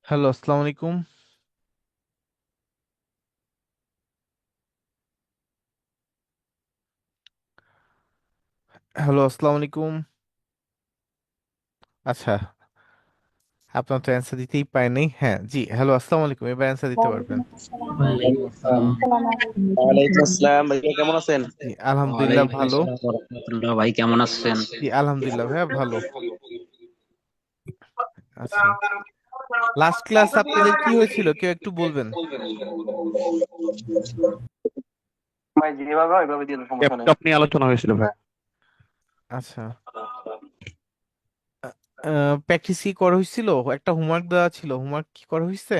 Hello, আসসালামু আলাইকুম। Hello, আসসালামু আলাইকুম। আচ্ছা, আপনার তো অ্যান্সার দিতেই পারেনি। হ্যাঁ, জি, হ্যালো, আসসালামু আলাইকুম। এবার অ্যান্সার দিতে পারবেন। ওয়ালাইকুম আসসালাম ওয়ালাইকুম আসসালাম। আসসালামু আলাইকুম। ওয়ালাইকুম আসসালাম, ভাইয়া কেমন আছেন? জি, আলহামদুলিল্লাহ ওয়ালাইকুম ভালো। আসসালাম ওয়া রাহমাতুল্লাহ। ভাই কেমন আছেন? জি, আলহামদুলিল্লাহ ভাইয়া ভালো। আচ্ছা, লাস্ট ক্লাস আপনাদের কি হয়েছিল কেউ একটু বলবেন? ভাই যেভাবে হয় ওইভাবে দিয়ে দেন, সমস্যা নেই। ল্যাপটপ নিয়ে আলোচনা হয়েছিল ভাই। আচ্ছা, প্র্যাকটিস কি করা হয়েছিল? একটা হোমওয়ার্ক দেওয়া ছিল, হোমওয়ার্ক কি করা হয়েছে?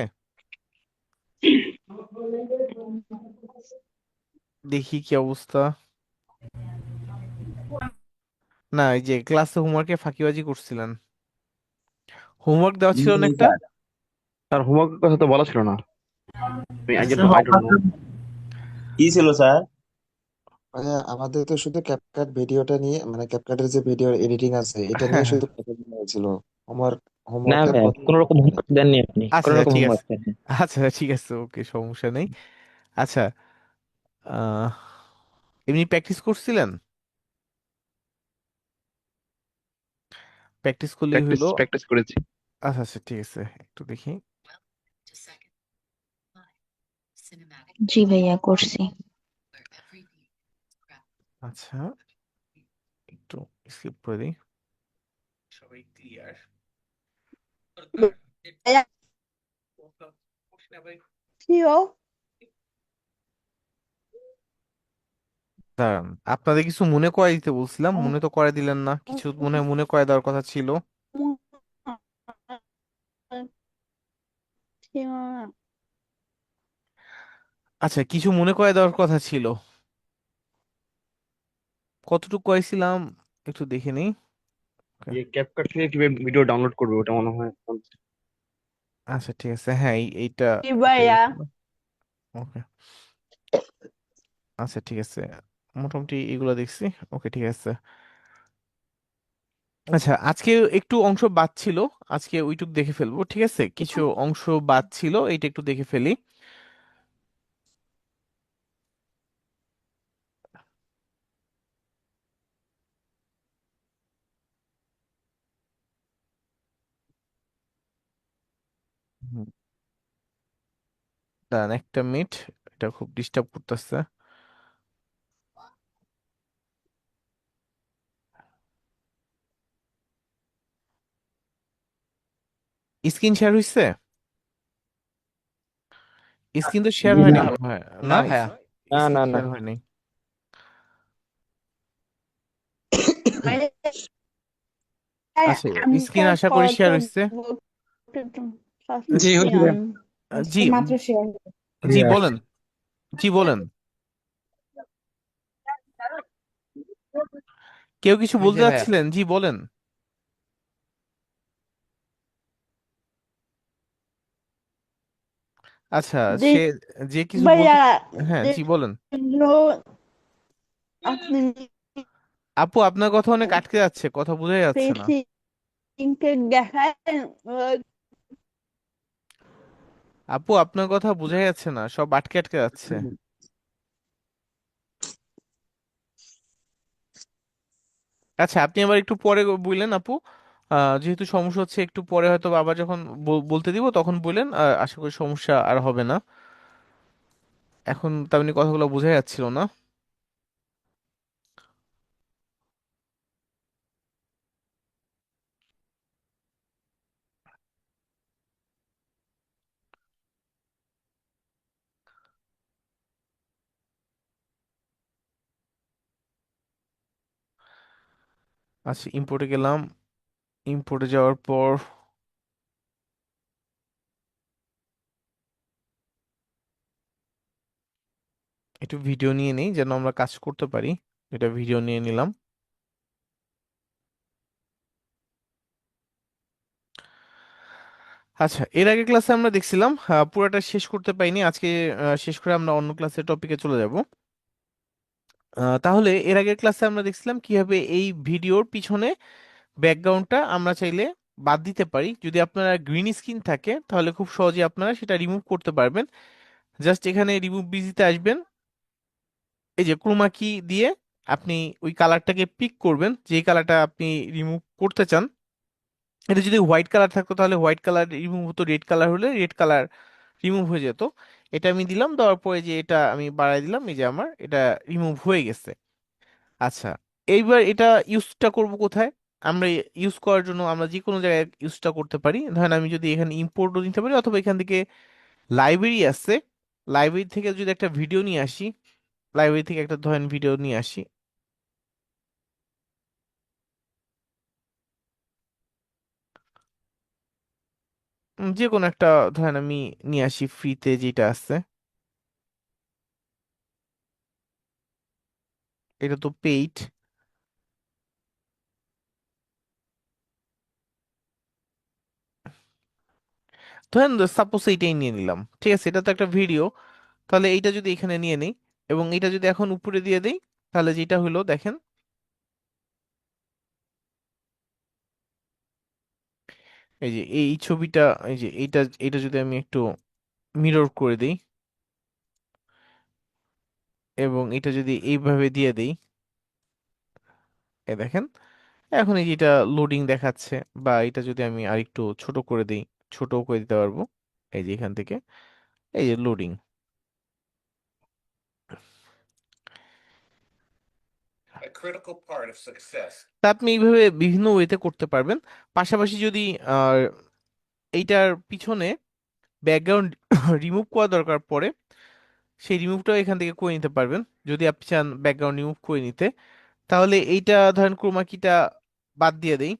দেখি কি অবস্থা। না, এই যে ক্লাসে হোমওয়ার্কে ফাঁকিবাজি করছিলেন। হোমওয়ার্ক দেওয়া ছিল না একটা? তার হোমওয়ার্কের কথা তো বলা ছিল না। I don't know. কি ছিল স্যার? মানে আমাদের তো শুধু ক্যাপকাট ভিডিওটা নিয়ে মানে ক্যাপকাটের যে ভিডিও এডিটিং আছে এটা হ্যাঁ নিয়ে হ্যাঁ। শুধু কথা বলা হয়েছিল। হোমওয়ার্ক না হোমওয়ার্কের ভাই, কথা কোন রকম বলা হোমওয়ার্ক দেননি আপনি, আচ্ছা কোন আচ্ছা, রকম ঠিক আছে। হোমওয়ার্ক দেননি। আচ্ছা ঠিক আছে, ওকে, সমস্যা নেই। আচ্ছা, আহ এমনি প্র্যাকটিস করছিলেন? প্র্যাকটিস করলেই প্র্যাকটিস হইলো। প্র্যাকটিস করেছি। আচ্ছা আচ্ছা, ঠিক আছে, একটু দেখি। জি ভাইয়া করছি। আচ্ছা, একটু স্কিপ করে দিই। সবাই ক্লিয়ার? ভাইয়া ছিল। দাঁড়ান, আপনাদের কিছু মনে করে দিতে বলছিলাম, মনে তো করে দিলেন না। কিছু মনে মনে করে দেওয়ার কথা ছিল। আচ্ছা, কিছু মনে করে দেওয়ার কথা ছিল। কতটুকু করেছিলাম একটু দেখে নিই। Okay. এই ক্যাপকাট থেকে কিভাবে ভিডিও ডাউনলোড করবে ওটা মনে হয়। আচ্ছা ঠিক আছে, হ্যাঁ এইটা। জি এটাই ভাইয়া। ছিল। ওকে, আচ্ছা ঠিক আছে, মোটামুটি এগুলো দেখছি। ওকে, ঠিক আছে। আচ্ছা, আজকে একটু অংশ বাদ ছিল, আজকে ওইটুক দেখে ফেলবো, ঠিক আছে? কিছু অংশ বাদ ছিল, এইটা একটু দেখে ফেলি। হুম, দাঁড়ান একটা মিনিট, এটা খুব ডিস্টার্ব করতেছে। স্ক্রিন শেয়ার হয়েছে? স্ক্রিন তো শেয়ার জি হয়নি না, মনে হয়। না না, ভাইয়া, না স্ক্রিন না না। শেয়ার হয়নি। ভাইয়া, আচ্ছা, আমি স্ক্রিন আশা করি কত শেয়ার হয়েছে। জি হচ্ছে। সাসপেন্স জি মাত্র শেয়ার। জি বলেন, জি বলেন। কেউ কিছু বলতে হয়েছে ভাইয়া। চাচ্ছিলেন? জি বলেন। আচ্ছা, জি সে যে কিছু বলতে, ভাইয়া, হ্যাঁ জি বলেন। যেগুলো আপনি আপু, আপনার কথা অনেক আটকে যাচ্ছে, কথা বোঝা যাচ্ছে না। প্রেসিডেন্টকে দেখায়। আপু, আপনার কথা বোঝা যাচ্ছে না, সব আটকে আটকে যাচ্ছে। আচ্ছা, আপনি আবার একটু পরে বললেন আপু। যেহেতু সমস্যা হচ্ছে, একটু পরে হয়তো আবার যখন বলতে দিব তখন বললেন, আশা করি সমস্যা আর হবে না। এখন তেমনি কথাগুলো বোঝা যাচ্ছিল না। আচ্ছা, ইম্পোর্টে গেলাম। ইম্পোর্টে যাওয়ার পর একটু ভিডিও নিয়ে নিই যেন আমরা কাজ করতে পারি। এটা ভিডিও নিয়ে নিলাম। আচ্ছা, এর আগে ক্লাসে আমরা দেখছিলাম, পুরোটা শেষ করতে পাইনি আজকে। শেষ করে আমরা অন্য ক্লাসের টপিকে চলে যাব। তাহলে এর আগের ক্লাসে আমরা দেখছিলাম কিভাবে এই ভিডিওর পিছনে ব্যাকগ্রাউন্ডটা আমরা চাইলে বাদ দিতে পারি। যদি আপনারা গ্রিন স্ক্রিন থাকে তাহলে খুব সহজে আপনারা সেটা রিমুভ করতে পারবেন। জাস্ট এখানে রিমুভ বিজিতে আসবেন, এই যে ক্রোমা কি দিয়ে আপনি ওই কালারটাকে পিক করবেন যে কালারটা আপনি রিমুভ করতে চান। এটা যদি হোয়াইট কালার থাকতো তাহলে হোয়াইট কালার রিমুভ হতো, রেড কালার হলে রেড কালার রিমুভ হয়ে যেত। এটা আমি দিলাম, দেওয়ার পরে যে এটা আমি বাড়াই দিলাম, এই যে আমার এটা রিমুভ হয়ে গেছে। আচ্ছা, এইবার এটা ইউজটা করব কোথায়? আমরা ইউজ করার জন্য আমরা যে কোনো জায়গায় ইউজটা করতে পারি। ধরেন আমি যদি এখানে ইম্পোর্টও নিতে পারি, অথবা এখান থেকে লাইব্রেরি আছে, লাইব্রেরি থেকে যদি একটা ভিডিও নিয়ে আসি, লাইব্রেরি থেকে একটা ধরেন ভিডিও নিয়ে আসি, যে কোনো একটা ধরেন আমি নিয়ে আসি ফ্রিতে যেটা আছে, এটা তো পেইড। ধরেন সাপোজ এইটাই নিয়ে নিলাম, ঠিক আছে, এটা তো একটা ভিডিও। তাহলে এইটা যদি এখানে নিয়ে নিই এবং এটা যদি এখন উপরে দিয়ে দিই, তাহলে যেটা হলো দেখেন, এই যে এই ছবিটা, এই যে এইটা, এটা যদি আমি একটু মিরর করে দিই এবং এটা যদি এইভাবে দিয়ে দিই, দেখেন এখন এই যে এটা লোডিং দেখাচ্ছে। বা এটা যদি আমি আরেকটু ছোট করে দিই, ছোট করে দিতে পারবো, এই যে এখান থেকে, এই যে লোডিং। তা আপনি এইভাবে বিভিন্ন ওয়েতে করতে পারবেন। পাশাপাশি যদি আহ এইটার পিছনে ব্যাকগ্রাউন্ড রিমুভ করা দরকার পড়ে, সেই রিমুভটাও এখান থেকে করে নিতে পারবেন। যদি আপনি চান ব্যাকগ্রাউন্ড রিমুভ করে নিতে, তাহলে এইটা ধরেন ক্রোমা কিটা বাদ দিয়ে দেই।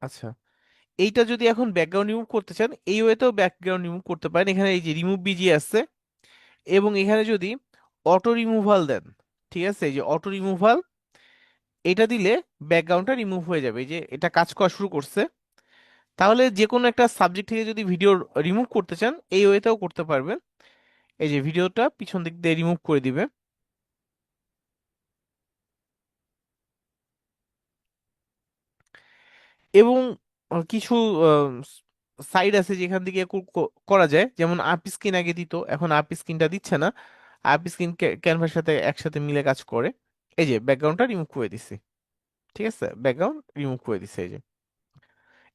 আচ্ছা, এইটা যদি এখন ব্যাকগ্রাউন্ড রিমুভ করতে চান, এই ওয়েতেও ব্যাকগ্রাউন্ড রিমুভ করতে পারেন। এখানে এই যে রিমুভ বিজি আছে, এবং এখানে যদি অটো রিমুভাল দেন, ঠিক আছে, এই যে অটো রিমুভাল, এটা দিলে ব্যাকগ্রাউন্ডটা রিমুভ হয়ে যাবে। এই যে এটা কাজ করা শুরু করছে। তাহলে যে কোনো একটা সাবজেক্ট থেকে যদি ভিডিও রিমুভ করতে চান, এই ওয়েতেও করতে পারবেন। এই যে ভিডিওটা পিছন দিক দিয়ে রিমুভ করে দিবে। এবং কিছু সাইড আছে যেখান থেকে করা যায়, যেমন আপ স্ক্রিন আগে দিত, এখন আপ স্ক্রিনটা দিচ্ছে না। আপ স্ক্রিন ক্যানভার সাথে একসাথে মিলে কাজ করে। এই যে ব্যাকগ্রাউন্ডটা রিমুভ করে দিছি, ঠিক আছে, ব্যাকগ্রাউন্ড রিমুভ করে দিছে। এই যে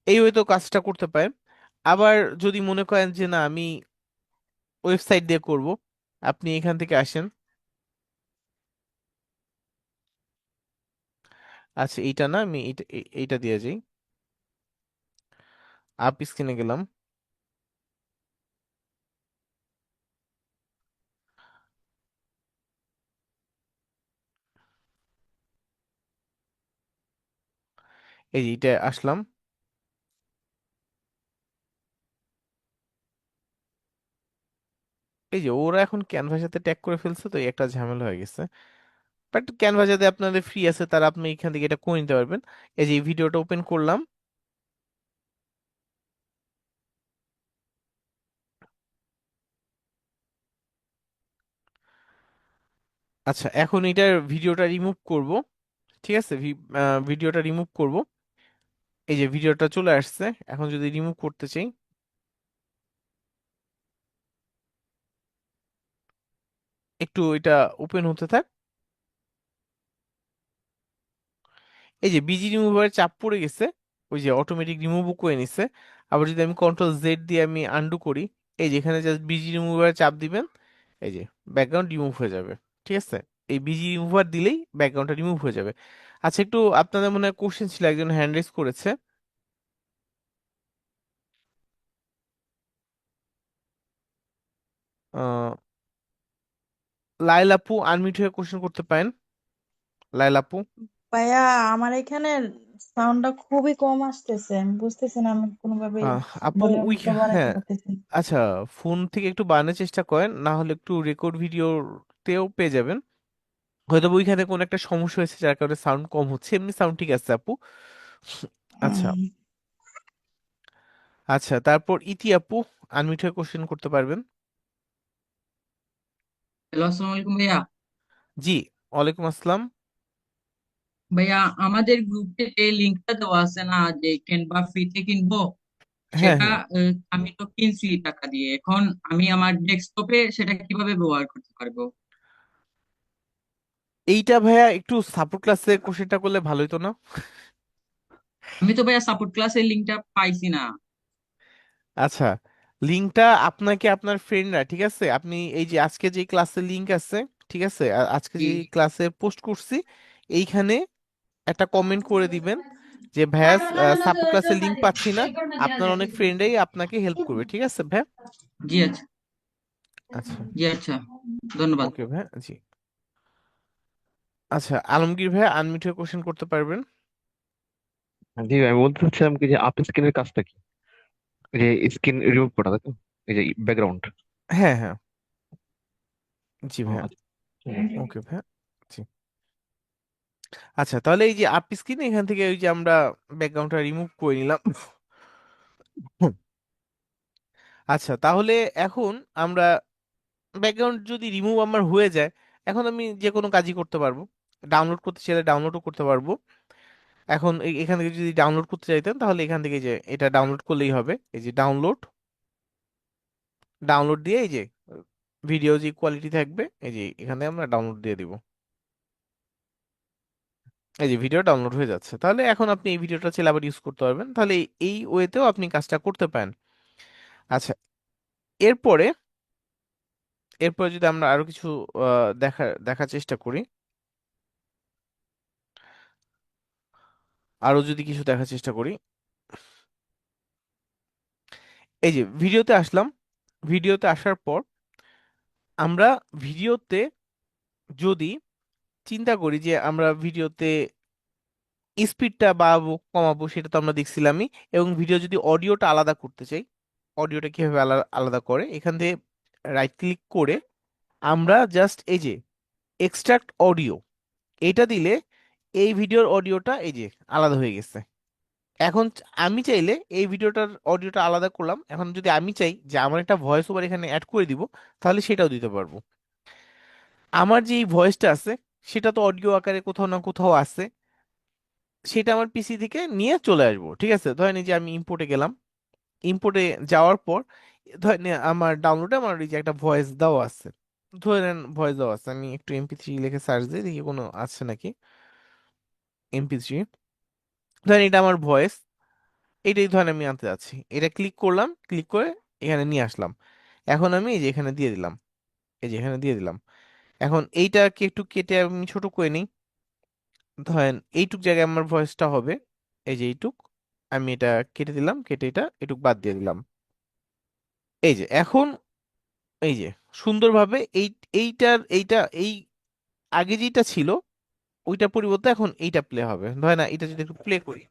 এই ওয়ে তো কাজটা করতে পারেন। আবার যদি মনে করেন যে না আমি ওয়েবসাইট দিয়ে করব, আপনি এখান থেকে আসেন। আচ্ছা, এইটা না, আমি এইটা দিয়ে যাই, আপ স্ক্রিনে গেলাম। এই যে এইটা আসলাম। এই যে ওরা এখন ক্যানভার সাথে ট্যাগ করে ফেলছে, তো এই একটা ঝামেলা হয়ে গেছে। বাট ক্যানভা যাতে আপনাদের ফ্রি আছে তারা আপনি এখান থেকে এটা করে নিতে পারবেন। এই যে এই ভিডিওটা ওপেন করলাম। আচ্ছা, এখন এটার ভিডিওটা রিমুভ করব, ঠিক আছে, ভিডিওটা রিমুভ করব। এই যে ভিডিওটা চলে আসছে, এখন যদি রিমুভ করতে চাই, একটু এটা ওপেন হতে থাক। এই যে বিজি রিমুভার চাপ পড়ে গেছে, ওই যে অটোমেটিক রিমুভও করে নিছে। আবার যদি আমি কন্ট্রোল জেড দিয়ে আমি আন্ডু করি, এই যে এখানে জাস্ট বিজি রিমুভার চাপ দিবেন, এই যে ব্যাকগ্রাউন্ড রিমুভ হয়ে যাবে, ঠিক আছে। এই বিজি রিমুভার দিলেই ব্যাকগ্রাউন্ডটা রিমুভ হয়ে যাবে। আচ্ছা, একটু আপনাদের মনে হয় কোশ্চেন ছিল, একজন হ্যান্ড রেজ করেছে। আহ লাইল আপু আনমিউট হয়ে কোশ্চেন করতে পারেন, লাইল আপু। ভাইয়া আমার এখানে সাউন্ডটা খুবই কম আসতেছে, আমি বুঝতেছি না, আমি কোনোভাবে আপু ভলিউম উই, তো বাড়াইতে হ্যাঁ, পারতেছি না। আচ্ছা, ফোন থেকে একটু বাড়ানোর চেষ্টা করেন, না হলে একটু রেকর্ড ভিডিওতেও পেয়ে যাবেন। হয়তো বা ওইখানে কোনো একটা সমস্যা হয়েছে যার কারণে সাউন্ড কম হচ্ছে, এমনি সাউন্ড ঠিক আছে আপু। আচ্ছা। হুম। আচ্ছা, তারপর ইতি আপু আনমিউট হয়ে কোশ্চেন করতে পারবেন। হ্যালো, আসসালামু আলাইকুম ভাইয়া। জি, ওয়ালাইকুম আসসালাম। ভাইয়া আমাদের গ্রুপে এই লিঙ্কটা দেওয়া আছে না, যে ক্যানভা ফ্রিতে কিনবো, হ্যাঁ, সেটা হ্যাঁ, আমি তো কিনছি টাকা দিয়ে। এখন আমি আমার ডেস্কটপে সেটা কিভাবে ব্যবহার করতে পারবো? এইটা ভাইয়া একটু সাপোর্ট ক্লাসে কোশ্চেনটা করলে ভালো হতো না? আমি তো ভাইয়া সাপোর্ট ক্লাসের লিঙ্কটা পাইছি না। আচ্ছা, লিঙ্কটা আপনাকে আপনার ফ্রেন্ডরা, ঠিক আছে, আপনি এই যে আজকে যে ক্লাসের লিঙ্ক আছে, ঠিক আছে, আজকে জি। যে ক্লাসে পোস্ট করছি এইখানে একটা কমেন্ট করে দিবেন যে ভাইয়া সাপোর্ট ক্লাসের লিঙ্ক পাচ্ছি না, আপনার অনেক ফ্রেন্ডই আপনাকে হেল্প করবে, ঠিক আছে ভাই? জি আচ্ছা। আচ্ছা, জি আচ্ছা, ধন্যবাদ। ওকে ভাই, জি। আচ্ছা, আলমগীর ভাই আনমিউট হয়ে কোশ্চেন করতে পারবেন? জি ভাই, আমি বলতে চাচ্ছিলাম কি যে আপ স্ক্রিনের কাজটা কি? এই যে স্ক্রিন রিমুভ করা, তাই তো? এই যে ব্যাকগ্রাউন্ড। হ্যাঁ, হ্যাঁ, জি ভাই, আচ্ছা। ওকে ভাই, জি। আচ্ছা, তাহলে এই যে আপ স্ক্রিন এখান থেকে ওই যে আমরা ব্যাকগ্রাউন্ডটা রিমুভ করে নিলাম। হুম, আচ্ছা, তাহলে এখন আমরা ব্যাকগ্রাউন্ড যদি রিমুভ আমার হয়ে যায়, এখন আমি যে কোনো কাজই করতে পারবো। ডাউনলোড করতে চাইলে ডাউনলোডও করতে পারবো। এখন এখান থেকে যদি ডাউনলোড করতে চাইতেন তাহলে এখান থেকে যে এটা ডাউনলোড করলেই হবে, এই যে ডাউনলোড, ডাউনলোড দিয়ে এই যে ভিডিও যে কোয়ালিটি থাকবে এই যে এখানে আমরা ডাউনলোড দিয়ে দিব। এই যে ভিডিও ডাউনলোড হয়ে যাচ্ছে, তাহলে এখন আপনি এই ভিডিওটা চাইলে আবার ইউজ করতে পারবেন, তাহলে এই ওয়েতেও আপনি কাজটা করতে পারেন। আচ্ছা, এরপরে এরপরে যদি আমরা আরো কিছু দেখার চেষ্টা করি, আরো যদি কিছু দেখার চেষ্টা করি, এই যে ভিডিওতে আসলাম। ভিডিওতে আসার পর আমরা ভিডিওতে যদি চিন্তা করি যে আমরা ভিডিওতে স্পিডটা বাড়াবো কমাবো সেটা তো আমরা দেখছিলামই, এবং ভিডিও যদি অডিওটা আলাদা করতে চাই, অডিওটা কিভাবে আলাদা আলাদা করে, এখান থেকে রাইট ক্লিক করে আমরা জাস্ট এই যে এক্সট্রাক্ট অডিও এটা দিলে এই ভিডিওর অডিওটা এই যে আলাদা হয়ে গেছে। এখন আমি চাইলে এই ভিডিওটার অডিওটা আলাদা করলাম, এখন যদি আমি চাই যে আমার একটা ভয়েস ওভার এখানে অ্যাড করে দিব তাহলে সেটাও দিতে পারবো। আমার যে এই ভয়েসটা আছে সেটা তো অডিও আকারে কোথাও না কোথাও আছে, সেটা আমার পিসি থেকে নিয়ে চলে আসবো, ঠিক আছে? ধরেন এই যে আমি ইম্পোর্টে গেলাম, ইম্পোর্টে যাওয়ার পর ধরেন আমার ডাউনলোডে আমার এই যে একটা ভয়েস দেওয়া আছে, ধরেন ভয়েস দেওয়া আছে, আমি একটু এমপি3 লিখে সার্চ দিই দেখি কোনো আছে নাকি। এমপি3, ধরেন এটা আমার ভয়েস, এটাই ধরেন আমি আনতে যাচ্ছি, এটা ক্লিক করলাম, ক্লিক করে এখানে নিয়ে আসলাম। এখন আমি এই যে এখানে দিয়ে দিলাম, এই যে এখানে দিয়ে দিলাম। এখন এইটাকে একটু কেটে আমি ছোট করে নিই, ধরেন এইটুক জায়গায় আমার ভয়েসটা হবে, এই যে এইটুক, আমি এটা কেটে দিলাম, কেটে এটা এটুক বাদ দিয়ে দিলাম। এই যে এখন এই যে সুন্দরভাবে এই আগে যেটা ছিল ওইটার পরিবর্তে এখন এইটা প্লে হবে, ধরেন না এটা যদি একটু প্লে করি,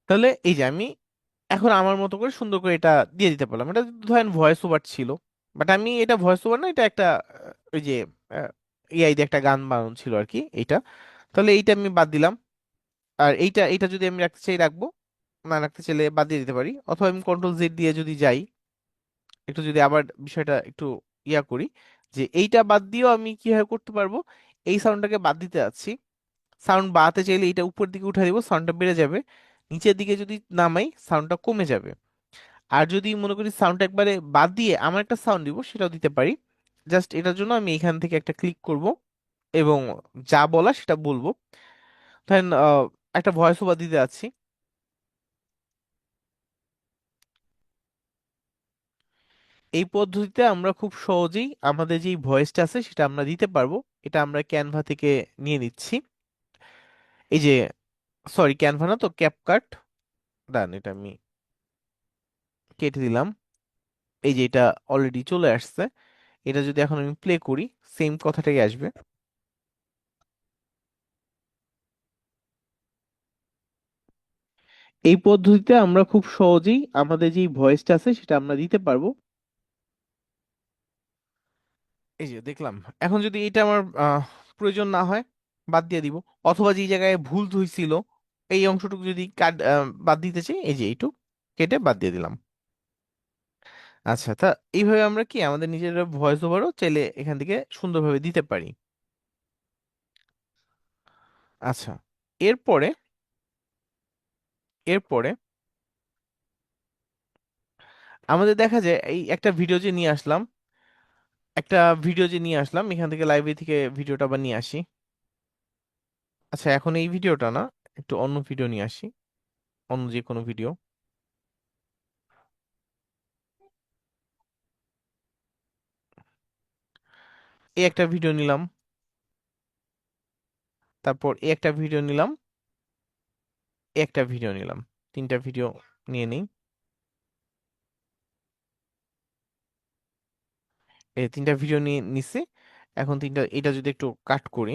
তাহলে এই যে আমি এখন আমার মতো করে সুন্দর করে এটা দিয়ে দিতে পারলাম। এটা ধরেন ভয়েস ওভার ছিল, বাট আমি এটা ভয়েস ওভার না, এটা একটা ওই যে এআই দিয়ে একটা গান বানানো ছিল আর কি এইটা। তাহলে এইটা আমি বাদ দিলাম, আর এইটা এইটা যদি আমি রাখতে চাই রাখবো, না রাখতে চাইলে বাদ দিয়ে দিতে পারি, অথবা আমি কন্ট্রোল Z দিয়ে যদি যাই, একটু যদি আবার বিষয়টা একটু ইয়া করি, যে এইটা বাদ দিয়েও আমি কিভাবে করতে পারবো, এই সাউন্ডটাকে বাদ দিতে যাচ্ছি, সাউন্ড বাড়াতে চাইলে এটা উপর দিকে উঠে দিব, সাউন্ডটা বেড়ে যাবে, নিচের দিকে যদি নামাই সাউন্ডটা কমে যাবে। আর যদি মনে করি সাউন্ডটা একবারে বাদ দিয়ে আমার একটা সাউন্ড দিব সেটাও দিতে পারি। জাস্ট এটার জন্য আমি এখান থেকে একটা ক্লিক করব এবং যা বলা সেটা বলবো। ধরেন একটা ভয়েস ওভার দিতে যাচ্ছি, এই পদ্ধতিতে আমরা খুব সহজেই আমাদের যে ভয়েসটা আছে সেটা আমরা দিতে পারবো। এটা আমরা ক্যানভা থেকে নিয়ে নিচ্ছি, এই যে, সরি ক্যানভা না তো, ক্যাপকাট, ডান, এটা আমি কেটে দিলাম। এই যে এটা অলরেডি চলে আসছে, এটা যদি এখন আমি প্লে করি সেম কথাটাই আসবে। এই পদ্ধতিতে আমরা খুব সহজেই আমাদের যে ভয়েসটা আছে সেটা আমরা দিতে পারবো। এই যে দেখলাম, এখন যদি এটা আমার প্রয়োজন না হয় বাদ দিয়ে দিব, অথবা যে জায়গায় ভুল হয়েছিল এই অংশটুকু যদি বাদ দিতে চাই, এই যে এইটুক কেটে বাদ দিয়ে দিলাম। আচ্ছা, তা এইভাবে আমরা কি আমাদের নিজের ভয়েস ওভারও চাইলে এখান থেকে সুন্দরভাবে দিতে পারি। আচ্ছা, এরপরে এরপরে আমাদের দেখা যায় এই একটা ভিডিও যে নিয়ে আসলাম, একটা ভিডিও যে নিয়ে আসলাম এখান থেকে লাইব্রেরি থেকে ভিডিওটা আবার নিয়ে আসি। আচ্ছা, এখন এই ভিডিওটা না, একটু অন্য ভিডিও নিয়ে আসি, অন্য যে কোনো ভিডিও। এই একটা ভিডিও নিলাম, তারপর এই একটা ভিডিও নিলাম, এই একটা ভিডিও নিলাম, তিনটা ভিডিও নিয়ে নিই। এই তিনটা ভিডিও নিয়ে নিছি। এখন তিনটা, এটা যদি একটু কাট করি,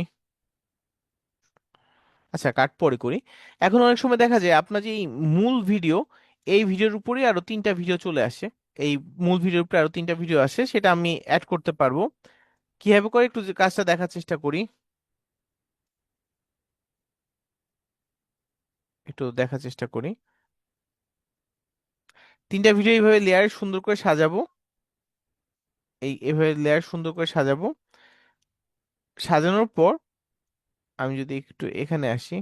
আচ্ছা কাট পরে করি। এখন অনেক সময় দেখা যায় আপনার যে এই মূল ভিডিও, এই ভিডিওর উপরে আরো তিনটা ভিডিও চলে আসে, এই মূল ভিডিওর উপরে আরো তিনটা ভিডিও আসে, সেটা আমি অ্যাড করতে পারবো। কিভাবে করে একটু যে কাজটা দেখার চেষ্টা করি, একটু দেখার চেষ্টা করি। তিনটা ভিডিও এইভাবে লেয়ার সুন্দর করে সাজাবো, এইভাবে লেয়ার সুন্দর করে সাজাবো। সাজানোর পর আমি যদি একটু এখানে আসি,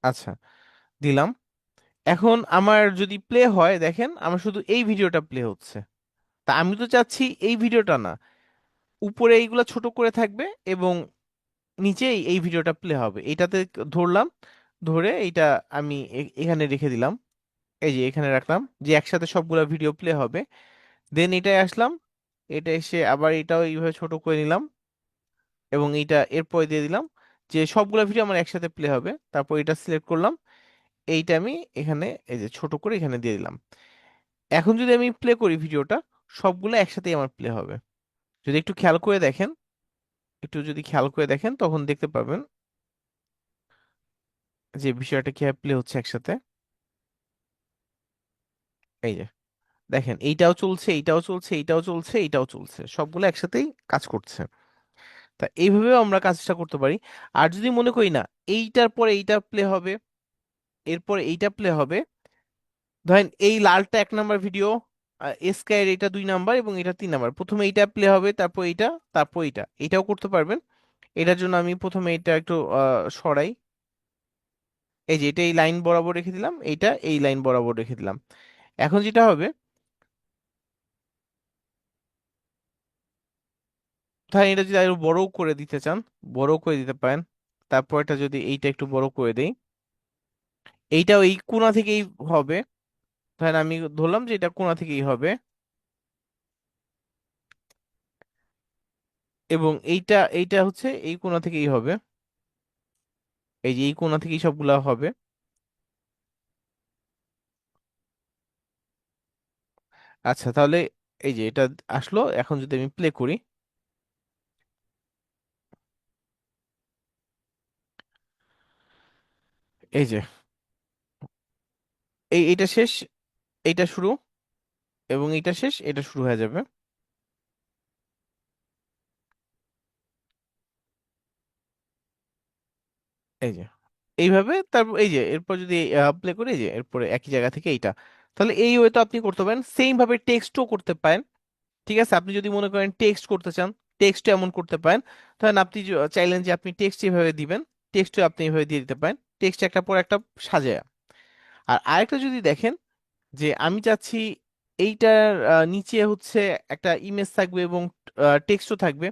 আচ্ছা দিলাম। এখন আমার যদি প্লে হয়, দেখেন আমার শুধু এই ভিডিওটা প্লে হচ্ছে। তা আমি তো চাচ্ছি এই ভিডিওটা না, উপরে এইগুলা ছোট করে থাকবে এবং নিচেই এই ভিডিওটা প্লে হবে। এইটাতে ধরলাম, ধরে এইটা আমি এখানে রেখে দিলাম, এই যে এখানে রাখলাম, যে একসাথে সবগুলা ভিডিও প্লে হবে। দেন এটাই আসলাম, এটা এসে আবার এটাও এইভাবে ছোট করে নিলাম এবং এইটা এরপরে দিয়ে দিলাম, যে সবগুলা ভিডিও আমার একসাথে প্লে হবে। তারপর এটা সিলেক্ট করলাম, এইটা আমি এখানে এই যে ছোট করে এখানে দিয়ে দিলাম। এখন যদি আমি প্লে করি ভিডিওটা, সবগুলো একসাথেই আমার প্লে হবে। যদি একটু খেয়াল করে দেখেন, একটু যদি খেয়াল করে দেখেন তখন দেখতে পাবেন যে বিষয়টা কিভাবে প্লে হচ্ছে একসাথে। এই যে দেখেন, এইটাও চলছে, এইটাও চলছে, এইটাও চলছে, এইটাও চলছে, সবগুলো একসাথেই কাজ করছে। তা এইভাবেও আমরা কাজটা করতে পারি। আর যদি মনে করি না, এইটার পরে এইটা প্লে হবে, এরপর এইটা প্লে হবে, ধরেন এই লালটা 1 নাম্বার ভিডিও, স্কাইয়ের এটা 2 নাম্বার এবং এটা 3 নাম্বার, প্রথমে এইটা প্লে হবে, তারপর এইটা, তারপর এইটা, এটাও করতে পারবেন। এটার জন্য আমি প্রথমে এটা একটু সরাই, এই যে এটা এই লাইন বরাবর রেখে দিলাম, এইটা এই লাইন বরাবর রেখে দিলাম। এখন যেটা হবে, ধরেন এটা যদি আরো বড় করে দিতে চান, বড় করে দিতে পারেন। তারপর এটা যদি এইটা একটু বড় করে দেই, এইটাও এই কোণা থেকেই হবে, ধরেন আমি ধরলাম যে এটা কোণা থেকেই হবে, এবং এইটা এইটা হচ্ছে এই কোণা থেকেই হবে, এই যে এই কোণা থেকেই সবগুলা হবে। আচ্ছা, তাহলে এই যে এটা আসলো, এখন যদি আমি প্লে করি, এই যে এইটা শেষ, এইটা শুরু, এবং এইটা শেষ, এটা শুরু হয়ে যাবে। এই যে এইভাবে, তারপর এই যে এরপর যদি প্লে করি, এই যে এরপরে একই জায়গা থেকে এইটা, তাহলে এই ওয়ে তো আপনি করতে পারেন। সেম ভাবে টেক্সটও করতে পারেন। ঠিক আছে, আপনি যদি মনে করেন টেক্সট করতে চান, টেক্সট এমন করতে পারেন। ধরেন আপনি চাইলেন যে আপনি টেক্সট এভাবে দিবেন, টেক্সটও আপনি এভাবে দিয়ে দিতে পারেন, টেক্সট একটা পর একটা সাজায়। আর আরেকটা যদি দেখেন, যে আমি চাচ্ছি এইটার নিচে হচ্ছে একটা ইমেজ থাকবে এবং টেক্সটও থাকবে,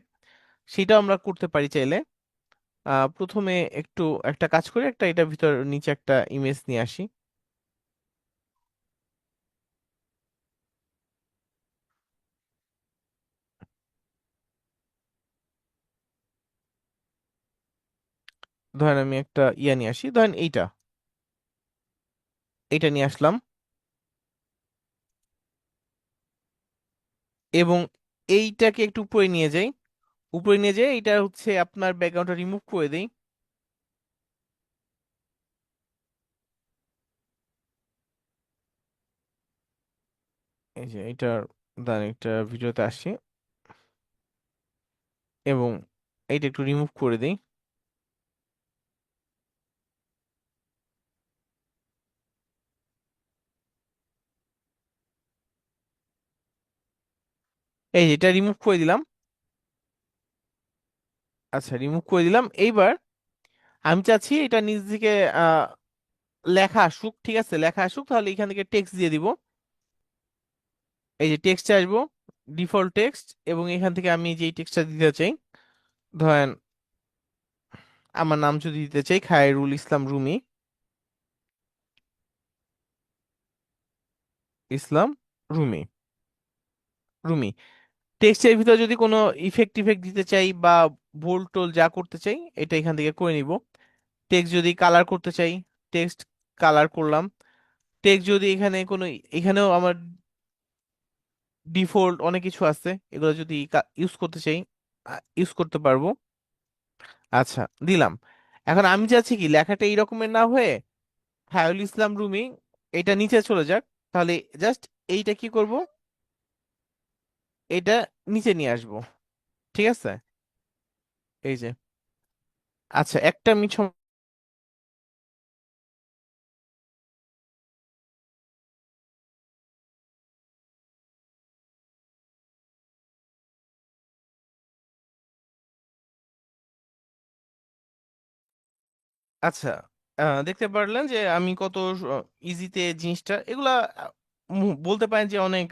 সেটাও আমরা করতে পারি চাইলে। প্রথমে একটু একটা কাজ করে একটা এটার ভিতর নিচে একটা ইমেজ নিয়ে আসি। ধরেন আমি একটা ইয়া নিয়ে আসি, ধরেন এইটা, এইটা নিয়ে আসলাম, এবং এইটাকে একটু উপরে নিয়ে যাই, উপরে নিয়ে যাই, এটা হচ্ছে আপনার ব্যাকগ্রাউন্ডটা রিমুভ করে দেই। এই যে এটা, দাঁড়ান একটা ভিডিওতে আসি, এবং এইটা একটু রিমুভ করে দিই। এই যে এটা রিমুভ করে দিলাম। আচ্ছা, রিমুভ করে দিলাম। এইবার আমি চাচ্ছি এটা নিচ দিকে আহ লেখা আসুক। ঠিক আছে, লেখা আসুক, তাহলে এখান থেকে টেক্সট দিয়ে দিব। এই যে টেক্সটে আসবো, ডিফল্ট টেক্সট, এবং এখান থেকে আমি যে টেক্সটটা দিতে চাই, ধরেন আমার নাম যদি দিতে চাই খায়রুল ইসলাম রুমি, ইসলাম রুমি, রুমি। টেক্সটের ভিতরে যদি কোনো ইফেক্ট টিফেক্ট দিতে চাই বা বোল্ড টোল যা করতে চাই, এটা এখান থেকে করে নিব। টেক্সট যদি কালার করতে চাই, টেক্সট কালার করলাম। টেক্সট যদি এখানে কোনো, এখানেও আমার ডিফল্ট অনেক কিছু আছে, এগুলো যদি ইউজ করতে চাই ইউজ করতে পারবো। আচ্ছা, দিলাম। এখন আমি চাচ্ছি কি লেখাটা এই রকমের না হয়ে খায়রুল ইসলাম রুমি এটা নিচে চলে যাক। তাহলে জাস্ট এইটা কি করব, এটা নিচে নিয়ে আসবো। ঠিক আছে, এই যে। আচ্ছা, একটা মিছ। আচ্ছা, দেখতে পারলেন যে আমি কত ইজিতে জিনিসটা, এগুলা বলতে পারেন যে অনেক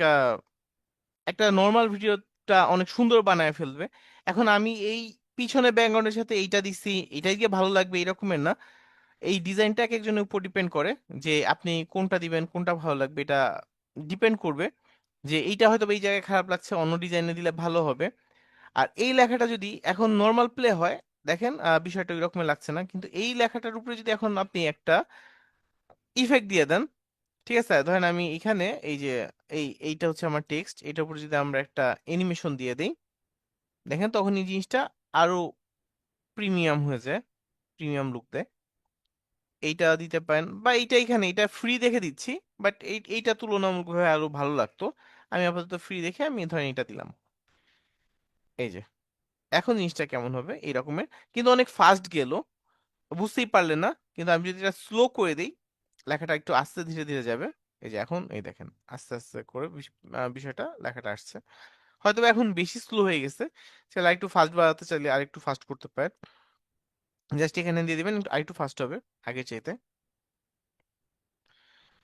একটা নর্মাল ভিডিওটা অনেক সুন্দর বানায় ফেলবে। এখন আমি এই পিছনে ব্যাকগ্রাউন্ডের সাথে এইটা দিচ্ছি, এটাই গিয়ে ভালো লাগবে এরকমের না। এই ডিজাইনটা এক একজনের উপর ডিপেন্ড করে, যে আপনি কোনটা দিবেন, কোনটা ভালো লাগবে, এটা ডিপেন্ড করবে। যে এইটা হয়তো বা এই জায়গায় খারাপ লাগছে, অন্য ডিজাইনে দিলে ভালো হবে। আর এই লেখাটা যদি এখন নর্মাল প্লে হয়, দেখেন বিষয়টা ওই রকমের লাগছে না, কিন্তু এই লেখাটার উপরে যদি এখন আপনি একটা ইফেক্ট দিয়ে দেন, ঠিক আছে, ধরেন আমি এখানে এই যে এইটা হচ্ছে আমার টেক্সট, এটার উপরে যদি আমরা একটা অ্যানিমেশন দিয়ে দেই, দেখেন তখন এই জিনিসটা আরো প্রিমিয়াম হয়ে যায়, প্রিমিয়াম লুক দেয়। এইটা দিতে পারেন, বা এইটা এখানে এটা ফ্রি দেখে দিচ্ছি, বাট এইটা তুলনামূলকভাবে আরো ভালো লাগতো। আমি আপাতত ফ্রি দেখে আমি ধরেন এটা দিলাম। এই যে এখন জিনিসটা কেমন হবে এই রকমের, কিন্তু অনেক ফাস্ট গেল, বুঝতেই পারলেন না। কিন্তু আমি যদি এটা স্লো করে দিই, লেখাটা একটু আস্তে ধীরে ধীরে যাবে। এই যে এখন এই দেখেন আস্তে আস্তে করে বিষয়টা লেখাটা আসছে। হয়তো বা এখন বেশি স্লো হয়ে গেছে, সেটা একটু ফাস্ট বাড়াতে চাইলে আর একটু ফাস্ট করতে পারেন। জাস্ট এখানে দিয়ে দিবেন, আর একটু ফাস্ট হবে আগের চাইতে।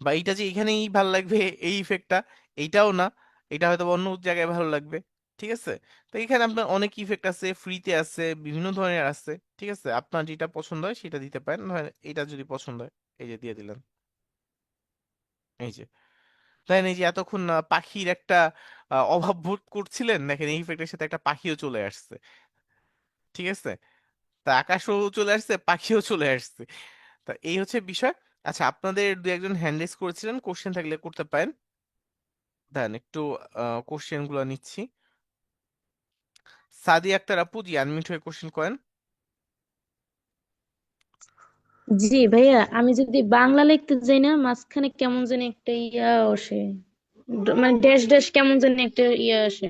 বা এইটা যে এখানেই ভালো লাগবে এই ইফেক্টটা, এইটাও না, এটা হয়তো বা অন্য জায়গায় ভালো লাগবে। ঠিক আছে, তো এখানে আপনার অনেক ইফেক্ট আছে, ফ্রিতে আছে, বিভিন্ন ধরনের আছে। ঠিক আছে, আপনার যেটা পছন্দ হয় সেটা দিতে পারেন, ধরেন এটা যদি পছন্দ হয়, এই যে দিয়ে দিলেন। এই যে দেখেন, এই যে এতক্ষণ পাখির একটা অভাব বোধ করছিলেন, দেখেন এই ইফেক্টের সাথে একটা পাখিও চলে আসছে। ঠিক আছে, তা আকাশও চলে আসছে, পাখিও চলে আসছে। তা এই হচ্ছে বিষয়। আচ্ছা, আপনাদের দু একজন হ্যান্ড রেজ করেছিলেন, কোশ্চেন থাকলে করতে পারেন। দেন একটু কোশ্চেন গুলো নিচ্ছি। সাদি আক্তার আপু, জি আনমিউট হয়ে কোশ্চেন করেন। জি ভাইয়া, আমি যদি বাংলা লিখতে যাই না, মাঝখানে কেমন জানি একটা ইয়া আসে, মানে ড্যাশ ড্যাশ কেমন জানি একটা ইয়া আসে।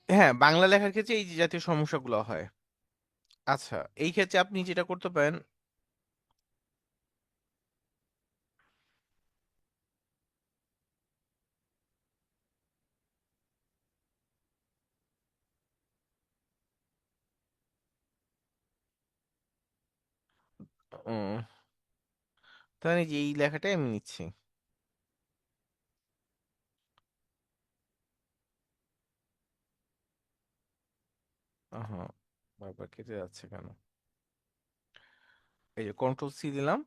হ্যাঁ, বাংলা লেখার ক্ষেত্রে এই যে জাতীয় সমস্যাগুলো হয়। আচ্ছা, এই ক্ষেত্রে আপনি যেটা করতে পারেন, উম, তাহলে এই যে এই লেখাটাই আমি নিচ্ছি। হ্যাঁ, বারবার কেটে যাচ্ছে কেন? এই যে কন্ট্রোল সি দিলাম,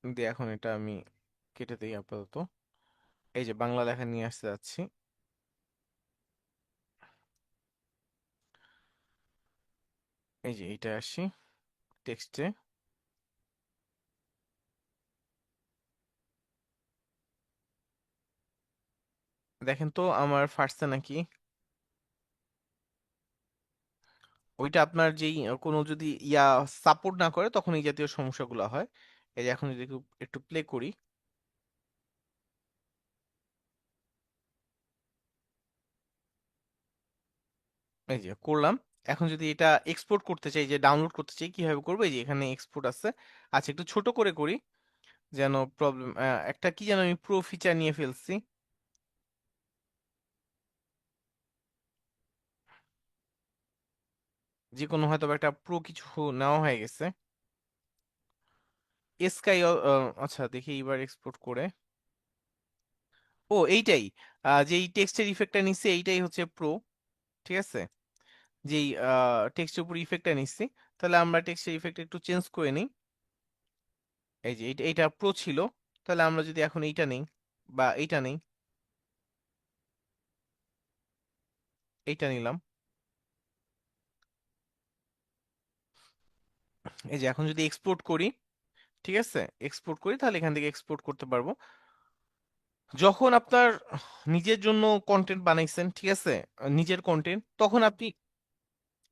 দিয়ে এখন এটা আমি কেটে দিই আপাতত। এই যে বাংলা লেখা নিয়ে আসতে যাচ্ছি। এই যে এইটা আসি টেক্সটে। দেখেন তো আমার ফাটছে নাকি। ওইটা আপনার যেই কোনো যদি ইয়া সাপোর্ট না করে, তখন এই জাতীয় সমস্যাগুলো হয়। এই যে এখন যদি একটু একটু প্লে করি, এই যে করলাম। এখন যদি এটা এক্সপোর্ট করতে চাই, যে ডাউনলোড করতে চাই, কিভাবে করবো? এই যে এখানে এক্সপোর্ট আছে। আচ্ছা, একটু ছোট করে করি যেন প্রবলেম, একটা কি যেন আমি প্রো ফিচার নিয়ে ফেলছি। যে কোনো হয়তো বা একটা প্রো কিছু নেওয়া হয়ে গেছে। স্কাই, আচ্ছা দেখি এবার এক্সপোর্ট করে। ও এইটাই, যে এই টেক্সটের ইফেক্টটা নিচ্ছে এইটাই হচ্ছে প্রো। ঠিক আছে, যেই টেক্সটের উপর ইফেক্টটা নিচ্ছি। তাহলে আমরা টেক্সটের ইফেক্ট একটু চেঞ্জ করে নিই। এই যে এইটা প্রো ছিল, তাহলে আমরা যদি এখন এইটা নেই বা এইটা নেই, এইটা নিলাম। এই যে এখন যদি এক্সপোর্ট করি, ঠিক আছে, এক্সপোর্ট করি, তাহলে এখান থেকে এক্সপোর্ট করতে পারবো। যখন আপনার নিজের জন্য কন্টেন্ট বানাইছেন, ঠিক আছে, নিজের কন্টেন্ট, তখন আপনি,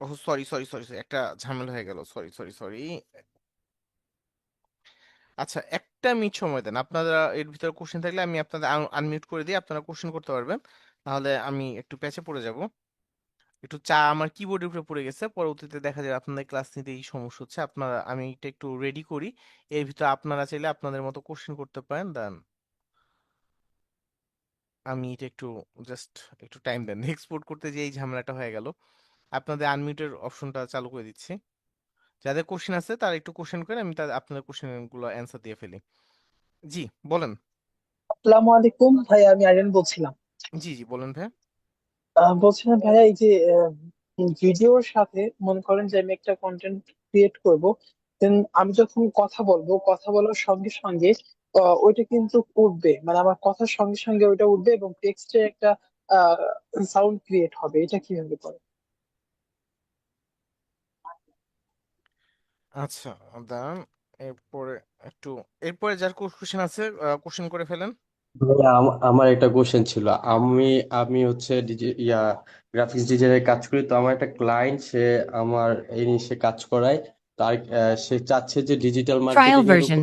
ও সরি সরি সরি সরি, একটা ঝামেলা হয়ে গেল, সরি সরি সরি। আচ্ছা, একটা মিনিট সময় দেন, আপনারা এর ভিতরে কোশ্চেন থাকলে আমি আপনাদের আনমিউট করে দিই, আপনারা কোশ্চেন করতে পারবেন। তাহলে আমি একটু প্যাচে পড়ে যাব। একটু চা আমার কিবোর্ডের উপরে পড়ে গেছে, পরবর্তীতে দেখা যাবে আপনাদের ক্লাস নিতে এই সমস্যা হচ্ছে। আপনারা, আমি এটা একটু রেডি করি, এর ভিতরে আপনারা চাইলে আপনাদের মতো কোশ্চেন করতে পারেন। দেন আমি এটা একটু, জাস্ট একটু টাইম দেন, এক্সপোর্ট করতে যে এই ঝামেলাটা হয়ে গেল। আপনাদের আনমিউটের অপশনটা চালু করে দিচ্ছি। যাদের কোশ্চেন আছে তারা একটু কোশ্চেন করে, আমি তাদের আপনাদের কোশ্চেন গুলো অ্যান্সার দিয়ে ফেলি। জি বলেন। আসসালামু আলাইকুম ভাইয়া, আমি আরিয়ান বলছিলাম। জি জি বলেন ভাই। বলছিলাম ভাইয়া, এই যে ভিডিওর সাথে মনে করেন যে আমি একটা কন্টেন্ট ক্রিয়েট করব, দেন আমি যখন কথা বলবো, কথা বলার সঙ্গে সঙ্গে ওইটা কিন্তু উঠবে, মানে আমার কথার সঙ্গে সঙ্গে ওইটা উঠবে এবং টেক্সটে একটা সাউন্ড ক্রিয়েট হবে। এটা কিভাবে করে? আচ্ছা, দাঁড়ান, এরপরে একটু, এরপরে যার কোশ্চেন আছে কোশ্চেন করে ফেলেন। ভাইয়া, আমার একটা কোশ্চেন ছিল। আমি আমি হচ্ছে গ্রাফিক্স ডিজাইনের কাজ করি। তো আমার একটা ক্লায়েন্ট, সে আমার এই নিয়ে কাজ করায়। তার সে চাচ্ছে যে ডিজিটাল Trial মার্কেটিং এর উপর version.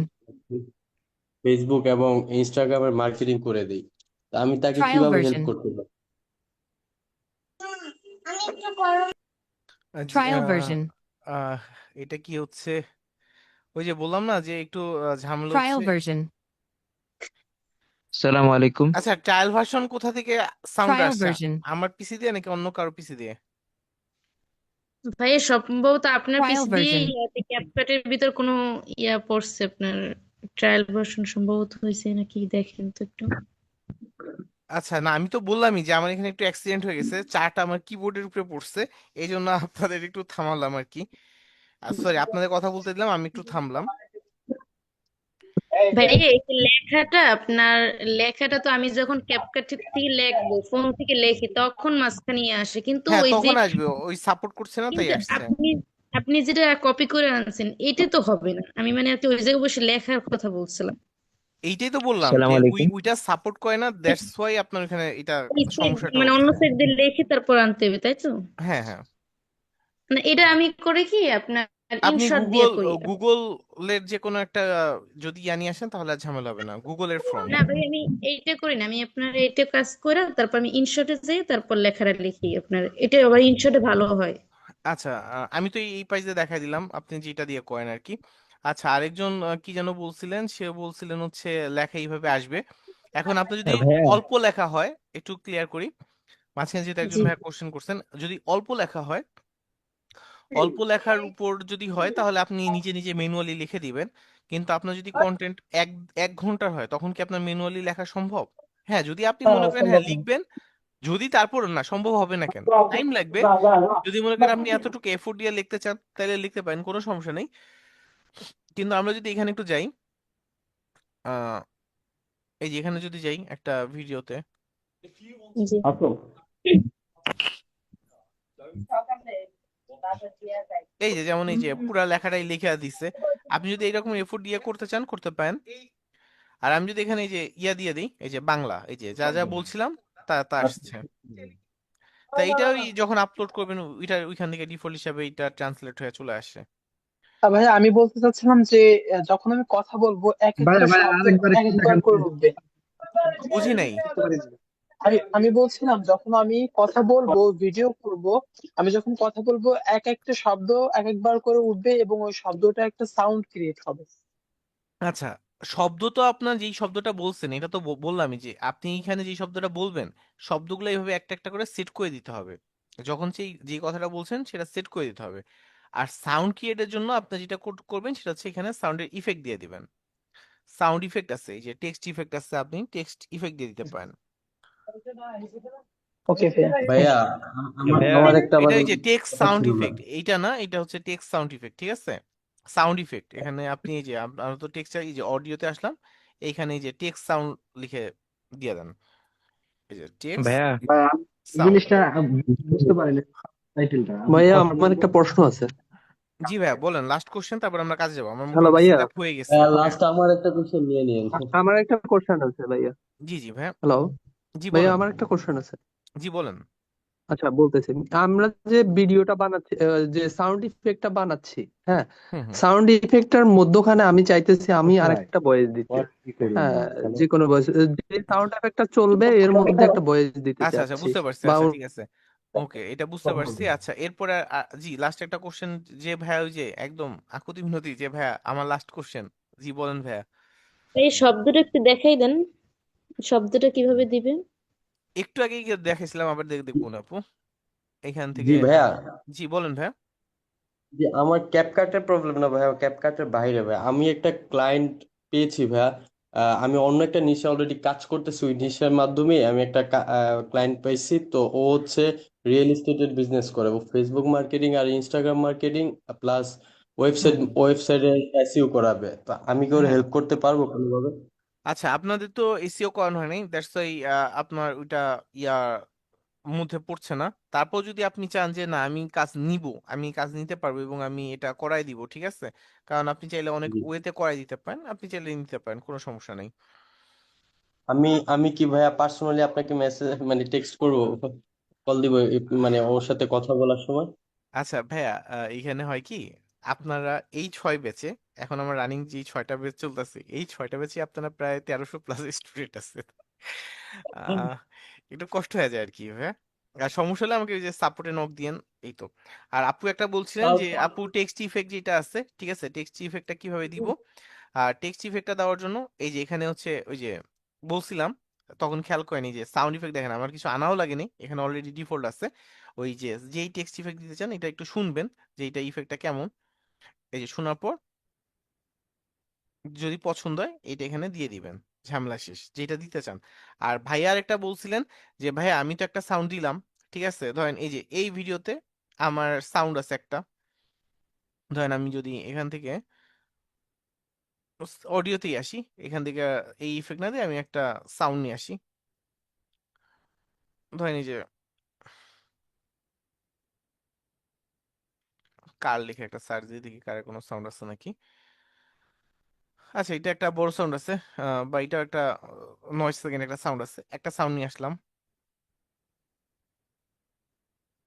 ফেসবুক এবং ইনস্টাগ্রামের মার্কেটিং করে দিই। তা আমি তাকে Trial কিভাবে হেল্প version. করতে পারি? Trial আহ, version. আহ, এটা কি হচ্ছে, ওই যে বললাম না যে একটু ঝামেলা Trial হচ্ছে। version. আসসালামু আলাইকুম। আচ্ছা, ট্রায়াল ভার্সন কোথা থেকে সাউন্ড Trial আসছে? version. আমার পিসি দিয়ে নাকি অন্য কারো পিসি দিয়ে? ভাইয়া সম্ভবত আপনার Trial পিসি দিয়ে version. ক্যাপকাটের ভিতর কোনো পড়ছে, আপনার ট্রায়াল ভার্সন সম্ভবত হয়েছে নাকি, দেখেন তো একটু। আচ্ছা, না আমি তো বললামই যে আমার এখানে একটু অ্যাক্সিডেন্ট হয়ে গেছে, চাটা আমার কিবোর্ডের উপরে পড়ছে, এই জন্য আপনাদের একটু থামালাম আর কি। সরি, আপনাদের কথা বলতে দিলাম, আমি একটু থামলাম। ভাইয়া এই যে লেখাটা আপনার, লেখাটা তো আমি যখন ক্যাপকাট থেকে লিখবো, ফোন থেকে লেখি, তখন মাঝখানে আসে, কিন্তু হ্যাঁ ওই যে, তখন আসবে, ওই সাপোর্ট করছে না তাই কিন্তু আসছে। আপনি আপনি যেটা কপি করে আনছেন এটা তো হবে না। আমি মানে আর কি ওই জায়গায় বসে লেখার কথা বলছিলাম। এইটাই তো বললাম আসসালামু যে আলাইকুম। ওইটা সাপোর্ট করে না, দ্যাটস ওয়াই আপনার এখানে এটা ওই সাইড সমস্যাটা মানে অন্য হচ্ছে। সাইড দিয়ে লিখে তারপর আনতে হবে, তাই তো? হ্যাঁ হ্যাঁ, মানে এটা আমি করে কি আপনার আপনি ইনশর্ট দিয়ে গুগল, করি। গুগলের যে কোনো একটা যদি নিয়ে আসেন তাহলে আর ঝামেলা হবে না, গুগলের ফ্রন্ট। না ভাই, আমি এইটা করি না, আমি আপনার এইটা কাজ করে তারপর আমি ইনশর্টে যাই, তারপর লেখাটা লিখি, আপনার এটা আবার ইনশর্টে ভালো হয়। আচ্ছা, আমি তো এই পেজে দেখাই দিলাম আপনি যেটা দিয়ে করেন আর কি। আচ্ছা, আরেকজন কি যেন বলছিলেন, সে বলছিলেন হচ্ছে লেখা এইভাবে আসবে। এখন আপনি যদি ভাইয়া, অল্প লেখা হয়, একটু ক্লিয়ার করি, মাঝখানে যেটা একজন জি। ভাইয়া কোশ্চেন করছেন, যদি অল্প লেখা হয়, অল্প লেখার উপর যদি হয় তাহলে আপনি নিজে নিজে ম্যানুয়ালি লিখে দিবেন। কিন্তু আপনার যদি কন্টেন্ট এক এক ঘন্টার হয়, তখন কি আপনার ম্যানুয়ালি লেখা সম্ভব? হ্যাঁ, যদি আপনি মনে করেন হ্যাঁ সম্ভব না। লিখবেন, যদি তারপর না সম্ভব হবে না কেন, টাইম লাগবে। যদি মনে করেন আপনি এতটুকু এফোর্ট দিয়ে লিখতে চান তাহলে লিখতে পারেন, কোনো সমস্যা নেই। কিন্তু আমরা যদি এখানে একটু যাই, আহ এই যে এখানে যদি যাই একটা ভিডিওতে, জি। এই যে যেমন এই যে পুরা লেখাটাই লিখে দিচ্ছে, আপনি যদি এইরকম এফোর্ট দিয়ে করতে চান করতে পারেন। আর আমি যদি এখানে এই যে ইয়া দিয়ে দিই, এই যে বাংলা, এই যে যা যা বলছিলাম তা তা আসছে। তা এটা ওই যখন আপলোড করবেন ওইটা ওইখান থেকে ডিফল্ট হিসাবে এটা ট্রান্সলেট হয়ে চলে আসে। ভাইয়া, আমি বলতে চাচ্ছিলাম যে যখন আমি কথা বলবো, এক একটা ভাইয়া শব্দ আরেকবার এক একটু একবার দেখান করে please। উঠবে। বুঝি নাই। আমি বলছিলাম যখন আমি কথা বলবো ভিডিও করব, আমি যখন কথা বলবো এক একটা শব্দ এক একবার করে উঠবে এবং ওই শব্দটা একটা সাউন্ড ক্রিয়েট হবে। আচ্ছা, শব্দ তো আপনার যেই শব্দটা বলছেন এটা তো বললামই যে আপনি এখানে যে শব্দটা বলবেন শব্দগুলো এইভাবে একটা একটা করে সেট করে দিতে হবে। যখন সেই যে কথাটা বলছেন সেটা সেট করে দিতে হবে। আর সাউন্ড ক্রিয়েটের জন্য আপনি যেটা করবেন সেটা হচ্ছে এখানে সাউন্ডের ইফেক্ট দিয়ে দিবেন। সাউন্ড ইফেক্ট আছে, এই যে টেক্সট ইফেক্ট আছে, আপনি টেক্সট ইফেক্ট দিয়ে দিতে পারেন। ওকে ভাইয়া, থ্যাংক ভাইয়া ইউ। আমার ভাইয়া আমার একটা এটা আবার এই যে টেক্সট কথা সাউন্ড ছিল না। ইফেক্ট, এইটা না, এটা হচ্ছে টেক্সট সাউন্ড ইফেক্ট, ঠিক আছে? সাউন্ড ইফেক্ট এখানে আপনি এই যে আমরা তো টেক্সট, এই যে অডিওতে আসলাম, এইখানে এই যে টেক্সট সাউন্ড লিখে দিয়ে দেন, এই যে টেক্সট ভাইয়া সাউন্ড। ভাইয়া আমার একটা প্রশ্ন আছে। জি ভাইয়া বলেন, লাস্ট কোশ্চেন, তারপর আমরা কাজে যাবো, আমার হ্যালো মোটামুটি ভাইয়া, সেট আপ হয়ে গেছে। হ্যাঁ, লাস্ট আমার একটা কোশ্চেন নিয়ে নিন। আমার একটা কোশ্চেন আছে ভাইয়া। জি জি ভাইয়া। হ্যালো জি ভাইয়া, বলেন। আমার একটা কোশ্চেন আছে। জি বলেন। আচ্ছা, বলতেছি আমরা যে ভিডিওটা বানাচ্ছি, যে সাউন্ড ইফেক্টটা বানাচ্ছি, হ্যাঁ, হুম হুম। সাউন্ড ইফেক্টটার মধ্যখানে আমি চাইতেছি আমি আরেকটা ভয়েস দিতে। হ্যাঁ, যে কোনো ভয়েস, যে সাউন্ড ইফেক্টটা চলবে এর মধ্যে একটা ভয়েস দিতে আচ্ছা আচ্ছা, চাচ্ছি বুঝতে পারছি, বা আচ্ছা ঠিক আছে। ওকে, এটা বুঝতে পারছি। আচ্ছা এরপরে জি লাস্ট একটা কোশ্চেন, যে ভাইয়া ওই যে একদম আকুতি মিনতি, যে ভাইয়া আমার লাস্ট কোশ্চেন, জি বলেন ভাইয়া। এই শব্দটা একটু দেখাই দেন, শব্দটা কিভাবে দিবে? একটু আগেই দেখেছিলাম, আবার দেখবো না আপু, এখান জি থেকে ভাইয়া, জি বলেন ভাইয়া। যে আমার ক্যাপকাটের প্রবলেম না ভাইয়া, ক্যাপকাটের বাইরে ভাইয়া আমি একটা ক্লায়েন্ট পেয়েছি ভাইয়া। আমি অন্য একটা নিশে অলরেডি কাজ করতেছি, ওই নিশের মাধ্যমে আমি একটা ক্লায়েন্ট পেয়েছি। তো ও হচ্ছে রিয়েল এস্টেটের বিজনেস করে, ও ফেসবুক মার্কেটিং আর ইনস্টাগ্রাম মার্কেটিং প্লাস হুম ওয়েবসাইট হুম। ওয়েবসাইটের এসইও করাবে। তো আমি কি ওর হ্যাঁ, হেল্প করতে পারবো কোনোভাবে? আচ্ছা আপনাদের তো এসইও করানো হয় নাই, দ্যাটস ওয়াই আপনার ওইটা ইয়ার মধ্যে পড়ছে না। তারপর যদি আপনি চান যে না আমি কাজ নিব, আমি কাজ নিতে পারবো এবং আমি এটা করাই দিব, ঠিক আছে? কারণ আপনি চাইলে অনেক জি। ওয়েতে করাই দিতে পারেন, আপনি চাইলে নিতে পারেন, কোনো সমস্যা নেই। আমি আমি কি ভাইয়া পার্সোনালি আপনাকে মেসেজ মানে টেক্সট করবো, কল দিব মানে ওর সাথে কথা বলার সময়? আচ্ছা ভাইয়া, এইখানে হয় কি, আপনারা এই 6 ব্যাচে, এখন আমার রানিং যে 6টা ব্যাচ চলতেছে, এই 6টা ব্যাচে আপনারা প্রায় 1300+ স্টুডেন্ট আছে। আহ, একটু কষ্ট হয়ে যায় আর কি ভাইয়া। আর সমস্যা হলে আমাকে ওই যে সাপোর্টে নক দিয়েন, এই তো। আর আপু একটা বলছিলেন তাও যে আপু টেক্সট ইফেক্ট যেটা আছে, ঠিক আছে, টেক্সট ইফেক্টটা কিভাবে দিব? আর টেক্সট ইফেক্টটা দেওয়ার জন্য এই যে এখানে হচ্ছে ওই যে বলছিলাম, তখন খেয়াল করেনি যে সাউন্ড ইফেক্ট, দেখেন আমার কিছু আনাও লাগেনি, এখানে অলরেডি ডিফল্ট আছে। ওই যে যেই টেক্সট ইফেক্ট দিতে চান এটা একটু শুনবেন যে এইটা ইফেক্টটা কেমন। এই যে শোনার পর যদি পছন্দ হয় এটা এখানে দিয়ে দিবেন, ঝামেলা শেষ, যেটা দিতে চান। আর ভাইয়া আরেকটা বলছিলেন যে ভাইয়া আমি তো একটা সাউন্ড দিলাম, ঠিক আছে, ধরেন এই যে এই ভিডিওতে আমার সাউন্ড আছে একটা, ধরেন আমি যদি এখান থেকে অডিওতেই আসি, এখান থেকে এই ইফেক্ট না দিয়ে আমি একটা সাউন্ড নিয়ে আসি, ধরেন এই যে কার লিখে একটা সার্চ দিয়ে দেখি কারের কোনো সাউন্ড আছে নাকি। আচ্ছা এটা একটা বড় সাউন্ড আছে, বা এটা একটা 9 সেকেন্ড একটা সাউন্ড আছে, একটা সাউন্ড নিয়ে আসলাম।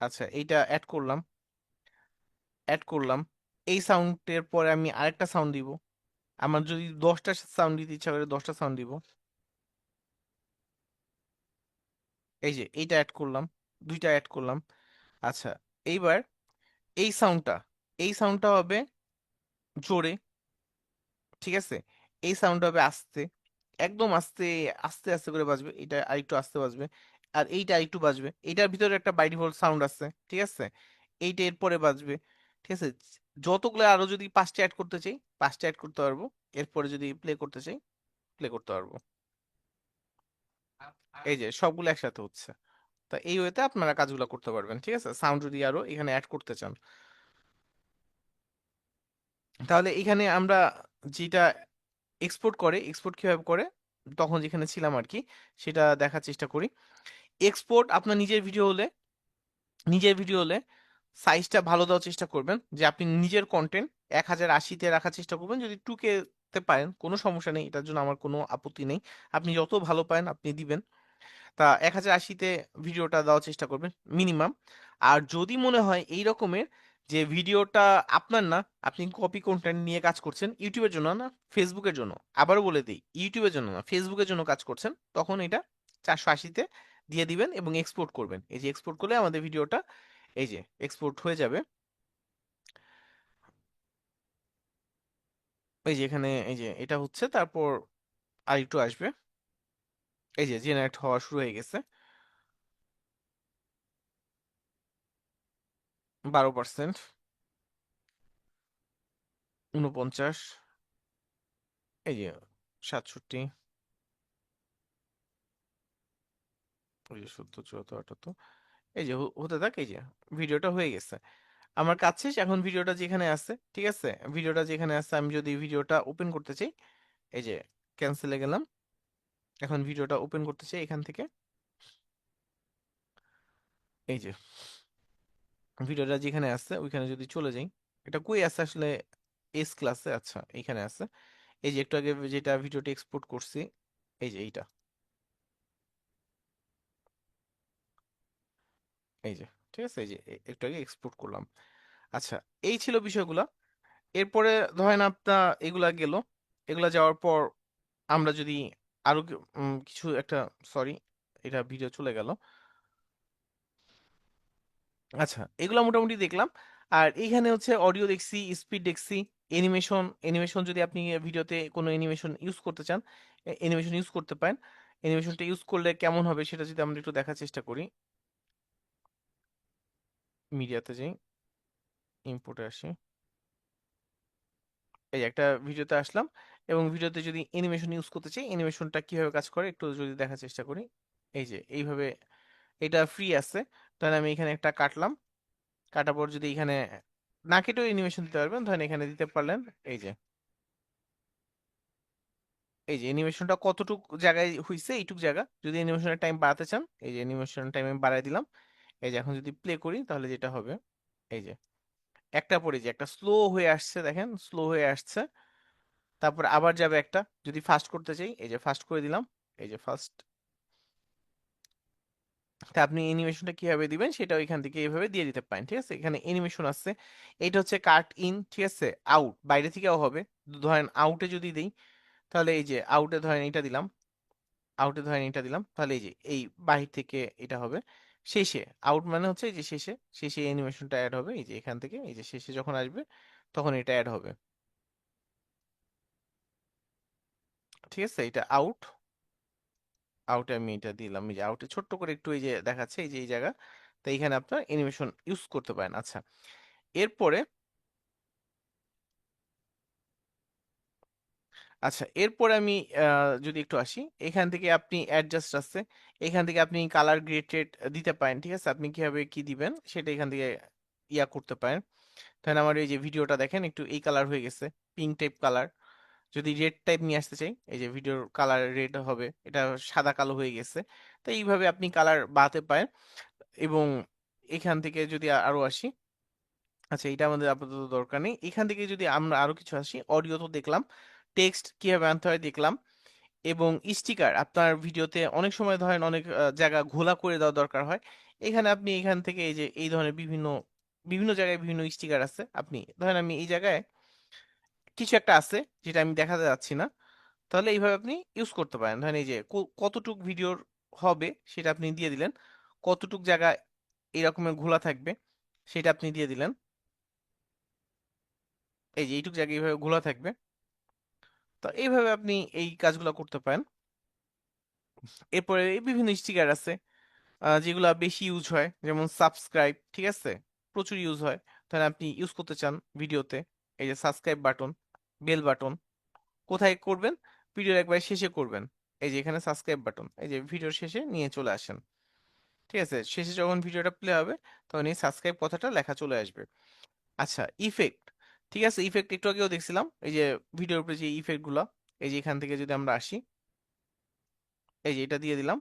আচ্ছা এইটা অ্যাড করলাম, অ্যাড করলাম। এই সাউন্ডের পরে আমি আরেকটা সাউন্ড দিব, আমার যদি 10টা সাউন্ড দিতে ইচ্ছা করে 10টা সাউন্ড দিব। এই যে এইটা অ্যাড করলাম, দুইটা অ্যাড করলাম। আচ্ছা এইবার এই সাউন্ডটা, এই সাউন্ডটা হবে জোরে, ঠিক আছে, এই সাউন্ড হবে আস্তে, একদম আস্তে, আস্তে আস্তে করে বাজবে, এটা আরেকটু আস্তে বাজবে, আর এইটা আরেকটু বাজবে, এইটার ভিতরে একটা বাই ডিফল্ট সাউন্ড আছে, ঠিক আছে, এইটা এর পরে বাজবে, ঠিক আছে। যতগুলো আরো যদি 5টা অ্যাড করতে চাই 5টা অ্যাড করতে পারবো, এরপরে যদি প্লে করতে চাই প্লে করতে পারবো। এই যে সবগুলো একসাথে হচ্ছে। তা এই ওয়েতে আপনারা কাজগুলো করতে পারবেন, ঠিক আছে, সাউন্ড যদি আরো এখানে অ্যাড করতে চান। তাহলে এখানে আমরা যেটা এক্সপোর্ট কিভাবে করে, তখন যেখানে ছিলাম আর কি, সেটা দেখার চেষ্টা করি। এক্সপোর্ট আপনার নিজের ভিডিও হলে সাইজটা ভালো দেওয়ার চেষ্টা করবেন, যে আপনি নিজের কন্টেন্ট 1080-তে রাখার চেষ্টা করবেন, যদি 2K তে পারেন কোনো সমস্যা নেই, এটার জন্য আমার কোনো আপত্তি নেই, আপনি যত ভালো পারেন আপনি দিবেন। তা 1080-তে ভিডিওটা দেওয়ার চেষ্টা করবেন মিনিমাম। আর যদি মনে হয় এই রকমের যে ভিডিওটা আপনার না, আপনি কপি কন্টেন্ট নিয়ে কাজ করছেন ইউটিউবের জন্য না, ফেসবুকের জন্য, আবারও বলে দিই ইউটিউবের জন্য না ফেসবুকের জন্য কাজ করছেন, তখন এটা 480-তে দিয়ে দিবেন এবং এক্সপোর্ট করবেন। এই যে এক্সপোর্ট করলে আমাদের ভিডিওটা এই যে এক্সপোর্ট হয়ে যাবে। এই যে এখানে এই যে এটা হচ্ছে, তারপর আর একটু আসবে, এই যে জেনারেট হওয়া শুরু হয়ে গেছে। 12%, 49, এই যে 67, এই যে 70, 74, 78, এই যে হতে থাক। এই যে ভিডিওটা হয়ে গেছে, আমার কাজ শেষ। এখন ভিডিওটা যেখানে আছে, ঠিক আছে, ভিডিওটা যেখানে আছে আমি যদি ভিডিওটা ওপেন করতে চাই, এই যে ক্যান্সেলে গেলাম, এখন ভিডিওটা ওপেন করতে চাই এখান থেকে, এই যে ভিডিওটা যেখানে আছে ওইখানে যদি চলে যাই, এটা কই আছে আসলে, এস ক্লাসে, আচ্ছা এইখানে আছে। এই যে একটু আগে যেটা ভিডিওটা এক্সপোর্ট করছি, এই যে এইটা, এই যে ঠিক আছে, এই যে একটু আগে এক্সপোর্ট করলাম। আচ্ছা, এই ছিল বিষয়গুলা। এরপরে ধরেন আপনার এগুলা গেল, এগুলা যাওয়ার পর আমরা যদি আরো কিছু একটা, সরি এটা ভিডিও চলে গেল। আচ্ছা, এগুলা মোটামুটি দেখলাম। আর এইখানে হচ্ছে অডিও দেখছি, স্পিড দেখছি, অ্যানিমেশন, অ্যানিমেশন যদি আপনি ভিডিওতে কোনো অ্যানিমেশন ইউজ করতে চান, অ্যানিমেশন ইউজ করতে পারেন। অ্যানিমেশনটা ইউজ করলে কেমন হবে সেটা যদি আমরা একটু দেখার চেষ্টা করি, মিডিয়াতে যাই, ইম্পোর্টে আসি, এই যে একটা ভিডিওতে আসলাম, এবং ভিডিওতে যদি অ্যানিমেশন ইউজ করতে চাই, অ্যানিমেশনটা কিভাবে কাজ করে একটু যদি দেখার চেষ্টা করি, এই যে এইভাবে, এটা ফ্রি আছে। তাহলে আমি এখানে একটা কাটলাম, কাটার পর যদি এখানে না কেটেও অ্যানিমেশন দিতে পারবেন, ধরেন এখানে দিতে পারলেন, এই যে এই যে অ্যানিমেশনটা কতটুক জায়গায় হইছে, এইটুক জায়গা। যদি অ্যানিমেশনের টাইম বাড়াতে চান, এই যে অ্যানিমেশন টাইম আমি বাড়াই দিলাম। এই যে এখন যদি প্লে করি তাহলে যেটা হবে, এই যে একটা পরে যে একটা স্লো হয়ে আসছে, দেখেন স্লো হয়ে আসছে, তারপর আবার যাবে একটা। যদি ফাস্ট করতে চাই, এই যে ফাস্ট করে দিলাম, এই যে ফাস্ট। তা আপনি অ্যানিমেশনটা কিভাবে দিবেন সেটা ওইখান থেকে এইভাবে দিয়ে দিতে পারেন, ঠিক আছে। এখানে অ্যানিমেশন আছে, এইটা হচ্ছে কাট ইন, ঠিক আছে। আউট বাইরে থেকেও হবে, ধরেন আউটে যদি দিই, তাহলে এই যে আউটে ধরেন এটা দিলাম, আউটে ধরেন এটা দিলাম, তাহলে এই যে এই বাহির থেকে এটা হবে। শেষে আউট মানে হচ্ছে এই যে শেষে, শেষে অ্যানিমেশনটা অ্যাড হবে, এই যে এখান থেকে এই যে শেষে যখন আসবে তখন এটা অ্যাড হবে, ঠিক আছে। এটা আউট, আউটে আমি এটা দিলাম, এই যে আউটে ছোট্ট করে একটু এই যে দেখাচ্ছে, এই যে এই জায়গা, তো এখানে আপনার অ্যানিমেশন ইউজ করতে পারেন। আচ্ছা, এরপরে, আচ্ছা এরপরে আমি যদি একটু আসি, এখান থেকে আপনি অ্যাডজাস্ট আছে, এখান থেকে আপনি কালার গ্রেডেড দিতে পারেন, ঠিক আছে। আপনি কিভাবে কি দিবেন সেটা এখান থেকে ইয়া করতে পারেন। তাহলে আমার এই যে ভিডিওটা দেখেন একটু এই কালার হয়ে গেছে, পিঙ্ক টাইপ কালার। যদি রেড টাইপ নিয়ে আসতে চাই, এই যে ভিডিওর কালার রেড হবে, এটা সাদা কালো হয়ে গেছে। তো এইভাবে আপনি কালার বাড়াতে পারেন। এবং এখান থেকে যদি আরো আসি, আচ্ছা এটা আমাদের আপাতত দরকার নেই। এখান থেকে যদি আমরা আরো কিছু আসি, অডিও তো দেখলাম, টেক্সট কিভাবে আনতে হয় দেখলাম, এবং স্টিকার আপনার ভিডিওতে অনেক সময় ধরেন অনেক জায়গা ঘোলা করে দেওয়া দরকার হয়। এখানে আপনি এখান থেকে এই যে এই ধরনের বিভিন্ন বিভিন্ন জায়গায় বিভিন্ন স্টিকার আছে, আপনি ধরেন আমি এই জায়গায় কিছু একটা আছে যেটা আমি দেখাতে যাচ্ছি না, তাহলে এইভাবে আপনি ইউজ করতে পারেন। ধরেন এই যে কতটুক ভিডিওর হবে সেটা আপনি দিয়ে দিলেন, কতটুক জায়গা এরকমের ঘোলা থাকবে সেটা আপনি দিয়ে দিলেন, এই যে এইটুক জায়গায় এইভাবে ঘোলা থাকবে। তো এইভাবে আপনি এই কাজগুলো করতে পারেন। এরপরে এই বিভিন্ন স্টিকার আছে যেগুলা বেশি ইউজ হয়, যেমন সাবস্ক্রাইব, ঠিক আছে, প্রচুর ইউজ হয়। তাহলে আপনি ইউজ করতে চান ভিডিওতে, এই যে সাবস্ক্রাইব বাটন, বেল বাটন কোথায় করবেন, ভিডিওর একবার শেষে করবেন। এই যে এখানে সাবস্ক্রাইব বাটন, এই যে ভিডিওর শেষে নিয়ে চলে আসেন, ঠিক আছে। শেষে যখন ভিডিওটা প্লে হবে তখন এই সাবস্ক্রাইব কথাটা লেখা চলে আসবে। আচ্ছা, ইফেক্ট, ঠিক আছে, ইফেক্ট একটু আগেও দেখছিলাম, এই যে ভিডিওর উপরে যে ইফেক্ট গুলা, এই যে এখান থেকে যদি আমরা আসি, এই যে এটা দিয়ে দিলাম।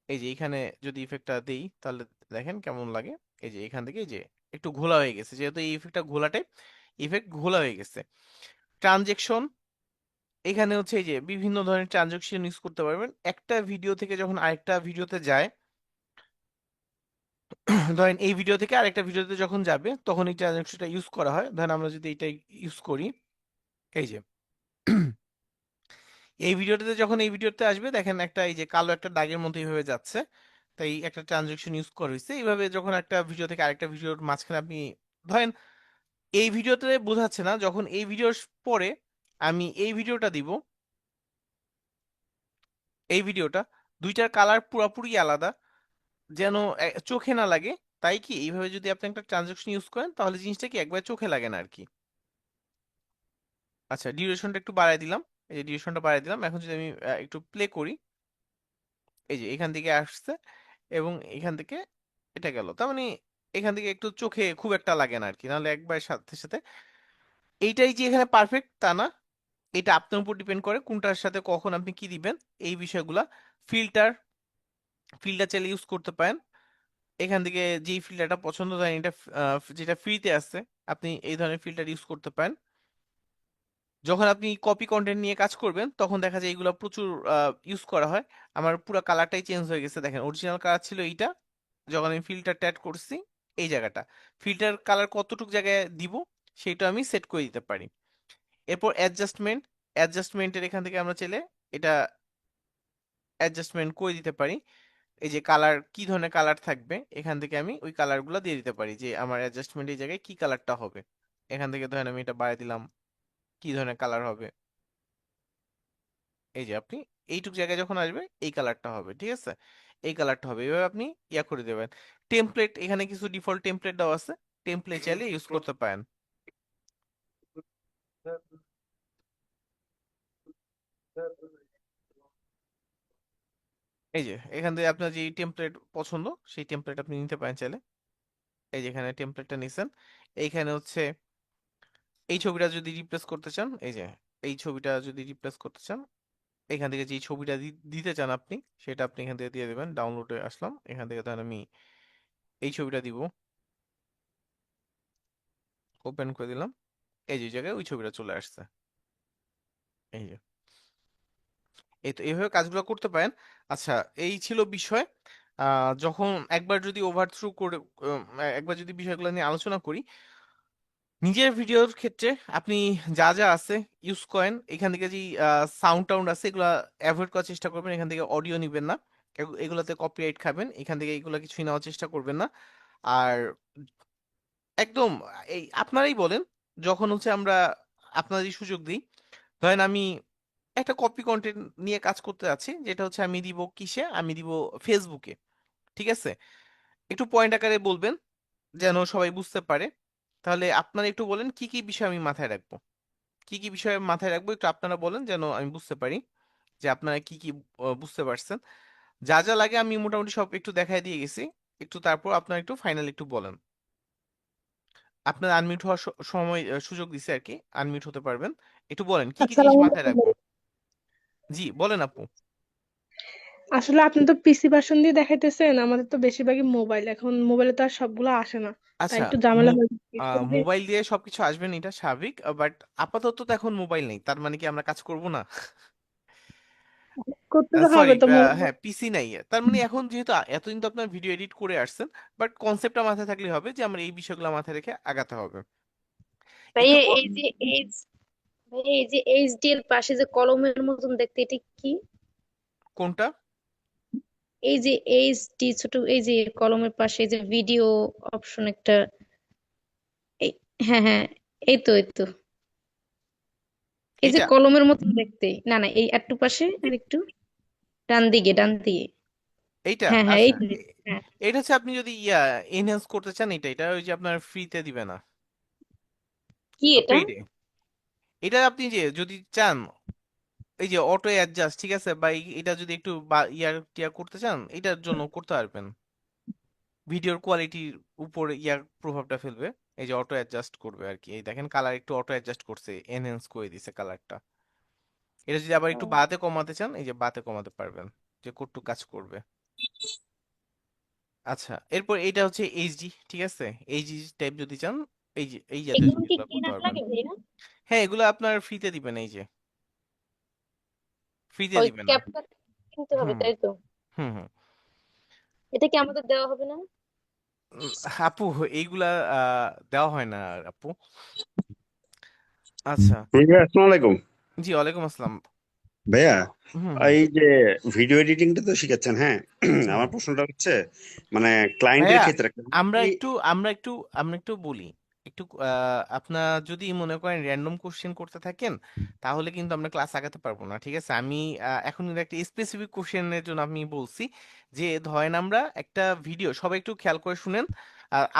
এই যে এখানে যদি ইফেক্টটা দেই তাহলে দেখেন কেমন লাগে। এই যে এখান থেকে এই যে একটু ঘোলা হয়ে গেছে, যেহেতু এই ইফেক্টটা ঘোলা টাইপ, ইফেক্ট ঘোলা হয়ে গেছে। ট্রানজেকশন, এখানে হচ্ছে এই যে বিভিন্ন ধরনের ট্রানজেকশন ইউজ করতে পারবেন একটা ভিডিও থেকে যখন আরেকটা ভিডিওতে যায়। ধরেন এই ভিডিও থেকে আরেকটা ভিডিওতে যখন যাবে তখন এই ট্রানজেকশনটা ইউজ করা হয়। ধরেন আমরা যদি এটা ইউজ করি, এই যে এই ভিডিওটাতে যখন এই ভিডিওতে আসবে দেখেন একটা এই যে কালো একটা দাগের মতো এইভাবে যাচ্ছে, তাই একটা ট্রানজেকশন ইউজ করা হয়েছে। এইভাবে যখন একটা ভিডিও থেকে আরেকটা ভিডিওর মাঝখানে আপনি ধরেন এই ভিডিওতে বোঝাচ্ছে না, যখন এই ভিডিওর পরে আমি এই ভিডিওটা দিব, এই ভিডিওটা দুইটার কালার পুরোপুরি আলাদা, যেন চোখে না লাগে। তাই কি এইভাবে যদি আপনি একটা ট্রানজেকশন ইউজ করেন তাহলে জিনিসটা কি একবার চোখে লাগে না আর কি। আচ্ছা, ডিউরেশনটা একটু বাড়ায় দিলাম। এই যে ডিউরেশনটা বাড়ায় দিলাম। এখন যদি আমি একটু প্লে করি, এই যে এখান থেকে আসছে এবং এখান থেকে এটা গেল, তার মানে এখান থেকে একটু চোখে খুব একটা লাগে না আর কি, নাহলে একবার সাথে সাথে। এইটাই যে এখানে পারফেক্ট তা না, এটা আপনার উপর ডিপেন্ড করে কোনটার সাথে কখন আপনি কি দিবেন এই বিষয়গুলা। ফিল্টার, ফিল্টার চাইলে ইউজ করতে পারেন। এখান থেকে যেই ফিল্টারটা পছন্দ হয়, এটা যেটা ফ্রিতে আছে, আপনি এই ধরনের ফিল্টার ইউজ করতে পারেন। যখন আপনি কপি কন্টেন্ট নিয়ে কাজ করবেন তখন দেখা যায় এগুলো প্রচুর ইউজ করা হয়। আমার পুরো কালারটাই চেঞ্জ হয়ে গেছে, দেখেন অরিজিনাল কালার ছিল এইটা, যখন আমি ফিল্টারটা অ্যাড করছি এই জায়গাটা, ফিল্টার কালার কতটুকু জায়গায় দিব সেটা আমি সেট করে দিতে পারি। এরপর অ্যাডজাস্টমেন্ট, অ্যাডজাস্টমেন্টের এখান থেকে আমরা চাইলে এটা অ্যাডজাস্টমেন্ট করে দিতে পারি। এই যে কালার, কি ধরনের কালার থাকবে এখান থেকে আমি ওই কালারগুলো দিয়ে দিতে পারি, যে আমার অ্যাডজাস্টমেন্ট এই জায়গায় কি কালারটা হবে। এখান থেকে ধরেন আমি এটা বাড়িয়ে দিলাম, কি ধরনের কালার হবে। এই যে আপনি এইটুক জায়গায় যখন আসবে এই কালারটা হবে, ঠিক আছে, এই কালারটা হবে। এভাবে আপনি ইয়া করে দেবেন। টেমপ্লেট, এখানে কিছু ডিফল্ট টেমপ্লেট দেওয়া আছে, টেমপ্লেট চাইলে ইউজ করতে পারেন। এই যে এখান থেকে আপনার যে টেমপ্লেট পছন্দ সেই টেমপ্লেট আপনি নিতে পারেন চাইলে। এই যে এখানে টেমপ্লেটটা নিছেন, এইখানে হচ্ছে এই ছবিটা যদি রিপ্লেস করতে চান, এই যে এই ছবিটা যদি রিপ্লেস করতে চান, এখান থেকে যে ছবিটা দিতে চান আপনি সেটা আপনি এখান থেকে দিয়ে দেবেন। ডাউনলোডে আসলাম, এখান থেকে তাহলে আমি এই ছবিটা দিব, ওপেন করে দিলাম। এই যে জায়গায় ওই ছবিটা চলে আসছে। এই যে এই তো এইভাবে কাজগুলো করতে পারেন। আচ্ছা, এই ছিল বিষয়। যখন একবার যদি ওভার থ্রু করে একবার যদি বিষয়গুলো নিয়ে আলোচনা করি, নিজের ভিডিওর ক্ষেত্রে আপনি যা যা আছে ইউজ করেন, এখান থেকে যে সাউন্ড টাউন্ড আছে এগুলো অ্যাভয়েড করার চেষ্টা করবেন। এখান থেকে অডিও নিবেন না, এগুলাতে কপিরাইট খাবেন। এখান থেকে এগুলো কিছুই নেওয়ার চেষ্টা করবেন না। আর একদম এই আপনারাই বলেন, যখন হচ্ছে আমরা আপনাদের সুযোগ দিই, ধরেন আমি একটা কপি কন্টেন্ট নিয়ে কাজ করতে যাচ্ছি, যেটা হচ্ছে আমি দিব কিসে, আমি দিব ফেসবুকে, ঠিক আছে। একটু পয়েন্ট আকারে বলবেন যেন সবাই বুঝতে পারে। তাহলে আপনারা একটু বলেন কি কি বিষয় আমি মাথায় রাখবো, কি কি বিষয় মাথায় রাখবো, একটু আপনারা বলেন যেন আমি বুঝতে পারি যে আপনারা কি কি বুঝতে পারছেন। যা যা লাগে আমি মোটামুটি সব একটু দেখাই দিয়ে গেছি। একটু তারপর আপনারা একটু ফাইনাল একটু বলেন। আপনার আনমিউট হওয়ার সময় সুযোগ দিছে আর কি, আনমিউট হতে পারবেন। একটু বলেন কি কি জিনিস আসসালামু মাথায় আলাইকুম রাখবো। ভাই। জি বলেন আপু। আসলে আপনি তো পিসি ভার্সন দিয়ে দেখাইতেছেন, আমাদের তো বেশিরভাগই মোবাইল, এখন মোবাইলে তো আর সবগুলো আসে না, তাই আচ্ছা, একটু ঝামেলা হয়ে যাচ্ছে। মোবাইল দিয়ে সবকিছু আসবেন এটা স্বাভাবিক, বাট আপাতত তো এখন মোবাইল নেই, তার মানে কি আমরা কাজ করব না? করতে তো সরি, হবে তো মোবাইল। হ্যাঁ পিসি নাই, তার মানে এখন যেহেতু এতদিন তো আপনার ভিডিও এডিট করে আসছেন, বাট কনসেপ্টটা মাথায় থাকলে হবে যে আমার এই বিষয়গুলো মাথায় রেখে আগাতে হবে। একটু ভাইয়া এই যে এইচডি এর পাশে যে কলমের মতন দেখতে, এটা কি? কোনটা? এই যে এইচডি ছোট, এই যে কলমের পাশে যে ভিডিও অপশন একটা, এই, হ্যাঁ হ্যাঁ, এই তো এই যে এটা কলমের মতন দেখতে, না না, এই একটু পাশে আর একটু ডান দিকে। এইটা হ্যাঁ হ্যাঁ, এই আচ্ছা, তো, হ্যাঁ। এটা হচ্ছে আপনি যদি এনহ্যান্স করতে চান, এটা ওই যে আপনার ফ্রিতে দিবে না, কি এটা? পেইডে। এটা আপনি যে যদি চান, এই যে অটো অ্যাডজাস্ট, ঠিক আছে, বা এটা যদি একটু টিয়া করতে চান এটার জন্য করতে পারবেন। ভিডিওর কোয়ালিটির উপর প্রভাবটা ফেলবে। এই যে অটো অ্যাডজাস্ট করবে আর কি, এই দেখেন কালার একটু অটো অ্যাডজাস্ট করছে, এনহ্যান্স করে দিছে কালারটা। এটা যদি আবার একটু বাড়াতে কমাতে চান, এই যে বাড়াতে কমাতে পারবেন, যে কটটু কাজ করবে। আচ্ছা, এরপর এটা হচ্ছে এইচডি, ঠিক আছে, এইচডি টাইপ যদি চান, এই যে এই জাতীয় এগুলো কি জিনিসগুলো করতে কেনা পারবেন। লাগে ভাইয়া? হ্যাঁ, এগুলো আপনার ফ্রিতে দিবেন, এই যে ফ্রিতে ওই দিবে না। ক্যাপকাট কিনতে হবে, হুম তাই তো? হুম হুম। এটা কি আমাদের দেওয়া হবে না? উম, আপু এইগুলা দেওয়া হয় না আপু। আচ্ছা, জি ভাই, আসসালামু আলাইকুম। জি ওয়ালাইকুম আসসালাম। ভাইয়া, হুম হুম এই যে ভিডিও এডিটিংটা তো শিখাচ্ছেন, হ্যাঁ। হুম। আমার প্রশ্নটা হচ্ছে মানে ক্লায়েন্টের ভাইয়া ক্ষেত্রে আমরা কি- একটু আমরা একটু বলি একটু আপনার যদি মনে করেন র্যান্ডম কোশ্চেন করতে থাকেন তাহলে কিন্তু আমরা ক্লাস আগাতে পারবো না, ঠিক আছে? আমি এখন কিন্তু একটা স্পেসিফিক কোশ্চেনের জন্য আমি বলছি যে ধরেন আমরা একটা ভিডিও, সবাই একটু খেয়াল করে শুনেন,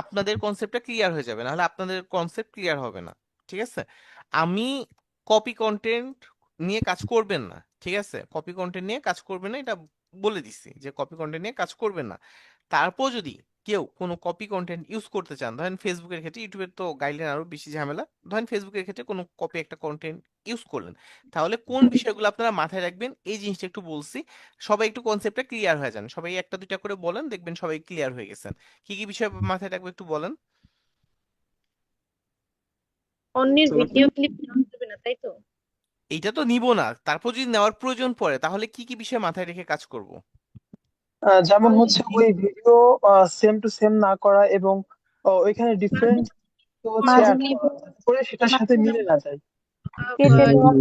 আপনাদের কনসেপ্টটা ক্লিয়ার হয়ে যাবে, নাহলে আপনাদের কনসেপ্ট ক্লিয়ার হবে না, ঠিক আছে? আমি কপি কন্টেন্ট নিয়ে কাজ করবেন না, ঠিক আছে? কপি কন্টেন্ট নিয়ে কাজ করবেন না, এটা বলে দিচ্ছি যে কপি কন্টেন্ট নিয়ে কাজ করবেন না। তারপর যদি কেউ কোনো কপি কন্টেন্ট ইউজ করতে চান, ধরেন ফেসবুকের ক্ষেত্রে, ইউটিউবের তো গাইডলাইন আরো বেশি ঝামেলা, ধরেন ফেসবুকের ক্ষেত্রে কোনো কপি একটা কন্টেন্ট ইউজ করলেন, তাহলে কোন বিষয়গুলো আপনারা মাথায় রাখবেন এই জিনিসটা একটু বলছি। সবাই একটু কনসেপ্টটা ক্লিয়ার হয়ে যান, সবাই একটা দুইটা করে বলেন, দেখবেন সবাই ক্লিয়ার হয়ে গেছেন। কি কি বিষয় মাথায় রাখবো একটু বলেন। অন্যের ভিডিও ক্লিপ নেওয়া যাবে না, তাই তো? এইটা তো নিব না, তারপর যদি নেওয়ার প্রয়োজন পড়ে তাহলে কি কি বিষয় মাথায় রেখে কাজ করব? যেমন হচ্ছে ওই ভিডিও সেম টু সেম না করা, এবং ওইখানে ডিফারেন্ট হচ্ছে মাঝে অ্যাড করা, যাতে করে সেটার সাথে মাঝে মিলে না যায়। কেটে দেওয়া,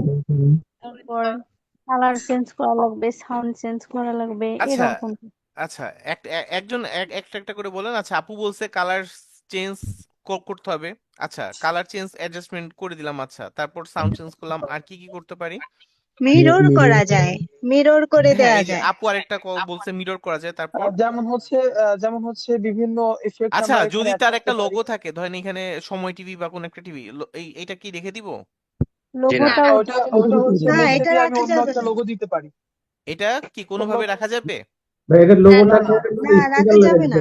তারপর কালার চেঞ্জ করা লাগবে, সাউন্ড চেঞ্জ করা লাগবে, আচ্ছা এরকম। আচ্ছা, একজন একটা একটা করে বলেন। আচ্ছা, আপু বলছে কালার চেঞ্জ করতে হবে। আচ্ছা, কালার চেঞ্জ অ্যাডজাস্টমেন্ট করে দিলাম, আচ্ছা তারপর সাউন্ড চেঞ্জ করলাম, আর কি কি করতে পারি? মিরর করা যায়, মিরর করে হ্যাঁ, দেয়া এই যে যায়। আপু আরেকটা বলছে মিরর করা যায়, তারপর? যেমন হচ্ছে বিভিন্ন ইফেক্ট আচ্ছা, আমরা এখানে যদি অ্যাড তার করতে একটা পারি। লোগো থাকে, ধরেন এখানে সময় টিভি বা কোন একটা টিভি, এইটা কি রেখে দিব? জি না। লোগোটা ওটা হচ্ছে না, মুছে এটা দিয়ে আমি রাখা অন্য যাবে একটা না। লোগো দিতে পারি। এটা কি অন্য কোনোভাবে রাখা যাবে? না না না, রাখা যাবে না।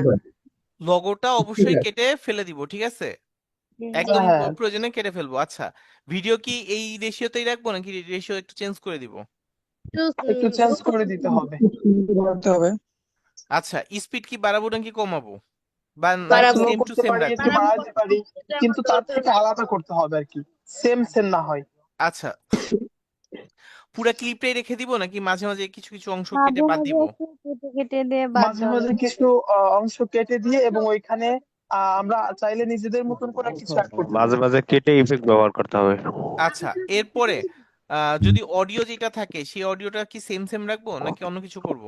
লোগোটা অবশ্যই কেটে ফেলে দিব, ঠিক আছে? একদম হ্যাঁ, প্রয়োজনে কেটে ফেলবো। আচ্ছা, ভিডিও কি এই রেশিওতেই রাখবো নাকি রেশিও একটু চেঞ্জ করে দিব? একটু চেঞ্জ করে দিতে হবে। করতে হবে। আচ্ছা, স্পিড কি বাড়াবো নাকি কমাবো, বা নাকি স্লো সেম টু করতে সেম পারি, একটু রাখবো? বাড়াতে পারি, কিন্তু তার থেকে আলাদা করতে হবে আর কি, সেম সেম না হয়। আচ্ছা, পুরা ক্লিপটাই রেখে দিব নাকি মাঝে মাঝে কিছু কিছু অংশ কেটে মাঝে বাদ মাঝে দিব? একটু কেটে কেটে দিয়ে বাদ মাঝে দেওয়া মাঝে যাবে। কিছু অংশ কেটে দিয়ে, এবং ওইখানে আমরা চাইলে নিজেদের মতন করে কিছু অ্যাড করতে মাঝে পারি। মাঝে কেটে ইফেক্ট ব্যবহার করতে হবে। আচ্ছা, এরপরে যদি অডিও যেটা থাকে সেই অডিওটা কি সেম সেম রাখবো নাকি অন্য কিছু করব?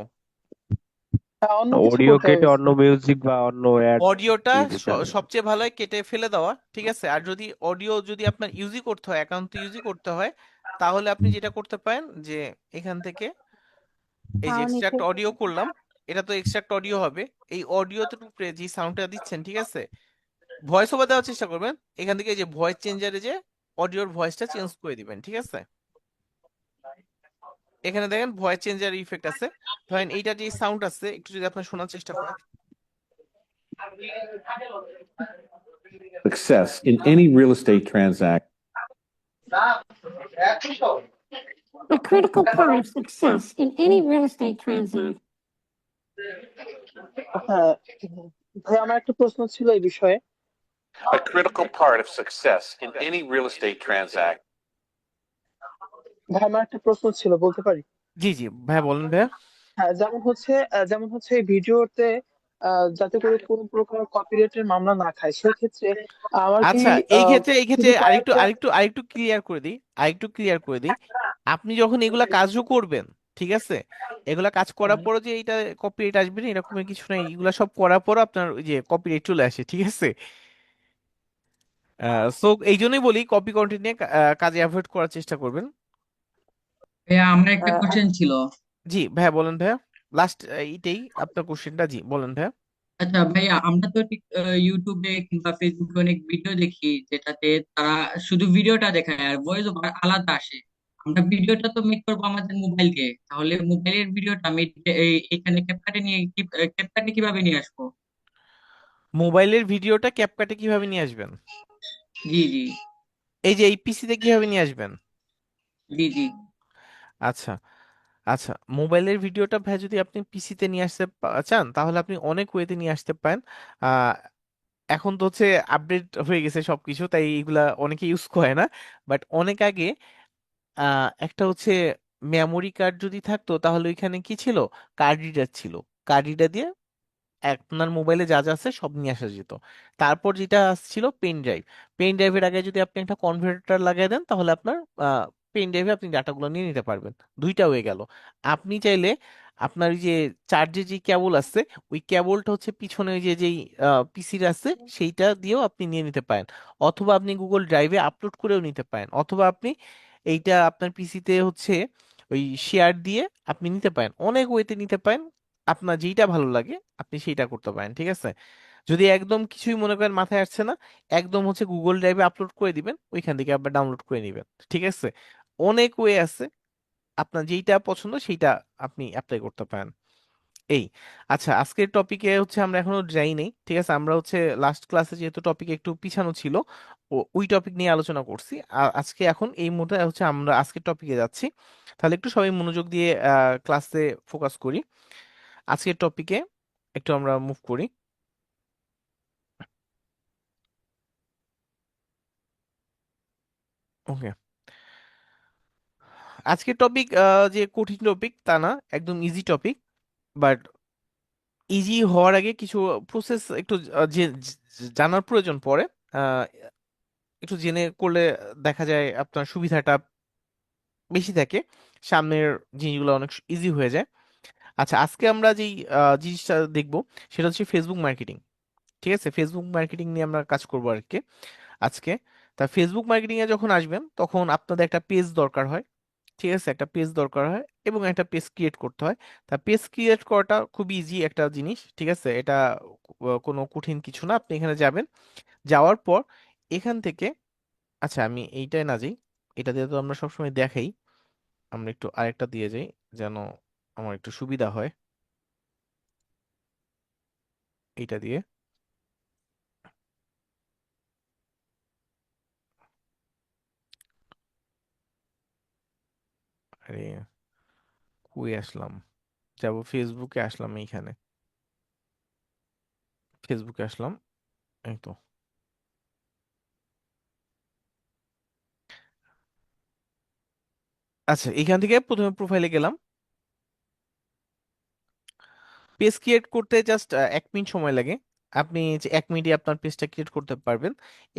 অন্য কিছু অডিও করতে কেটে হবে। অন্য মিউজিক বা অন্য অ্যাড অডিওটা দিয়ে দিতে হবে। সবচেয়ে ভালো হয় কেটে ফেলে দেওয়া, ঠিক আছে? আর যদি অডিও যদি আপনার ইউজই করতে হয়, একান্ত ইউজই করতে হয়, তাহলে আপনি যেটা করতে পারেন যে এখান থেকে এই যে সাউন্ড এক্সট্রাক্ট ইফেক্ট। অডিও করলাম, এটা তো এক্সট্রাক্ট অডিও হবে, এই অডিওতে উপরে যে সাউন্ডটা দিচ্ছেন, ঠিক আছে, ভয়েস ওভার দেওয়ার চেষ্টা করবেন। এখান থেকে এই যে ভয়েস চেঞ্জারে যে অডিওর ভয়েসটা চেঞ্জ করে দিবেন, ঠিক আছে? এখানে দেখেন ভয়েস চেঞ্জার ইফেক্ট আছে, ধরেন এইটা যে সাউন্ড আছে একটু যদি আপনি শোনার চেষ্টা করেন। Success in any real estate transaction. A critical part of success in any real estate transaction. হ্যাঁ ভাই, আমার একটা প্রশ্ন ছিল এই বিষয়ে। A critical part of success in any real estate transaction. ভাই, আমার একটা প্রশ্ন ছিল, বলতে পারি? জি জি ভাইয়া, বলেন ভাইয়া। হ্যাঁ, যেমন হচ্ছে এই ভিডিওতে যাতে করে কোনো প্রকার কপিরাইটের মামলা না খায়, সেক্ষেত্রে আমার কি আচ্ছা, এই ক্ষেত্রে শুধু আরেকটু কয়েকটা আরেকটু আরেকটু ক্লিয়ার করে দিই, আপনি যখন এগুলা কাজও করবেন, ঠিক আছে, এগুলা কাজ করার পরও যে এটা কপিরাইট আসবে না এরকমের কিছু নাই, এগুলা সব করার পরও আপনার ওই যে কপিরাইট চলে আসে, ঠিক আছে? সো এই জন্যই বলি কপি কন্টেন্ট নিয়ে কাজে অ্যাভয়েড করার চেষ্টা করবেন। ভাইয়া আমার একটা আহ, কোশ্চেন ছিল। জি ভাইয়া, বলেন ভাইয়া। লাস্ট এইটাই আপনার কোশ্চেনটা, জি বলেন ভাইয়া। আচ্ছা ভাইয়া, আমরা তো ঠিক ইউটিউবে কিংবা ফেসবুকে অনেক ভিডিও দেখি যেটাতে তারা শুধু ভিডিওটা দেখায় আর ভয়েস ওভার আলাদা আসে। আমরা ভিডিওটা তো মেক করবো আমাদের মোবাইল দিয়ে, তাহলে মোবাইলের ভিডিওটা আমি এখানে ক্যাপকাটে নিয়ে ক্যাপকাটে কিভাবে নিয়ে আসবো? মোবাইলের ভিডিওটা ক্যাপকাটে কিভাবে নিয়ে আসবেন? জি জি এই যে এই পিসিতে কিভাবে নিয়ে আসবেন? জি জি। আচ্ছা আচ্ছা, মোবাইলের ভিডিওটা ভাই যদি আপনি পিসিতে নিয়ে আসতে চান তাহলে আপনি অনেক ওয়েতে নিয়ে আসতে পারেন। আহ, এখন তো হচ্ছে আপডেট হয়ে গেছে সবকিছু, তাই এগুলা অনেকে ইউজ করে না। বাট অনেক আগে একটা হচ্ছে মেমোরি কার্ড যদি থাকতো তাহলে ওইখানে কি ছিল, কার্ড রিডার ছিল, কার্ড রিডার দিয়ে আপনার মোবাইলে যা যা আছে সব নিয়ে আসা যেত। তারপর যেটা ছিল পেন ড্রাইভ, পেন ড্রাইভের আগে যদি আপনি একটা কনভার্টার লাগিয়ে দেন তাহলে আপনার পেন ড্রাইভে আপনি ডাটাগুলো নিয়ে নিতে পারবেন। দুইটা হয়ে গেল। আপনি চাইলে আপনার ওই যে চার্জে যে কেবল আছে, ওই কেবলটা হচ্ছে পিছনে ওই যে যেই পিসির আছে সেইটা দিয়েও আপনি নিয়ে নিতে পারেন, অথবা আপনি গুগল ড্রাইভে আপলোড করেও নিতে পারেন, অথবা আপনি এইটা আপনার পিসিতে হচ্ছে ওই শেয়ার দিয়ে আপনি নিতে পারেন। অনেক ওয়েতে নিতে পারেন, আপনার যেইটা ভালো লাগে আপনি সেইটা করতে পারেন, ঠিক আছে? যদি একদম কিছুই মনে করেন মাথায় আসছে না, একদম হচ্ছে গুগল ড্রাইভে আপলোড করে দিবেন, ওইখান থেকে আবার ডাউনলোড করে নিবেন, ঠিক আছে? অনেক ওয়ে আছে, আপনার যেইটা পছন্দ সেইটা আপনি অ্যাপ্লাই করতে পারেন। এই, আচ্ছা, আজকের টপিকে হচ্ছে আমরা এখনো যাই নাই, ঠিক আছে? আমরা হচ্ছে লাস্ট ক্লাসে যেহেতু টপিক একটু পিছানো ছিল, ওই টপিক নিয়ে আলোচনা করছি। আজকে এখন এই মুহূর্তে হচ্ছে আমরা আজকের টপিকে যাচ্ছি। তাহলে একটু সবাই মনোযোগ দিয়ে ক্লাসে ফোকাস করি। আজকের টপিকে একটু আমরা মুভ করি। ওকে, আজকের টপিক যে কঠিন টপিক তা না, একদম ইজি টপিক। বাট ইজি হওয়ার আগে কিছু প্রসেস একটু জানার প্রয়োজন পড়ে। আহ, একটু জেনে করলে দেখা যায় আপনার সুবিধাটা বেশি থাকে, সামনের জিনিসগুলো অনেক ইজি হয়ে যায়। আচ্ছা, আজকে আমরা যেই জিনিসটা দেখব সেটা হচ্ছে ফেসবুক মার্কেটিং, ঠিক আছে? ফেসবুক মার্কেটিং নিয়ে আমরা কাজ করবো আর কি আজকে। তা ফেসবুক মার্কেটিং এ যখন আসবেন তখন আপনাদের একটা পেজ দরকার হয়, ঠিক আছে? একটা পেজ দরকার হয় এবং একটা পেজ ক্রিয়েট করতে হয়। তা পেজ ক্রিয়েট করাটা খুব ইজি একটা জিনিস, ঠিক আছে? এটা কোনো কঠিন কিছু না। আপনি এখানে যাবেন, যাওয়ার পর এখান থেকে, আচ্ছা আমি এইটাই না যাই, এটা দিয়ে তো আমরা সবসময় দেখাই, আমরা একটু আরেকটা দিয়ে যাই যেন আমার একটু সুবিধা হয়। এইটা দিয়ে, আরে কই আসলাম, যাব ফেসবুকে, আসলাম এইখানে, ফেসবুকে আসলাম, এই তো। আচ্ছা, এখান থেকে প্রথমে প্রোফাইলে গেলাম। পেজ ক্রিয়েট করতে জাস্ট 1 মিনিট সময় লাগে। আপনি যে 1 মিনিটে আপনার পেজটা ক্রিয়েট করতে পারবেন।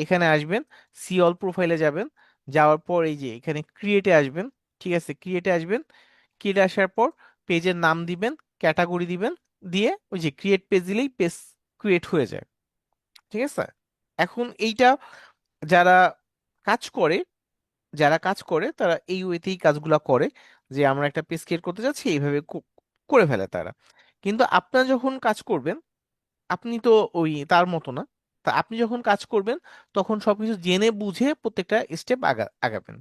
এখানে আসবেন, সি অল প্রোফাইলে যাবেন, যাওয়ার পর এই যে এখানে ক্রিয়েটে আসবেন, ঠিক আছে? ক্রিয়েটে আসবেন, ক্রিয়েটে আসার পর পেজের নাম দিবেন, ক্যাটাগরি দিবেন, দিয়ে ওই যে ক্রিয়েট পেজ দিলেই পেজ ক্রিয়েট হয়ে যায়, ঠিক আছে? এখন এইটা যারা কাজ করে, তারা এই ওয়েতেই কাজগুলা করে, যে আমরা একটা পেজ ক্রিয়েট করতে যাচ্ছি এইভাবে করে ফেলে তারা। কিন্তু আপনারা যখন কাজ করবেন, আপনি তো ওই তার মতো না। তা আপনি যখন কাজ করবেন তখন সবকিছু জেনে বুঝে প্রত্যেকটা স্টেপ আগাবেন।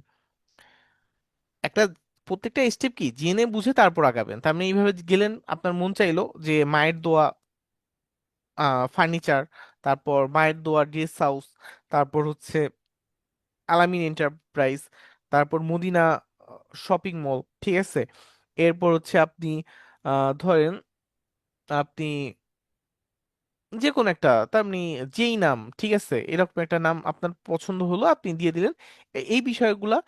একটা প্রত্যেকটা স্টেপ কি জেনে বুঝে তারপর আগাবেন। তার মানে এইভাবে গেলেন, আপনার মন চাইলো যে মায়ের দোয়া ফার্নিচার, তারপর মায়ের দোয়া গেস্ট হাউস, তারপর হচ্ছে আলামিন এন্টারপ্রাইজ, তারপর মদিনা শপিং মল, ঠিক আছে? এরপর হচ্ছে আপনি ধরেন আপনি যে কোনো একটা, তার মানে যেই নাম, ঠিক আছে, এরকম একটা নাম আপনার পছন্দ হলো আপনি দিয়ে দিলেন। এই বিষয়গুলা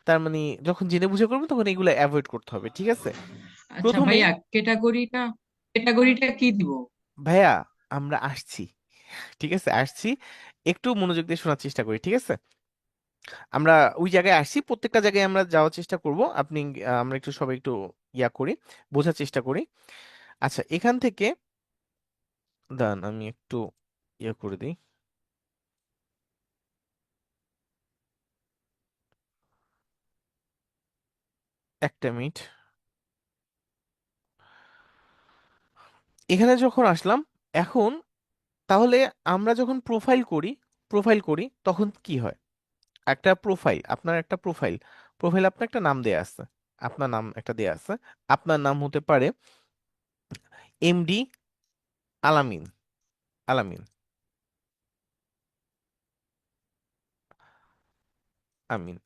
তার মানে যখন জেনে বুঝে করবেন তখন এগুলো অ্যাভয়েড করতে হবে, ঠিক আছে? আচ্ছা প্রথমেই ভাইয়া, ক্যাটাগরিটা ক্যাটাগরিটা কি দিব? ভাইয়া, আমরা আসছি, ঠিক আছে, আসছি, একটু মনোযোগ দিয়ে শোনার চেষ্টা করি, ঠিক আছে? আমরা ওই জায়গায় আসছি, প্রত্যেকটা জায়গায় আমরা যাওয়ার চেষ্টা করব। আপনি আমরা একটু সবাই একটু ইয়া করি, বোঝার চেষ্টা করি। আচ্ছা, এখান থেকে দাঁড়ান আমি একটু ইয়া করে দিই, একটা মিনিট। এখানে যখন আসলাম, এখন তাহলে আমরা যখন প্রোফাইল করি তখন কি হয়? একটা প্রোফাইল, আপনার একটা প্রোফাইল, আপনার একটা নাম দেয়া আছে, আপনার নাম একটা দেয়া আছে। আপনার নাম হতে পারে এমডি আলামিন, আলামিন, আমিন,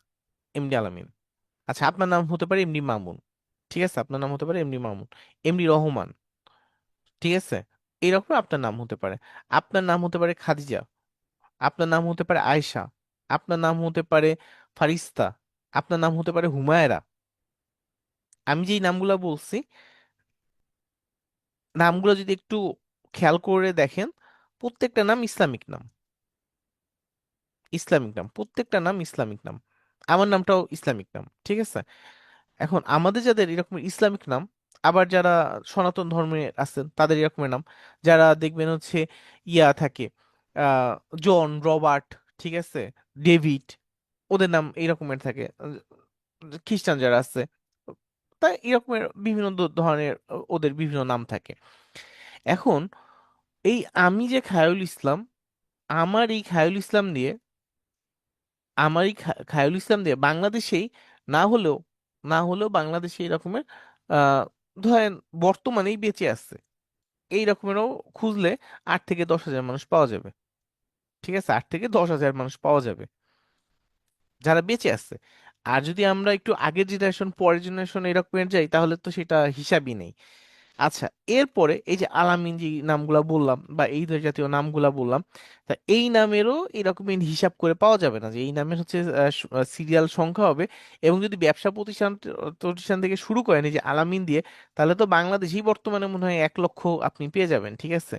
এমডি আলামিন। আচ্ছা, আপনার নাম হতে পারে এমডি মামুন, ঠিক আছে? আপনার নাম হতে পারে এমডি মামুন, এমডি রহমান, ঠিক আছে? এইরকম আপনার নাম হতে পারে। আপনার নাম হতে পারে খাদিজা, আপনার নাম হতে পারে আয়েশা, আপনার নাম হতে পারে ফারিস্তা, আপনার নাম হতে পারে হুমায়রা। আমি যেই নামগুলো বলছি, নামগুলো যদি একটু খেয়াল করে দেখেন, প্রত্যেকটা নাম ইসলামিক নাম, ইসলামিক নাম, প্রত্যেকটা নাম ইসলামিক নাম। আমার নামটাও ইসলামিক নাম, ঠিক আছে। এখন আমাদের যাদের এরকম ইসলামিক নাম, আবার যারা সনাতন ধর্মের আছেন তাদের এরকমের নাম, যারা দেখবেন হচ্ছে ইয়া থাকে, আহ জন, রবার্ট, ঠিক আছে, ডেভিড, ওদের নাম এই রকমের থাকে। খ্রিস্টান যারা আছে, তাই এরকমের বিভিন্ন ধরনের ওদের বিভিন্ন নাম থাকে। এখন এই আমি যে খায়রুল ইসলাম, আমার এই খায়রুল ইসলাম দিয়ে, খায়রুল ইসলাম দিয়ে বাংলাদেশেই না হলেও, বাংলাদেশে এরকমের আহ ধরেন বর্তমানেই বেঁচে আছে এই রকমেরও খুঁজলে 8 থেকে 10 হাজার মানুষ পাওয়া যাবে, ঠিক আছে, 8 থেকে 10 হাজার মানুষ পাওয়া যাবে যারা বেঁচে আছে। আর যদি আমরা একটু আগের জেনারেশন পরের জেনারেশন এরকমের যাই তাহলে তো সেটা হিসাবই নেই। আচ্ছা, এরপরে এই যে আলামিন যে নামগুলা বললাম বা এই জাতীয় নামগুলা বললাম, তা এই নামেরও এরকম হিসাব করে পাওয়া যাবে না যে এই নামের হচ্ছে সিরিয়াল সংখ্যা হবে। এবং যদি ব্যবসা প্রতিষ্ঠান প্রতিষ্ঠান থেকে শুরু করেন এই যে আলামিন দিয়ে, তাহলে তো বাংলাদেশেই বর্তমানে মনে হয় 1 লক্ষ আপনি পেয়ে যাবেন, ঠিক আছে,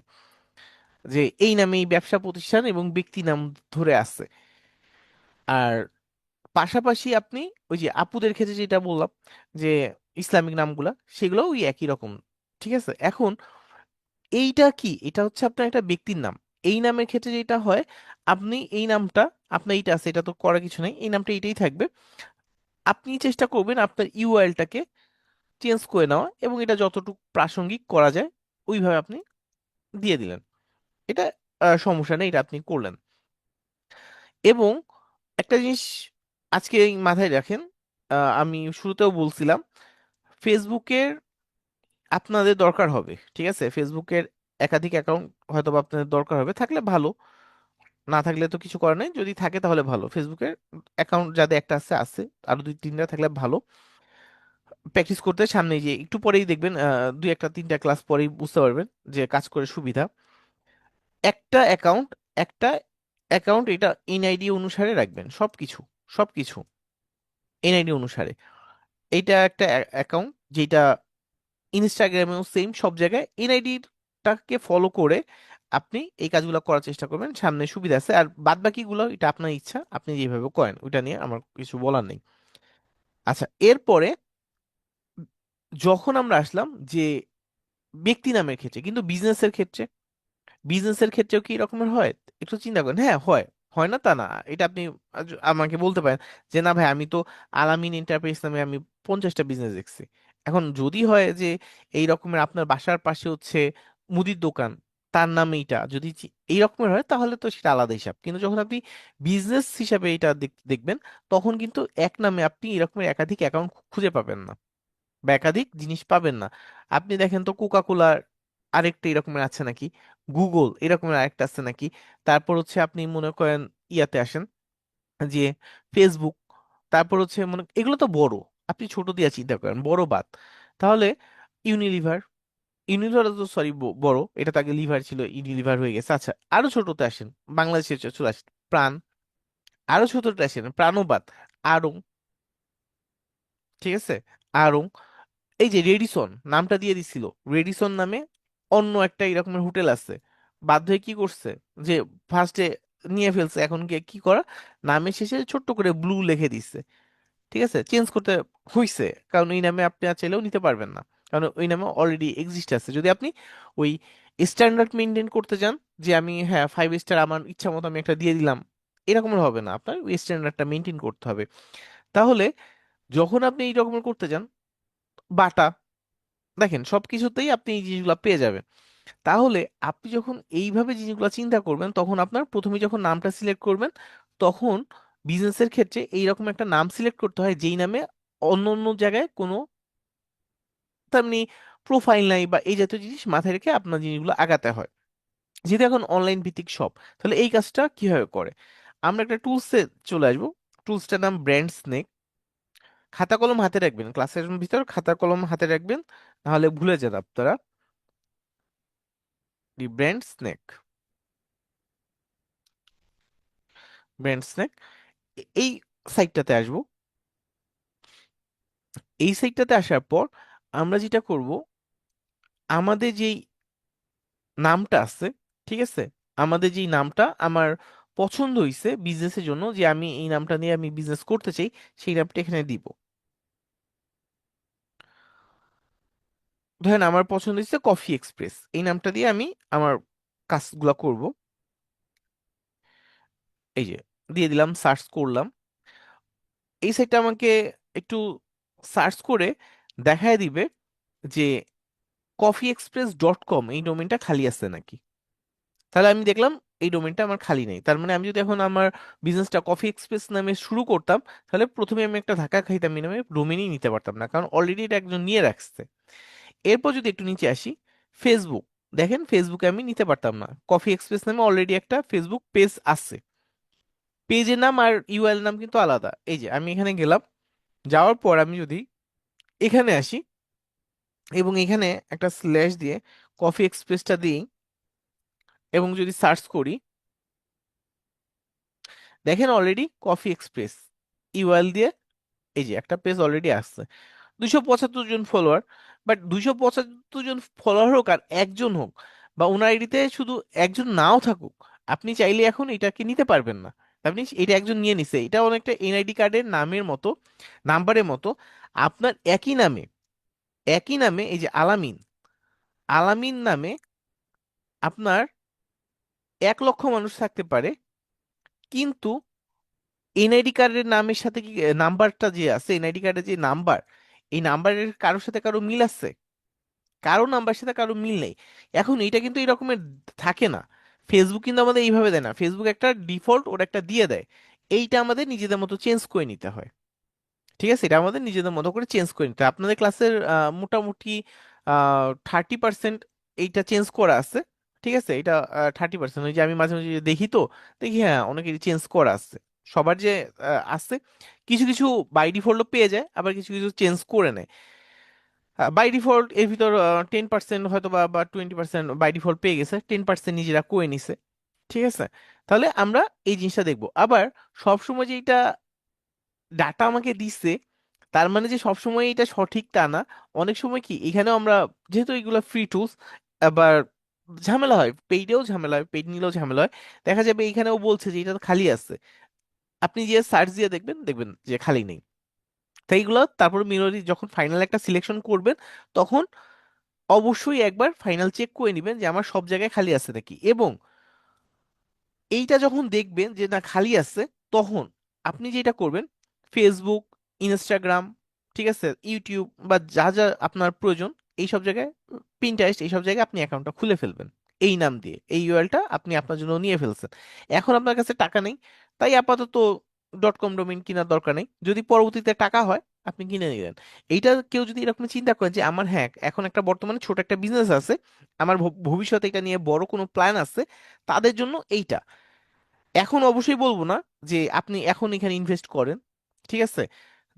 যে এই নামে এই ব্যবসা প্রতিষ্ঠান এবং ব্যক্তি নাম ধরে আছে। আর পাশাপাশি আপনি ওই যে আপুদের ক্ষেত্রে যেটা বললাম যে ইসলামিক নামগুলা, সেগুলো ওই একই রকম, ঠিক আছে। এখন এইটা কি, এটা হচ্ছে আপনার একটা ব্যক্তির নাম। এই নামের ক্ষেত্রে যেটা হয়, আপনি এই নামটা, আপনার এইটা আছে, এটা তো করার কিছু নেই, এই নামটা এইটাই থাকবে। আপনি চেষ্টা করবেন আপনার ইউআরএলটাকে চেঞ্জ করে নেওয়া এবং এটা যতটুকু প্রাসঙ্গিক করা যায় ওইভাবে আপনি দিয়ে দিলেন। এটা সমস্যা নেই, এটা আপনি করলেন। এবং একটা জিনিস আজকে এই মাথায় রাখেন, আমি শুরুতেও বলছিলাম, ফেসবুকের আপনাদের দরকার হবে, ঠিক আছে, ফেসবুকের একাধিক অ্যাকাউন্ট হয়তো বা আপনাদের দরকার হবে, থাকলে ভালো, না থাকলে তো কিছু করার নেই, যদি থাকে তাহলে ভালো। ফেসবুকের অ্যাকাউন্ট যাদের একটা আছে আছে, আরো 2-3টা থাকলে ভালো। প্র্যাকটিস করতে সামনে যে একটু পরেই দেখবেন, 2-1-3টা ক্লাস পরেই বুঝতে পারবেন যে কাজ করে সুবিধা। একটা অ্যাকাউন্ট, একটা অ্যাকাউন্ট, এটা এনআইডি অনুসারে রাখবেন সবকিছু, সবকিছু এনআইডি অনুসারে। এইটা একটা অ্যাকাউন্ট যেটা ইনস্টাগ্রামেও সেম, সব জায়গায় এনআইডিটাকে ফলো করে আপনি এই কাজগুলো করার চেষ্টা করবেন, সামনে সুবিধা আছে। আর বাদ বাকিগুলো এটা আপনার ইচ্ছা, আপনি যেভাবে করেন ওইটা নিয়ে আমার কিছু বলার নেই। আচ্ছা, এরপরে যখন আমরা আসলাম যে ব্যক্তি নামের ক্ষেত্রে, কিন্তু বিজনেসের ক্ষেত্রে, বিজনেসের ক্ষেত্রেও কি এরকমের হয়? একটু চিন্তা করেন। হ্যাঁ হয়, হয় না তা না, এটা আপনি আমাকে বলতে পারেন যে না ভাই আমি তো আলামিন এন্টারপ্রাইজ নামে আমি 50টা বিজনেস দেখছি। এখন যদি হয় যে এই রকমের আপনার বাসার পাশে হচ্ছে মুদির দোকান, তার নামে এইটা যদি এই রকমের হয় তাহলে তো সেটা আলাদা হিসাব। কিন্তু যখন আপনি বিজনেস হিসাবে এটা দেখবেন, তখন কিন্তু এক নামে আপনি এরকমের একাধিক অ্যাকাউন্ট খুঁজে পাবেন না বা একাধিক জিনিস পাবেন না। আপনি দেখেন তো কোকা কোলার আরেকটা এরকমের আছে নাকি, গুগল এরকমের আরেকটা আছে নাকি, তারপর হচ্ছে আপনি মনে করেন ইয়াতে আসেন যে ফেসবুক, তারপর হচ্ছে মনে এগুলো তো বড়, আপনি ছোট দিয়ে চিন্তা করেন, বড় বাদ, তাহলে ইউনিলিভার, ইউনিলিভার তো সরি বড়, এটা তো আগে লিভার ছিল, ইউনিলিভার হয়ে গেছে। আচ্ছা, আরো ছোটতে আসেন, বাংলাদেশে চলে আসেন প্রাণ, আরো ছোটতে আসেন প্রাণবাদ, আরং, ঠিক আছে, আরং। এই যে রেডিসন নামটা দিয়ে দিছিল, রেডিসন নামে অন্য একটা এরকমের হোটেল আছে, বাধ্য হয়ে কি করছে যে ফার্স্টে নিয়ে ফেলছে, এখন গিয়ে কি করা, নামের শেষে ছোট্ট করে ব্লু লিখে দিচ্ছে, ঠিক আছে, চেঞ্জ করতে হইছে, কারণ এই নামে আপনি আর চাইলেও নিতে পারবেন না, কারণ ওই নামে অলরেডি এক্সিস্ট আছে। যদি আপনি ওই স্ট্যান্ডার্ড মেনটেন করতে চান যে আমি হ্যাঁ 5 স্টার আমার ইচ্ছা মতো আমি একটা দিয়ে দিলাম, এরকমের হবে না, আপনার ওই স্ট্যান্ডার্ডটা মেনটেন করতে হবে। তাহলে যখন আপনি এই রকমের করতে যান, বাটা, দেখেন সবকিছুতেই আপনি এই জিনিসগুলো পেয়ে যাবেন। তাহলে আপনি যখন এইভাবে জিনিসগুলো চিন্তা করবেন, তখন আপনার প্রথমে যখন নামটা সিলেক্ট করবেন, তখন বিজনেসের ক্ষেত্রে এইরকম একটা নাম সিলেক্ট করতে হয় যেই নামে অন্য অন্য জায়গায় কোনো তেমনি প্রোফাইল নাই বা এই জাতীয় জিনিস মাথায় রেখে আপনার জিনিসগুলো আগাতে হয়। যেহেতু এখন অনলাইন ভিত্তিক সব, তাহলে এই কাজটা কিভাবে করে, আমরা একটা টুলসে চলে আসবো। টুলসটার নাম ব্র্যান্ড স্নেক। খাতা কলম হাতে রাখবেন, ক্লাসের ভিতর খাতা কলম হাতে রাখবেন, নাহলে ভুলে যান আপনারা। দি ব্র্যান্ড স্নেক, ব্র্যান্ড স্নেক, এই সাইটটাতে আসবো। এই সাইটটাতে আসার পর আমরা যেটা করব, আমাদের যেই নামটা আছে, ঠিক আছে, আমাদের যেই নামটা আমার পছন্দ হয়েছে বিজনেসের জন্য, যে আমি এই নামটা নিয়ে আমি বিজনেস করতে চাই, সেই নামটা এখানে দিব। ধরেন আমার পছন্দ হচ্ছে কফি এক্সপ্রেস, এই নামটা দিয়ে আমি আমার কাজগুলো করব। এই যে দিয়ে দিলাম, সার্চ করলাম। এই সাইটটা আমাকে একটু সার্চ করে দেখায় দিবে যে coffeeexpress.com এই ডোমেনটা খালি আছে নাকি। তাহলে আমি দেখলাম এই ডোমেনটা আমার খালি নেই। তার মানে আমি যদি এখন আমার বিজনেসটা কফি এক্সপ্রেস নামে শুরু করতাম, তাহলে প্রথমে আমি একটা ধাক্কা খাইতাম, এই নামে ডোমেনই নিতে পারতাম না, কারণ অলরেডি এটা একজন নিয়ে রাখছে। এরপর যদি একটু নিচে আসি, ফেসবুক, দেখেন ফেসবুকে আমি নিতে পারতাম না, কফি এক্সপ্রেস নামে অলরেডি একটা ফেসবুক পেজ আছে। পেজের নাম আর ইউআরএল নাম কিন্তু আলাদা। এই যে আমি এখানে গেলাম, যাওয়ার পর আমি যদি এখানে আসি এবং এখানে একটা স্ল্যাশ দিয়ে কফি এক্সপ্রেসটা দিই এবং যদি সার্চ করি, দেখেন অলরেডি কফি এক্সপ্রেস ইউআরএল দিয়ে এই যে একটা পেজ অলরেডি আসছে, 275 জন ফলোয়ার। বাট 275 জন ফলোয়ার হোক আর একজন হোক, বা ওনার আইডিতে শুধু একজন নাও থাকুক, আপনি চাইলে এখন এটাকে নিতে পারবেন না। আপনি এটা একজন নিয়ে নিছে, এটা অনেকটা এনআইডি কার্ডের নামের মতো, নাম্বারের মতো। আপনার একই নামে এই যে আলামিন, আলামিন নামে আপনার 1 লক্ষ মানুষ থাকতে পারে, কিন্তু এনআইডি কার্ডের নামের সাথে কি নাম্বারটা যে আছে, এনআইডি কার্ডের যে নাম্বার, এই নাম্বারের কারোর সাথে কারো মিল আছে, কারো নাম্বার সাথে কারো মিল নেই। এখন এটা কিন্তু এই রকমের থাকে না। ফেসবুক কিন্তু আমাদের এইভাবে দেয় না, ফেসবুক একটা ডিফল্ট ওর একটা দিয়ে দেয়, এইটা আমাদের নিজেদের মতো চেঞ্জ করে নিতে হয়। ঠিক আছে, এটা আমাদের নিজেদের মতো করে চেঞ্জ করে নিতে হয়। আপনাদের ক্লাসের মোটামুটি 30% এইটা চেঞ্জ করা আছে। ঠিক আছে, এটা 30%, ওই যে আমি মাঝে মাঝে দেখি, তো দেখি হ্যাঁ অনেকেরই চেঞ্জ করা আছে। সবার যে আছে, কিছু কিছু বাই ডিফল্টও পেয়ে যায়, আবার কিছু কিছু চেঞ্জ করে নেয়। বাই ডিফল্ট এর ভিতর 10% হয়তো বা 20% বাই ডিফল্ট পেয়ে গেছে, 10% নিজেরা করে নিছে। ঠিক আছে, তাহলে আমরা এই জিনিসটা দেখবো। আবার সবসময় যে এটা ডাটা আমাকে দিচ্ছে, তার মানে যে সবসময় এটা সঠিক তা না। অনেক সময় কি এখানেও আমরা, যেহেতু এগুলো ফ্রি টুলস, আবার ঝামেলা হয়, পেইডেও ঝামেলা হয়, পেইড নিলেও ঝামেলা হয়। দেখা যাবে এখানেও বলছে যে এটা তো খালি আছে, আপনি যে সার্চ দিয়ে দেখবেন, দেখবেন যে খালি নেই। তাই এগুলো তারপর মিররি যখন ফাইনাল একটা সিলেকশন করবেন, তখন অবশ্যই একবার ফাইনাল চেক করে নেবেন যে আমার সব জায়গায় খালি আছে নাকি। এবং এইটা যখন দেখবেন যে না খালি আছে, তখন আপনি যেটা করবেন, ফেসবুক, ইনস্টাগ্রাম, ঠিক আছে, ইউটিউব বা যা যা আপনার প্রয়োজন, এই সব জায়গায়, পিন্টারেস্ট, এই সব জায়গায় আপনি অ্যাকাউন্টটা খুলে ফেলবেন এই নাম দিয়ে। এই ইউআরএলটা আপনি আপনার জন্য নিয়ে ফেলছেন। এখন আপনার কাছে টাকা নেই, তাই আপাতত .com ডোমেইন কেনার দরকার নেই, যদি পরবর্তীতে টাকা হয় আপনি কিনে নিলেন। এইটা কেউ যদি এরকম চিন্তা করেন যে আমার হ্যাঁ এখন একটা বর্তমানে ছোট একটা বিজনেস আছে, আমার ভবিষ্যতে এটা নিয়ে বড় কোনো প্ল্যান আছে, তাদের জন্য এইটা। এখন অবশ্যই বলবো না যে আপনি এখন এখানে ইনভেস্ট করেন। ঠিক আছে,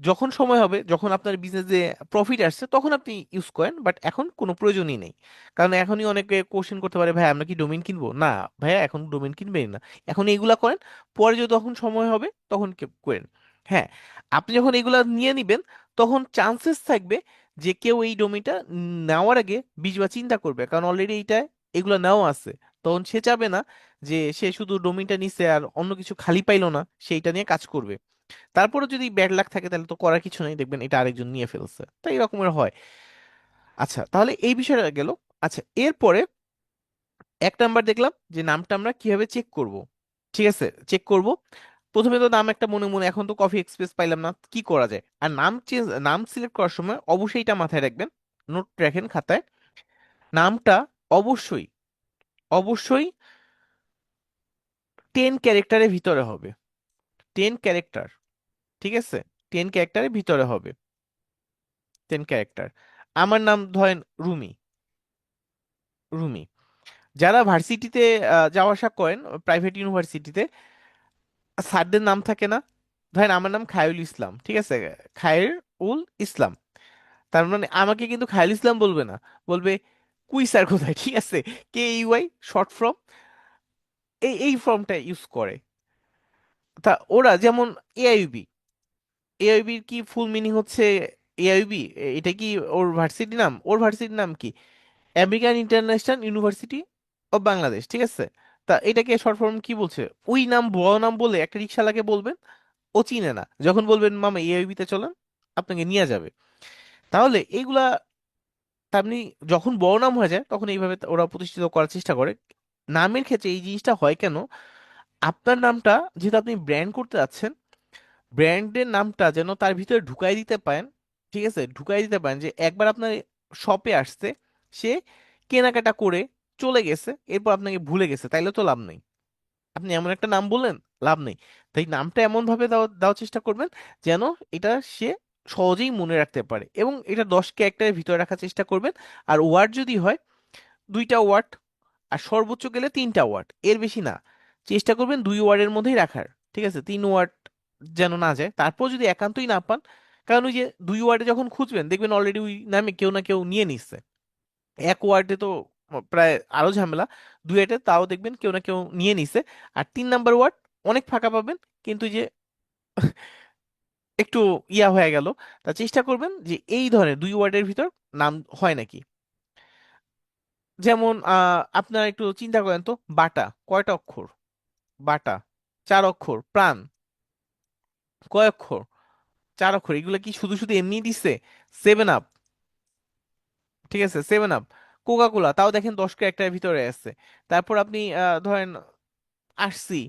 যখন সময় হবে, যখন আপনার বিজনেসে প্রফিট আসছে, তখন আপনি ইউজ করেন, বাট এখন কোনো প্রয়োজনই নেই। কারণ এখনই অনেকে কোশ্চেন করতে পারে, ভাই আমরা কি ডোমেইন কিনবো? না ভাইয়া, এখন ডোমেইন কিনবেন না, এখন এইগুলা করেন, পরে যদি তখন সময় হবে তখন করেন। হ্যাঁ, আপনি যখন এগুলা নিয়ে নিবেন, তখন চান্সেস থাকবে যে কেউ এই ডোমেইনটা নেওয়ার আগে 20 বার চিন্তা করবে, কারণ অলরেডি এইটা এগুলা নেওয়া আছে। তখন সে চাবে না যে সে শুধু ডোমেইনটা নিছে আর অন্য কিছু খালি পাইলো না, সেইটা নিয়ে কাজ করবে। তারপরে যদি ব্যাড লাক থাকে, তাহলে তো করার কিছু নেই, দেখবেন এটা আরেকজন নিয়ে ফেলছে, তাই এরকমের হয়। আচ্ছা, তাহলে এই বিষয়টা গেল। আচ্ছা, এরপরে 1 নাম্বার দেখলাম যে নামটা আমরা কিভাবে চেক করব। ঠিক আছে, চেক করব। প্রথমে তো নাম একটা মনে মনে, এখন তো কফি এক্সপ্রেস পাইলাম না, কি করা যায়। আর নাম সিলেক্ট করার সময় অবশ্যই এটা মাথায় রাখবেন, নোট রাখেন খাতায়। নামটা অবশ্যই অবশ্যই 10 ক্যারেক্টারের ভিতরে হবে, 10 ক্যারেক্টার। ঠিক আছে, 10 ক্যারেক্টারের ভিতরে হবে, 10 ক্যারেক্টার। আমার নাম ধরেন রুমি, রুমি। যারা ভার্সিটিতে যাওয়া আসা করেন, প্রাইভেট ইউনিভার্সিটিতে, স্যারদের নাম থাকে না, ধরেন আমার নাম খায়রুল ইসলাম, ঠিক আছে, খায়রুল ইসলাম। তার মানে আমাকে কিন্তু খায়রুল ইসলাম বলবে না, বলবে কুই স্যার কোথায়। ঠিক আছে, KEY শর্ট ফর্ম, এই ফর্মটা ইউজ করে। তা ওরা যেমন AIUB, AIUB কি ফুল মিনিং হচ্ছে AIUB, এটা কি ওর ভার্সিটি নাম? ওর ভার্সিটির নাম কি? American international university of Bangladesh. ঠিক আছে, তা এটাকে শর্ট ফর্ম কি বলছে, ওই নাম বড় নাম বলে একটা রিক্সাওয়ালাকে বলবেন, ও চিনে না, যখন বলবেন মামা এআইবিতে চলেন, আপনাকে নিয়ে যাবে। তাহলে এইগুলা তেমনি যখন বড় নাম হয়ে যায় তখন এইভাবে ওরা প্রতিষ্ঠিত করার চেষ্টা করে। নামের ক্ষেত্রে এই জিনিসটা হয় কেন, আপনার নামটা যেহেতু আপনি ব্র্যান্ড করতে যাচ্ছেন, ব্র্যান্ডের নামটা যেন তার ভিতরে ঢুকাই দিতে পারেন। ঠিক আছে, ঢুকাই দিতে পারেন যে একবার আপনার শপে আসছে, সে কেনাকাটা করে চলে গেছে, এরপর আপনাকে ভুলে গেছে, তাইলে তো লাভ নেই। আপনি এমন একটা নাম বললেন, লাভ নেই। তাই নামটা এমন ভাবে দেওয়ার চেষ্টা করবেন যেন এটা সে সহজেই মনে রাখতে পারে, এবং এটা 10 ক্যারেক্টারের ভিতরে রাখার চেষ্টা করবেন। আর ওয়ার্ড যদি হয় 2টা ওয়ার্ড, আর সর্বোচ্চ গেলে 3টা ওয়ার্ড, এর বেশি না। চেষ্টা করবেন 2 ওয়ার্ডের মধ্যেই রাখার। ঠিক আছে, 3 ওয়ার্ড যেন না যায়। তারপর যদি একান্তই না পান, কারণ ওই যে 2 ওয়ার্ডে যখন খুঁজবেন দেখবেন অলরেডি ওই নামে কেউ না কেউ নিয়ে নিচ্ছে। 1 ওয়ার্ডে তো প্রায় আরো ঝামেলা, 2 ওয়ার্ডে তাও দেখবেন কেউ না কেউ নিয়ে নিছে। আর 3 নাম্বার ওয়ার্ড অনেক ফাঁকা পাবেন, কিন্তু এই যে একটু ইয়া হয়ে গেল। তা চেষ্টা করবেন যে এই ধরনের 2 ওয়ার্ডের ভিতর নাম হয় নাকি। যেমন আপনারা একটু চিন্তা করেন তো, বাটা কয়টা অক্ষর? বাটা 4 অক্ষর। প্রাণ কয় অক্ষর? 4 অক্ষর। এগুলো কি শুধু শুধু এমনি দিচ্ছে? 7 আপ, ঠিক আছে, 7 আপ। কোকা কোলা তাও দেখেন 10 ক্যারেক্টারের ভিতরে আছে। তারপর আপনি ধরেন আরসি,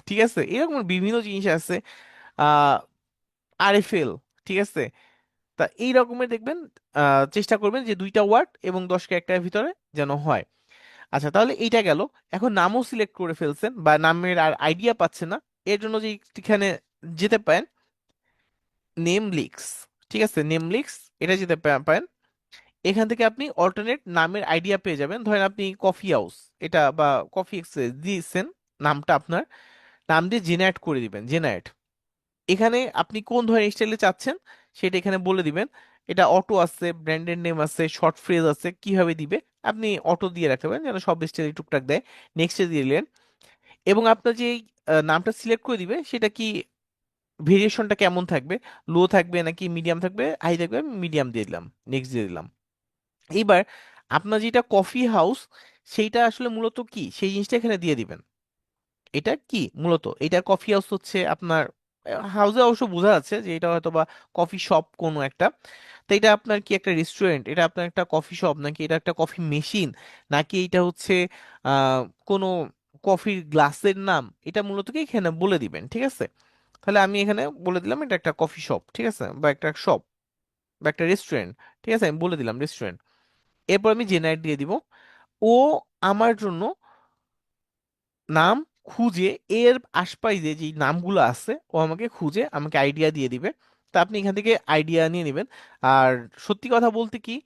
ঠিক আছে, এরকম বিভিন্ন জিনিস আছে। আহ আরএফএল, ঠিক আছে। তা এই রকমের দেখবেন, চেষ্টা করবেন যে 2টা ওয়ার্ড এবং 10 ক্যারেক্টারের ভিতরে যেন হয়। আচ্ছা, তাহলে এইটা গেল। এখন নামও সিলেক্ট করে ফেলছেন বা নামের আর আইডিয়া পাচ্ছেন না, এর জন্য যে এখানে যেতে পারেন নেম লিক্স। ঠিক আছে, নেম লিক্স, এটা যেতে পারেন। এখান থেকে আপনি অল্টারনেট নামের আইডিয়া পেয়ে যাবেন। ধরেন আপনি কফি হাউস এটা বা কফি এক্সপ্রেস দিয়েছেন, নামটা আপনার নাম দিয়ে জেনারেট করে দিবেন, জেনারেট। এখানে আপনি কোন ধরনের স্টাইলে চাচ্ছেন সেটা এখানে বলে দিবেন। এটা অটো আছে, ব্র্যান্ডের নেম আছে, শর্ট ফ্রেজ আছে, কিভাবে দিবে আপনি অটো দিয়ে রাখতে পারেন যেন সব স্টাইল টুকটাক দেয়। নেক্সটে দিয়ে দিলেন, এবং আপনার যে নামটা সিলেক্ট করে দিবে সেটা কি ভেরিয়েশনটা কেমন থাকবে, লো থাকবে নাকি মিডিয়াম থাকবে, হাই থাকবে, মিডিয়াম দিয়ে দিলাম, নেক্সট দিয়ে দিলাম। এইবার আপনার যেটা কফি হাউস, সেইটা আসলে মূলত কি সেই জিনিসটা এখানে দিয়ে দিবেন। এটা কি মূলত, এটা কফি হাউস হচ্ছে আপনার হাউসে অবশ্য বোঝা যাচ্ছে যে এটা হয়তো বা কফি শপ কোনো একটা। তো এটা আপনার কি একটা রেস্টুরেন্ট, এটা আপনার একটা কফি শপ, নাকি এটা একটা কফি মেশিন, নাকি এটা হচ্ছে আহ কোনো কফির গ্লাসের নাম, এটা মূলত কি এখানে বলে দিবেন। ঠিক আছে, তাহলে আমি এখানে বলে দিলাম এটা একটা কফি শপ, ঠিক আছে, বা একটা শপ বা একটা রেস্টুরেন্ট। ঠিক আছে, আমি বলে দিলাম রেস্টুরেন্ট। এরপর আমি জেনারেট দিয়ে দিব। ও আমার জন্য নাম খুঁজে এর আশপাশে যে নামগুলো আছে ও আমাকে খুঁজে আমাকে আইডিয়া দিয়ে দিবে। তা আপনি এখান থেকে আইডিয়া নিয়ে নেবেন। আর সত্যি কথা বলতে কি,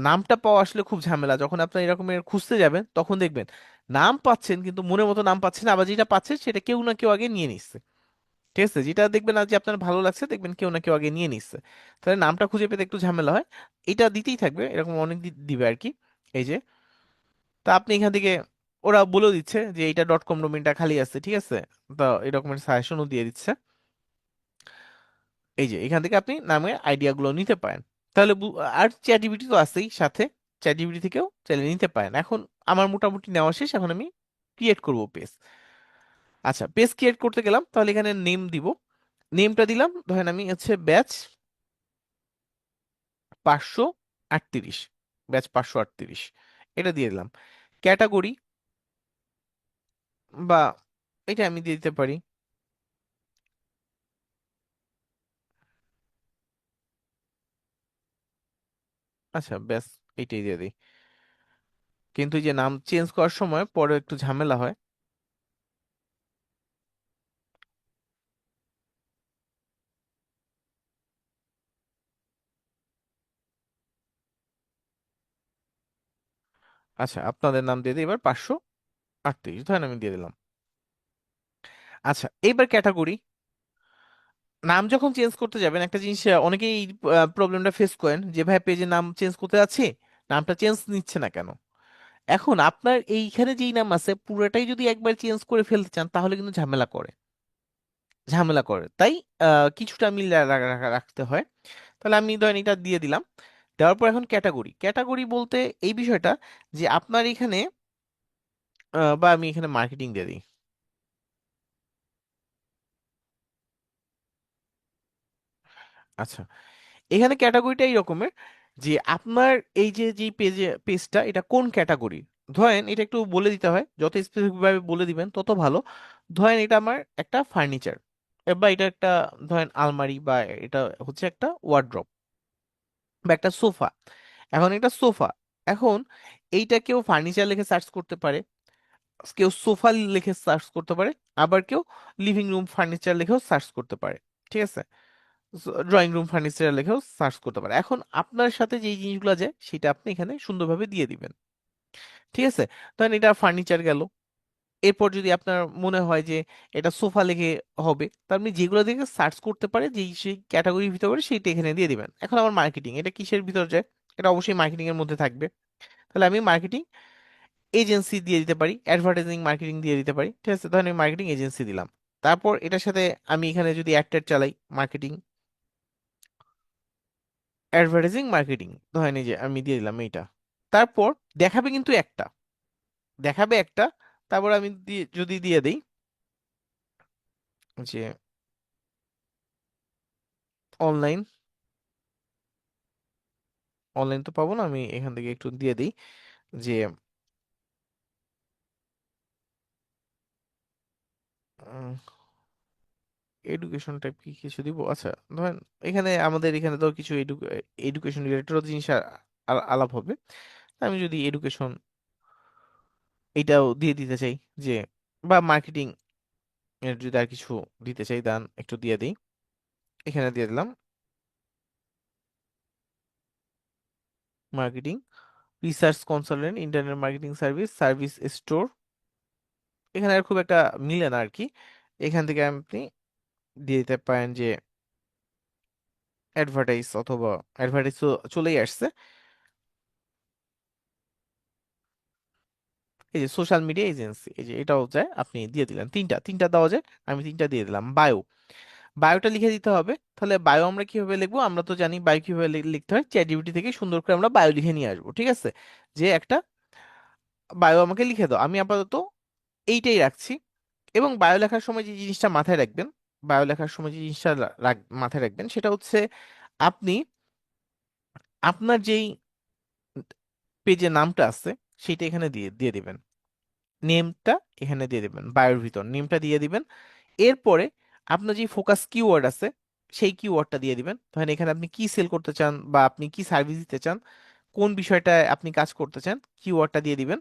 নামটা পাওয়া আসলে খুব ঝামেলা। যখন আপনি এরকমের খুঁজতে যাবেন তখন দেখবেন নাম পাচ্ছেন কিন্তু মনের মতো নাম পাচ্ছেন না, আবার যেটা পাচ্ছেন সেটা কেউ না কেউ আগে নিয়ে নিচ্ছে। ঠিক আছে, যেটা দেখবেন না যে আপনার ভালো লাগছে দেখবেন কেউ না কেউ আগে নিয়ে নিচ্ছে। তাহলে নামটা খুঁজে পেতে একটু ঝামেলা হয়। এটা দিতেই থাকবে, এরকম অনেক দিবে আর কি। এই যে, তা আপনি এখান থেকে, ওরা বলেও দিচ্ছে যে এইটা .com ডোমেইনটা খালি আছে, ঠিক আছে। তো এরকমের সাজেশনও দিয়ে দিচ্ছে। এই যে এখান থেকে আপনি নামের আইডিয়া গুলো নিতে পারেন। তাহলে আর চ্যাট জিপিটি তো আছেই সাথে, চ্যাট জিপিটি থেকেও চাইলে নিতে পারেন। এখন আমার মোটামুটি নেওয়া শেষ, এখন আমি ক্রিয়েট করব পেজ। আচ্ছা, পেজ ক্রিয়েট করতে গেলাম, তাহলে এখানে নেম দিব। নেমটা দিলাম, ধরেন আমি হচ্ছে ব্যাচ 538, ব্যাচ 538, এটা দিয়ে দিলাম। ক্যাটাগরি বা এটা আমি দিয়ে দিতে পারি। আচ্ছা ব্যাস, এইটাই দিয়ে দিই। কিন্তু এই যে নাম চেঞ্জ করার সময় পরে একটু ঝামেলা হয়। আচ্ছা, আপনাদের নাম দিয়ে দিই এবার 538, ধরেন আমি দিয়ে দিলাম। আচ্ছা, এইবার ক্যাটাগরি। নাম যখন চেঞ্জ করতে যাবেন একটা জিনিস অনেকেই এই প্রবলেমটা ফেস করেন যে ভাই পেজের নাম চেঞ্জ করতে যাচ্ছি, নামটা চেঞ্জ নিচ্ছে না কেন। এখন আপনার এইখানে যেই নাম আছে পুরোটাই যদি একবার চেঞ্জ করে ফেলতে চান তাহলে কিন্তু ঝামেলা করে। তাই কিছুটা মিল রাখতে হয়। তাহলে আমি ধরেন এটা দিয়ে দিলাম। দেওয়ার পর এখন ক্যাটাগরি, ক্যাটাগরি বলতে এই বিষয়টা যে আপনার এখানে বা আমি এখানে মার্কেটিং দিয়ে দিই। আচ্ছা, এখানে ক্যাটাগরিটা এই রকমের যে আপনার এই যে পেজটা এটা কোন ক্যাটাগরি। ধরেন এটা একটু বলে দিতে হয়, যত স্পেসিফিক ভাবে বলে দিবেন তত ভালো। ধরেন এটা আমার একটা ফার্নিচার, বা এটা একটা ধরেন আলমারি, বা এটা হচ্ছে একটা ওয়ার্ড্রপ, বা একটা সোফা। এখন এটা সোফা, এখন এইটা কেউ ফার্নিচার লিখে সার্চ করতে পারে, কেউ সোফা লিখে সার্চ করতে পারে, আবার কেউ লিভিং রুম ফার্নিচার লিখেও সার্চ করতে পারে। ঠিক আছে, ড্রয়িং রুম ফার্নিচার লিখেও সার্চ করতে পারে। এখন আপনার সাথে যে জিনিসগুলো যায় সেটা আপনি এখানে সুন্দরভাবে দিয়ে দিবেন। ঠিক আছে, ধরেন এটা ফার্নিচার গেল। এরপর যদি আপনার মনে হয় যে এটা সোফা লিখে হবে, তার আপনি যেগুলো দেখে সার্চ করতে পারে যে সেই ক্যাটাগরির ভিতরে সেইটা এখানে দিয়ে দিবেন। এখন আমার মার্কেটিং এটা কিসের ভিতর যায়, এটা অবশ্যই মার্কেটিং এর মধ্যে থাকবে। তাহলে আমি মার্কেটিং এজেন্সি দিয়ে দিতে পারি, অ্যাডভার্টাইজিং মার্কেটিং দিয়ে দিতে পারি। ঠিক আছে, ধরেন আমি মার্কেটিং এজেন্সি দিলাম। তারপর এটার সাথে আমি এখানে যদি অ্যাড ট্যাড চালাই, মার্কেটিং অ্যাডভার্টাইজিং মার্কেটিং, ধরেন এই যে আমি দিয়ে দিলাম এইটা। তারপর দেখাবে কিন্তু একটা, দেখাবে একটা। তারপর আমি যদি দিয়ে দিই যে অনলাইন, অনলাইন তো পাবো না, আমি এখান থেকে একটু দিয়ে দিই যে এডুকেশন টাইপ কি কিছু দিব। আচ্ছা, ধরেন এখানে আমাদের এখানে তো কিছু এডুকেশন রিলেটেড জিনিস আলাপ হবে। আমি যদি এডুকেশন এটাও দিয়ে দিতে চাই, যে বা মার্কেটিং এর যদি আর কিছু দিতে চাই, দেন একটু দিয়ে দিই, এখানে দিয়ে দিলাম marketing research consultant internet marketing service service store. এখানে আর খুব একটা মিলে না আর কি। এখান থেকে আপনি দিয়ে দিতে পারেন যে অ্যাডভার্টাইজ, অথবা অ্যাডভার্টাইজ তো চলেই আসছে। এই যে সোশ্যাল মিডিয়া এজেন্সি, এই যে এটাও যায়, আপনি দিয়ে দিলেন। তিনটা তিনটা দেওয়া যায়, আমি তিনটা দিয়ে দিলাম। বায়ো, বায়োটা লিখে দিতে হবে। তাহলে বায়ো আমরা কিভাবে লিখবো, আমরা তো জানি বায়ো কিভাবে লিখতে হয়, চ্যাটজিপিটি থেকে সুন্দর করে আমরা বায়ো লিখে নিয়ে আসবো। ঠিক আছে, যে একটা বায়ো আমাকে লিখে দাও, আমি আপাতত এইটাই রাখছি। এবং বায়ো লেখার সময় যে জিনিসটা মাথায় রাখবেন, বায়ো লেখার সময় যে জিনিসটা মাথায় রাখবেন সেটা হচ্ছে আপনি আপনার যেই পেজের নামটা আছে সেটা এখানে দিয়ে দিয়ে দিবেন, নেমটা এখানে দিয়ে দিবেন, বায়োর ভিতর নেমটা দিয়ে দিবেন। এরপরে আপনার যে ফোকাস কিওয়ার্ড আছে সেই কিওয়ার্ডটা দিয়ে দিবেন। ধরেন এখানে আপনি কি সেল করতে চান, বা আপনি কি সার্ভিস দিতে চান, কোন বিষয়টায় আপনি কাজ করতে চান, কিওয়ার্ডটা দিয়ে দিবেন।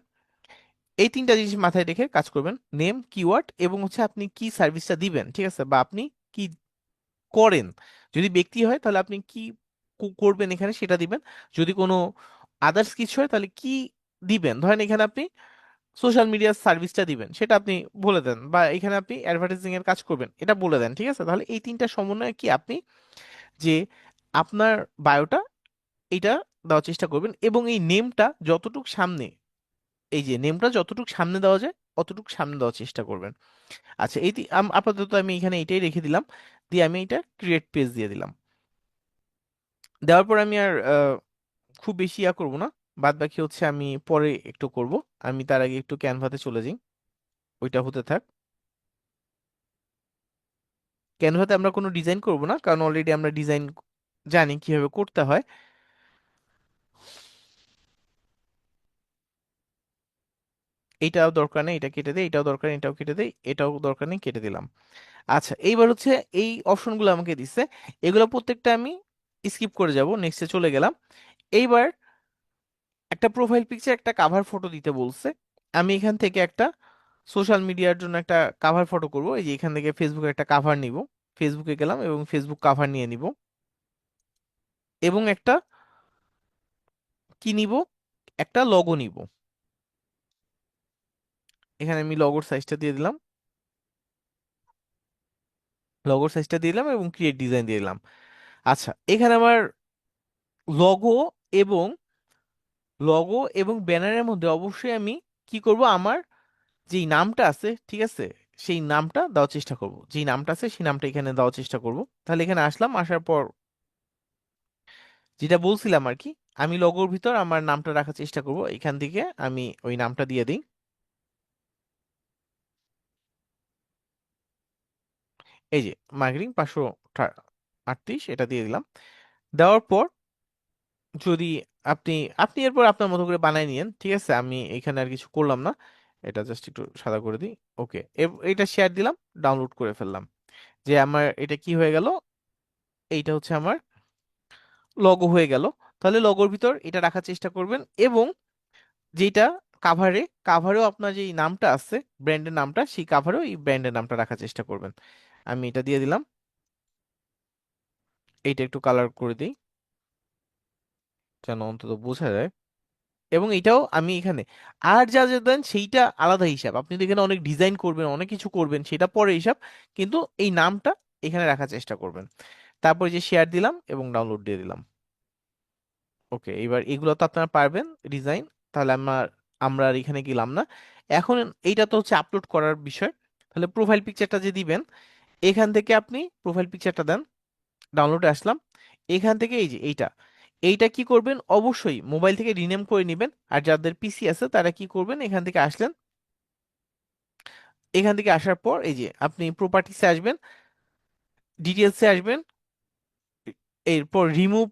এই তিনটা জিনিস মাথায় রেখে কাজ করবেন, নেম, কিওয়ার্ড, এবং হচ্ছে আপনি কি সার্ভিসটা দিবেন। ঠিক আছে, বা আপনি কি করেন, যদি ব্যক্তি হয় তাহলে আপনি কি করবেন এখানে সেটা দিবেন। যদি কোনো আদার্স কিছু হয় তাহলে কি দিবেন। ধরেন এখানে আপনি সোশ্যাল মিডিয়া সার্ভিসটা দিবেন, সেটা আপনি বলে দেন, বা এখানে আপনি অ্যাডভার্টাইজিং এর কাজ করবেন এটা বলে দেন। ঠিক আছে, তাহলে এই তিনটা সমন্বয়ে কি আপনি যে আপনার বায়োটা এটা দেওয়ার চেষ্টা করবেন, এবং এই নেমটা যতটুক সামনে, এই যে নেমটা যতটুক সামনে দেওয়া যায় অতটুক সামনে দেওয়ার চেষ্টা করবেন। আচ্ছা, আপাতত আমি এখানে এটাই রেখে দিলাম, দিয়ে আমি এটা ক্রিয়েট পেজ দিয়ে দিলাম। দেওয়ার পর আমি আর খুব বেশি করবো না, বাদ বাকি হচ্ছে আমি পরে একটু করব। আমি তার আগে একটু ক্যানভাতে চলে যাই, ওইটা হতে থাক। ক্যানভাতে আমরা কোনো ডিজাইন করব না, কারণ অলরেডি আমরা ডিজাইন জানি কিভাবে করতে হয়। এইটাও দরকার নেই, এটা কেটে দেই, এটাও দরকার নেই, এটাও কেটে দেই, এটাও দরকার নেই, কেটে দিলাম। আচ্ছা, এইবার হচ্ছে এই অপশনগুলো আমাকে দিচ্ছে, এগুলো প্রত্যেকটা আমি স্কিপ করে যাব, নেক্সটে চলে গেলাম। এইবার একটা প্রোফাইল পিকচার, একটা কাভার ফটো দিতে বলছে। আমি এখান থেকে একটা সোশ্যাল মিডিয়ার জন্য একটা কাভার ফটো করব। এই যে এখান থেকে ফেসবুকে একটা কাভার নিব, ফেসবুকে গেলাম এবং ফেসবুক কাভার নিয়ে নিব। এবং একটা কি নিব, একটা লগো নিব। এখানে আমি লগোর সাইজটা দিয়ে দিলাম, লগোর সাইজটা দিলাম এবং ক্রিয়েট ডিজাইন দিয়ে দিলাম। আচ্ছা, এখানে আমার লগো এবং লগো এবং ব্যানারের মধ্যে অবশ্যই আমি কি করব, আমার যেই নামটা আছে, ঠিক আছে, সেই নামটা দেওয়ার চেষ্টা করব, যেই নামটা আছে সেই নামটা এখানে দেওয়ার চেষ্টা করব। তাহলে এখানে আসলাম, আসার পর যেটা বলছিলাম আর কি, আমি লগোর ভিতর আমার নামটা রাখার চেষ্টা করব, এখান থেকে আমি ওই নামটা দিয়ে দিই। এই যে মার্কেটিং 538 এটা দিয়ে দিলাম। দেওয়ার পর যদি আপনি আপনি এরপর আপনার মতো করে বানাই নিয়েন, ঠিক আছে, আমি এখানে আর কিছু করলাম না, এটা জাস্ট একটু সাদা করে দিই। ওকে, এটা শেয়ার দিলাম, ডাউনলোড করে ফেললাম। যে আমার এটা কি হয়ে গেল, এইটা হচ্ছে আমার লগো হয়ে গেল। তাহলে লগোর ভিতর এটা রাখার চেষ্টা করবেন, এবং যেটা কাভারেও আপনার যে নামটা আছে, ব্র্যান্ডের নামটা, সেই কাভারেও এই ব্র্যান্ডের নামটা রাখার চেষ্টা করবেন। আমি এটা দিয়ে দিলাম, এইটা একটু কালার করে দিই যেন অন্তত বোঝা যায়। এবং এটাও আমি এখানে, আর যা যা দেন সেইটা আলাদা হিসাব, আপনি তো এখানে অনেক ডিজাইন করবেন, অনেক কিছু করবেন, সেটা পরে হিসাব, কিন্তু এই নামটা এখানে রাখার চেষ্টা করবেন। তারপর যে শেয়ার দিলাম এবং ডাউনলোড দিয়ে দিলাম। ওকে, এবার এগুলো তো আপনারা পারবেন ডিজাইন, তাহলে আমরা আর এখানে গেলাম না। এখন এইটা তো হচ্ছে আপলোড করার বিষয়। তাহলে প্রোফাইল পিকচারটা যে দিবেন, এখান থেকে আপনি প্রোফাইল পিকচারটা দেন, ডাউনলোডে আসলাম। এখান থেকে এই যে এইটা কি করবেন, অবশ্যই মোবাইল থেকে রিনেম করে নেবেন। আর যাদের পিসি আছে তারা কি করবেন, এখান থেকে আসলেন, এখান থেকে আসার পর এই যে আপনি প্রপার্টিসে আসবেন, ডিটেলসে আসবেন, এরপর রিমুভ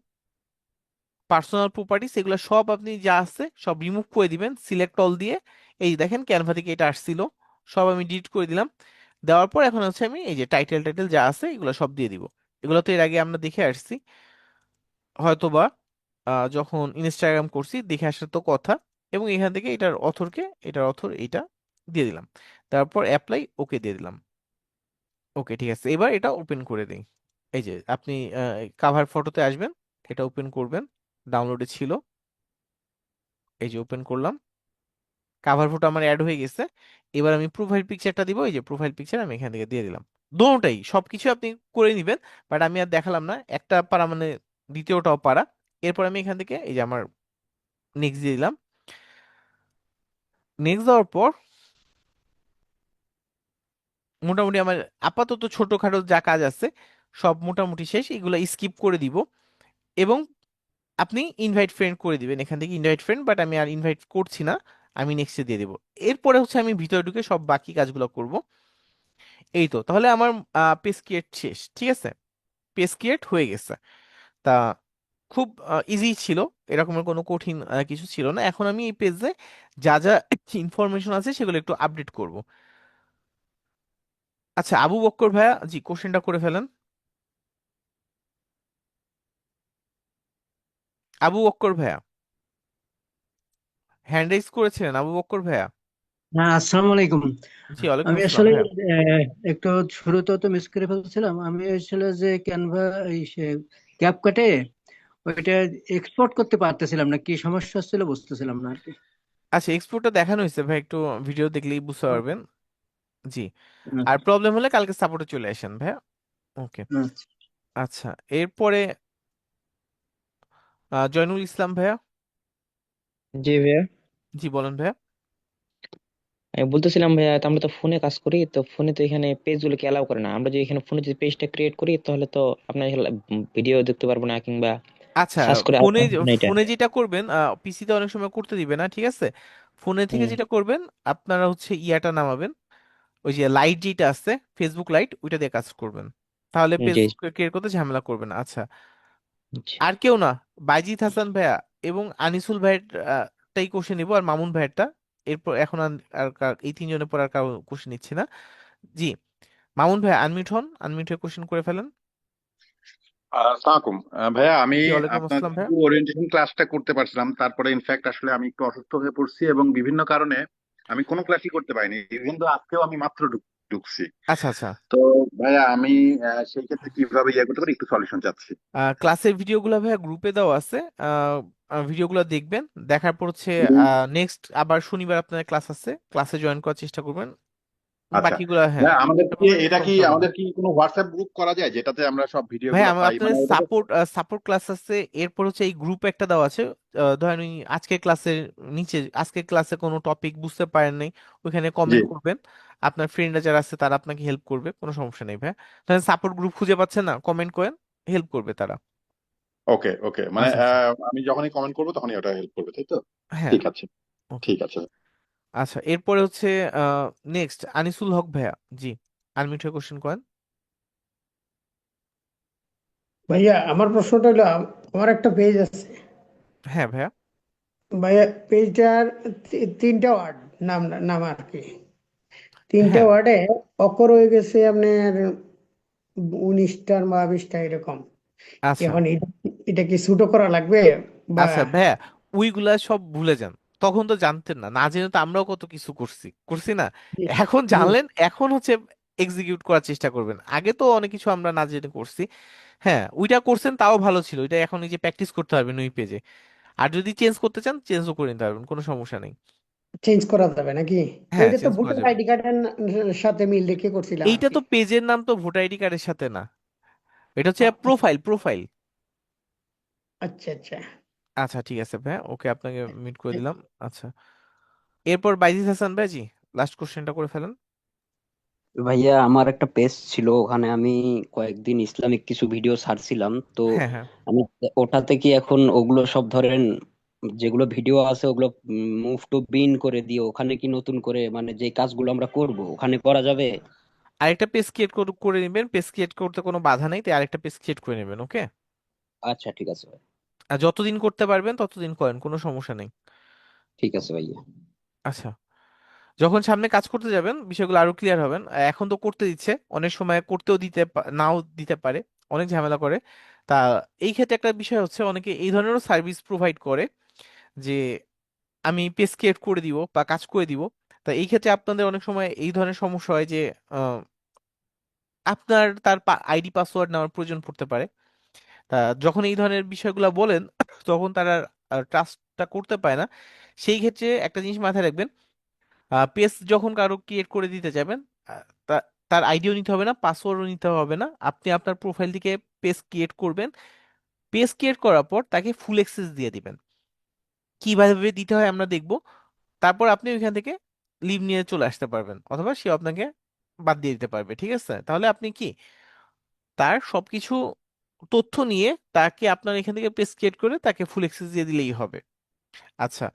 পার্সোনাল প্রপার্টিস, এগুলো সব আপনি যা আছে সব রিমুভ করে দিবেন সিলেক্ট অল দিয়ে। এই দেখেন ক্যানভা থেকে এটা আসছিল, সব আমি ডিলিট করে দিলাম। দেওয়ার পর এখন হচ্ছে আমি এই যে টাইটেল যা আছে এগুলো সব দিয়ে দিব। এগুলো তো এর আগে আমরা দেখে আসছি, হয়তোবা যখন ইনস্টাগ্রাম করছি দেখে আসার তো কথা। এবং এখান থেকে এটার অথর এইটা দিয়ে দিলাম। তারপর অ্যাপ্লাই, ওকে দিয়ে দিলাম। ওকে, ঠিক আছে, এবার এটা ওপেন করে দিই। এই যে আপনি কাভার ফটোতে আসবেন, এটা ওপেন করবেন, ডাউনলোডে ছিল, এই যে ওপেন করলাম, কাভার ফটো আমার অ্যাড হয়ে গেছে। এবার আমি প্রোফাইল পিকচারটা দিব, এই যে প্রোফাইল পিকচার আমি এখান থেকে দিয়ে দিলাম। দোনোটাই সবকিছু আপনি করে নেবেন, বাট আমি আর দেখালাম না, একটা পারা মানে দ্বিতীয়টাও পারা। এরপর আমি এখান থেকে এই যে আমার নেক্সট দিয়ে দিলাম। নেক্সট দেওয়ার পর মোটামুটি আমার আপাতত ছোটখাটো যা কাজ আছে সব মোটামুটি শেষ, এগুলো স্কিপ করে দিব। এবং আপনি ইনভাইট ফ্রেন্ড করে দিবেন এখান থেকে, ইনভাইট ফ্রেন্ড, বাট আমি আর ইনভাইট করছি না, আমি নেক্সটে দিয়ে দিব। এরপরে হচ্ছে আমি ভিতরে ঢুকে সব বাকি কাজগুলো করব। এই তো, তাহলে আমার পেজ ক্রিয়েট শেষ, ঠিক আছে, পেজ ক্রিয়েট হয়ে গেছে। তা খুব ইজি ছিল, এরকমের কোনো কঠিন কিছু ছিল না। এখন আমি এই পেজে যা যা ইনফরমেশন আছে সেগুলো একটু আপডেট করব। আচ্ছা আবু বক্কর ভাইয়া, জি কোশ্চেনটা করে ফেলেন। আবু বক্কর ভাইয়া, হ্যান্ড রাইজ করেছিলেন আবু বক্কর ভাইয়া? হ্যাঁ, আসসালামু আলাইকুম। জি ওয়ালাইকুম আমি আসসালাম আসলে ভাইয়া। একটু শুরুতে তো মিস করে ফেলছিলাম। আমি আসলে যে ক্যানভা ক্যাপকাটে ওইটা এক্সপোর্ট করতে পারতেছিলাম না, কি সমস্যা ছিল বুঝতেছিলাম না আর কি। আচ্ছা এক্সপোর্টটা দেখানো হয়েছে ভাই, একটু ভিডিও দেখলেই বুঝতে ও, পারবেন। জি, আর আচ্ছা প্রবলেম হলে কালকে সাপোর্টে চলে আসেন ভাইয়া। ওকে, আচ্ছা। আচ্ছা এরপরে জয়নুল ইসলাম ভাইয়া, জি ভাইয়া, জি বলেন ভাইয়া। আমি বলতেছিলাম ভাইয়া, তো আমরা তো ফোনে কাজ করি, তো ফোনে তো এখানে পেজ গুলোকে অ্যালাউ করে না। আমরা যদি এখানে ফোনে যদি পেজটা ক্রিয়েট করি তাহলে তো আপনার ভিডিও দেখতে পারবো না, কিংবা আচ্ছা সার্চ করে ফোনে আলাদা হবে না এটা। ফোনে যেটা করবেন, পিসিতে অনেক সময় করতে দিবে না, ঠিক আছে, ফোনে থেকে হুম, যেটা করবেন, আপনারা হচ্ছে ইয়াটা নামাবেন, ওই যে লাইট যেটা আছে ফেসবুক লাইট, ওইটা দিয়ে কাজ করবেন, তাহলে পেজ জি ক্রিয়েট করতে ঝামেলা করবেন না। আচ্ছা, জি। আর কেউ না, বাইজিৎ হাসান ভাইয়া এবং আনিসুল ভাইয়ের টাই কোশ্চেন নিবো, আর মামুন ভাইয়েরটা। এরপর এখন এই তিনজনের পর আর কারো কোশ্চেন নিচ্ছি না। জি, মামুন ভাই আনমিউট হন, আনমিউট হয়ে কোশ্চেন করে ফেলেন। আসসালামাইকুম ভাইয়া, আমি জি ওয়ালাইকুম আপনার আসসালাম ভাইয়া। শুধু ওরিয়েন্টেশন ক্লাসটা করতে পারছিলাম, তারপরে ইনফ্যাক্ট আসলে আমি একটু অসুস্থ হয়ে পড়ছি এবং বিভিন্ন কারণে আমি কোনো ক্লাসই করতে পারিনি, ইভেন তো আজকেও আমি মাত্র ঢুকছি। আচ্ছা আচ্ছা, তো ভাইয়া আমি সেই ক্ষেত্রে কিভাবে ইয়ে করতে পারি একটু সলিউশন চাচ্ছি। ক্লাসের ভিডিওগুলো ভাইয়া গ্রুপে দেওয়া আছে, ভিডিওগুলো দেখবেন, দেখার পর হচ্ছে নেক্সট আবার শনিবার আপনার ক্লাস আছে, ক্লাসে জয়েন করার চেষ্টা করবেন, আচ্ছা বাকিগুলো হ্যাঁ ভাইয়া, আমাদের চেষ্টা কি করবেন, এটা কি সমস্যা হবে না। আমাদের কি কোনো হোয়াটসঅ্যাপ গ্রুপ করা যায় যেটাতে আমরা সব ভিডিও ভাই গুলা পাই, আপনার মানে ওটা তো? সাপোর্ট ক্লাস আছে, এরপর হচ্ছে এই গ্রুপে একটা দেওয়া আছে। ধরেন ওই আজকের ক্লাসের নিচে, আজকের ক্লাসে কোনো টপিক বুঝতে পারেন নাই, ওইখানে জি, কমেন্ট করবেন, আপনার ফ্রেন্ডরা যারা আছে তারা আপনাকে হেল্প করবে, কোনো সমস্যা নেই ভাই। ধরেন সাপোর্ট গ্রুপ খুঁজে পাচ্ছেন না, কমেন্ট করেন, হেল্প করবে তারা। ওকে ওকে, মানে আচ্ছা আচ্ছা, আমি যখনই কমেন্ট করবো তখনই ওটা হেল্প করবে, তাই তো? হ্যাঁ, ঠিক আছে, ওকে। ঠিক আছে। আচ্ছা এরপরে হচ্ছে নেক্সট আনিসুল হক ভাইয়া, জি আনমিউট হয়ে কোশ্চেন করেন। ভাইয়া আমার প্রশ্নটা হলো আমার একটা পেজ আছে হ্যাঁ ভাইয়া। ভাইয়া, পেজটার তিনটা ওয়ার্ড, নাম নাম আর কি, তিনটা হ্যাঁ ওয়ার্ডে অক্ষর হয়ে গেছে আপনার 19টার বা 20টা এরকম। আচ্ছা এখন এটা কি ছোট করা লাগবে বা? আচ্ছা ভাইয়া, ওইগুলা সব ভুলে যান। তখন তো জানতেন না, না জেনে তো আমরাও কত কিছু করছি করছি না। জি এখন জি জানলেন, এখন হচ্ছে এক্সিকিউট করার চেষ্টা করবেন। আগে তো অনেক কিছু আমরা না জেনে করছি। হ্যাঁ ওইটা করছেন তাও ভালো ছিল, ওইটা এখন এই যে প্র্যাকটিস করতে পারবেন ওই পেজে। আর যদি চেঞ্জ করতে চান চেঞ্জও করে নিতে পারবেন, কোনো সমস্যা নেই। চেঞ্জ করা যাবে নাকি? হ্যাঁ ওইটা তো চেঞ্জ করা ভোটার যাবে। আইডি কার্ডের সাথে মিল রেখে করছিলাম আর এইটা কি। তো পেজের নাম তো ভোটার আইডি কার্ডের সাথে না, এটা হচ্ছে আচ্ছা প্রোফাইল প্রোফাইল। আচ্ছা আচ্ছা। আচ্ছা ঠিক আছে ভাই, ওকে আপনাকে মিট করে দিলাম। আচ্ছা, এরপর বাইজিস হাসান ভাই, জি লাস্ট কোশ্চেনটা করে ফেলেন। ভাইয়া আমার একটা পেজ ছিল, ওখানে আমি কয়েকদিন ইসলামিক কিছু ভিডিও ছাড়ছিলাম তো। হ্যাঁ হ্যাঁ। আমি ওটাতে কি এখন ওগুলো সব ধরেন যেগুলো ভিডিও আছে ওগুলো মুভ টু বিন করে দিয়ে ওখানে কি নতুন করে মানে যে কাজগুলো আমরা করব ওখানে করা যাবে? আরেকটা পেজ ক্রিয়েট করে নেবেন, পেজ ক্রিয়েট করতে কোনো বাধা নেই, তাই আরেকটা পেজ ক্রিয়েট করে নেবেন, ওকে। আচ্ছা ঠিক আছে ভাই। আর যতদিন করতে পারবেন ততদিন করেন, কোনো সমস্যা নেই। ঠিক আছে ভাইয়া। আচ্ছা, যখন সামনে কাজ করতে যাবেন বিষয়গুলো আরো ক্লিয়ার হবেন। এখন তো করতে দিচ্ছে, অনেক সময় করতেও নাও দিতে পারে, অনেক ঝামেলা করে। তা এই ক্ষেত্রে একটা বিষয় হচ্ছে, অনেকে এই ধরনেরও সার্ভিস প্রোভাইড করে যে আমি পেজ ক্রিয়েট করে দিব বা কাজ করে দিব। তা এই ক্ষেত্রে আপনাদের অনেক সময় এই ধরনের সমস্যা হয় যে আপনার তার আইডি পাসওয়ার্ড নেওয়ার প্রয়োজন পড়তে পারে। তা যখন এই ধরনের বিষয়গুলো বলেন তখন তারা ট্রাস্টটা করতে পায় না। সেই ক্ষেত্রে একটা জিনিস মাথায় রাখবেন, পেজ যখন কারো ক্রিয়েট করে দিতে যাবেন, তার আইডিও নিতে হবে না, পাসওয়ার্ডও নিতে হবে না। আপনি আপনার প্রোফাইল থেকে পেজ ক্রিয়েট করবেন, পেজ ক্রিয়েট করার পর তাকে ফুল অ্যাক্সেস দিয়ে দিবেন। কিভাবে দিতে হয় আমরা দেখব। তারপর আপনি ওইখান থেকে লিভ নিয়ে চলে আসতে পারবেন, অথবা সে আপনাকে বাদ দিয়ে দিতে পারবে, ঠিক আছে। তাহলে আপনি কি তার সবকিছু তথ্য নিয়ে তাকে আপনার এখান থেকে পেজ ক্রিয়েট করে তাকে ফুল অ্যাক্সেস দিয়ে দিলেই হবে। আচ্ছা,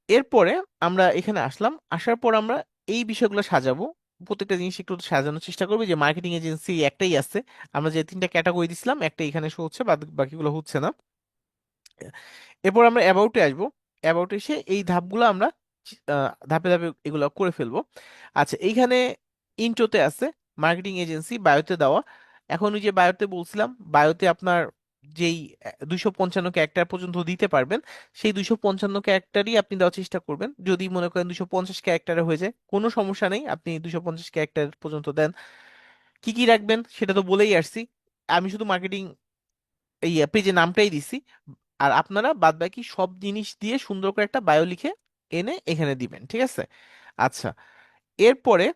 এরপরে আমরা এখানে আসলাম, আসার পর আমরা এই বিষয়গুলো সাজাবো। প্রত্যেকটা জিনিস একটু সাজানোর চেষ্টা করবে যে মার্কেটিং এজেন্সি একটাই আছে, আমরা যে তিনটা ক্যাটাগরি দিছিলাম একটা এখানে শো হচ্ছে, বাকিগুলো হচ্ছে না। এরপর আমরা অ্যাবাউটে আসবো, অ্যাবাউটে এসে এই ধাপগুলো আমরা ধাপে ধাপে এগুলো করে ফেলবো। আচ্ছা, এইখানে ইন্ট্রোতে আছে মার্কেটিং এজেন্সি, বায়োতে দেওয়া। এখন ওই যে বায়োতে বলছিলাম, বায়োতে আপনার যেই 255 ক্যারেক্টার পর্যন্ত দিতে পারবেন, সেই 255 ক্যারেক্টারই আপনি দেওয়ার চেষ্টা করবেন। যদি মনে করেন 250 ক্যারেক্টারে হয়ে যায়, কোনো সমস্যা নেই, আপনি 250 ক্যারেক্টার পর্যন্ত দেন। কি কি রাখবেন সেটা তো বলেই আসছি, আমি শুধু মার্কেটিং এই পেজের নামটাই দিছি। আর আপনারা বাদ বাকি সব জিনিস দিয়ে সুন্দর করে একটা বায়ো লিখে এনে এখানে দিবেন, ঠিক আছে। আচ্ছা, এরপরে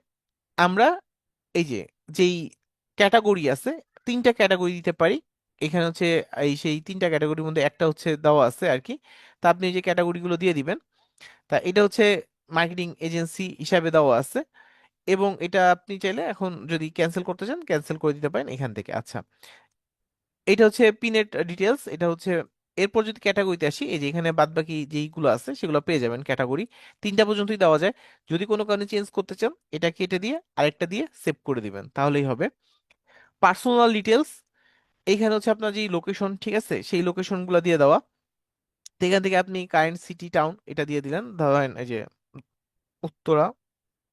আমরা এই যে যেই ক্যাটাগরি আছে, তিনটা ক্যাটাগরি দিতে পারি এখানে হচ্ছে। এই সেই তিনটা ক্যাটাগরির মধ্যে একটা হচ্ছে দেওয়া আছে আর কি। তা আপনি এই যে ক্যাটাগরিগুলো দিয়ে দিবেন। তা এটা হচ্ছে মার্কেটিং এজেন্সি হিসাবে দেওয়া আছে, এবং এটা আপনি চাইলে এখন যদি ক্যান্সেল করতে চান ক্যান্সেল করে দিতে পারেন এখান থেকে। আচ্ছা, এটা হচ্ছে পিনেট ডিটেলস, এটা হচ্ছে। এরপর যদি ক্যাটাগরিতে আসি, এই যে এখানে বাদবাকি যেইগুলো আছে সেগুলো পেয়ে যাবেন। ক্যাটাগরি তিনটা পর্যন্তই দেওয়া যায়, যদি কোনো কারণে চেঞ্জ করতে চান এটা কেটে দিয়ে আরেকটা দিয়ে সেভ করে দিবেন, তাহলেই হবে। পার্সোনাল ডিটেলস, এইখানে হচ্ছে আপনার যে লোকেশন, ঠিক আছে, সেই লোকেশনগুলো দিয়ে দেওয়া। তো এখান থেকে আপনি কারেন্ট সিটি টাউন এটা দিয়ে দিলেন, ধরেন এই যে উত্তরা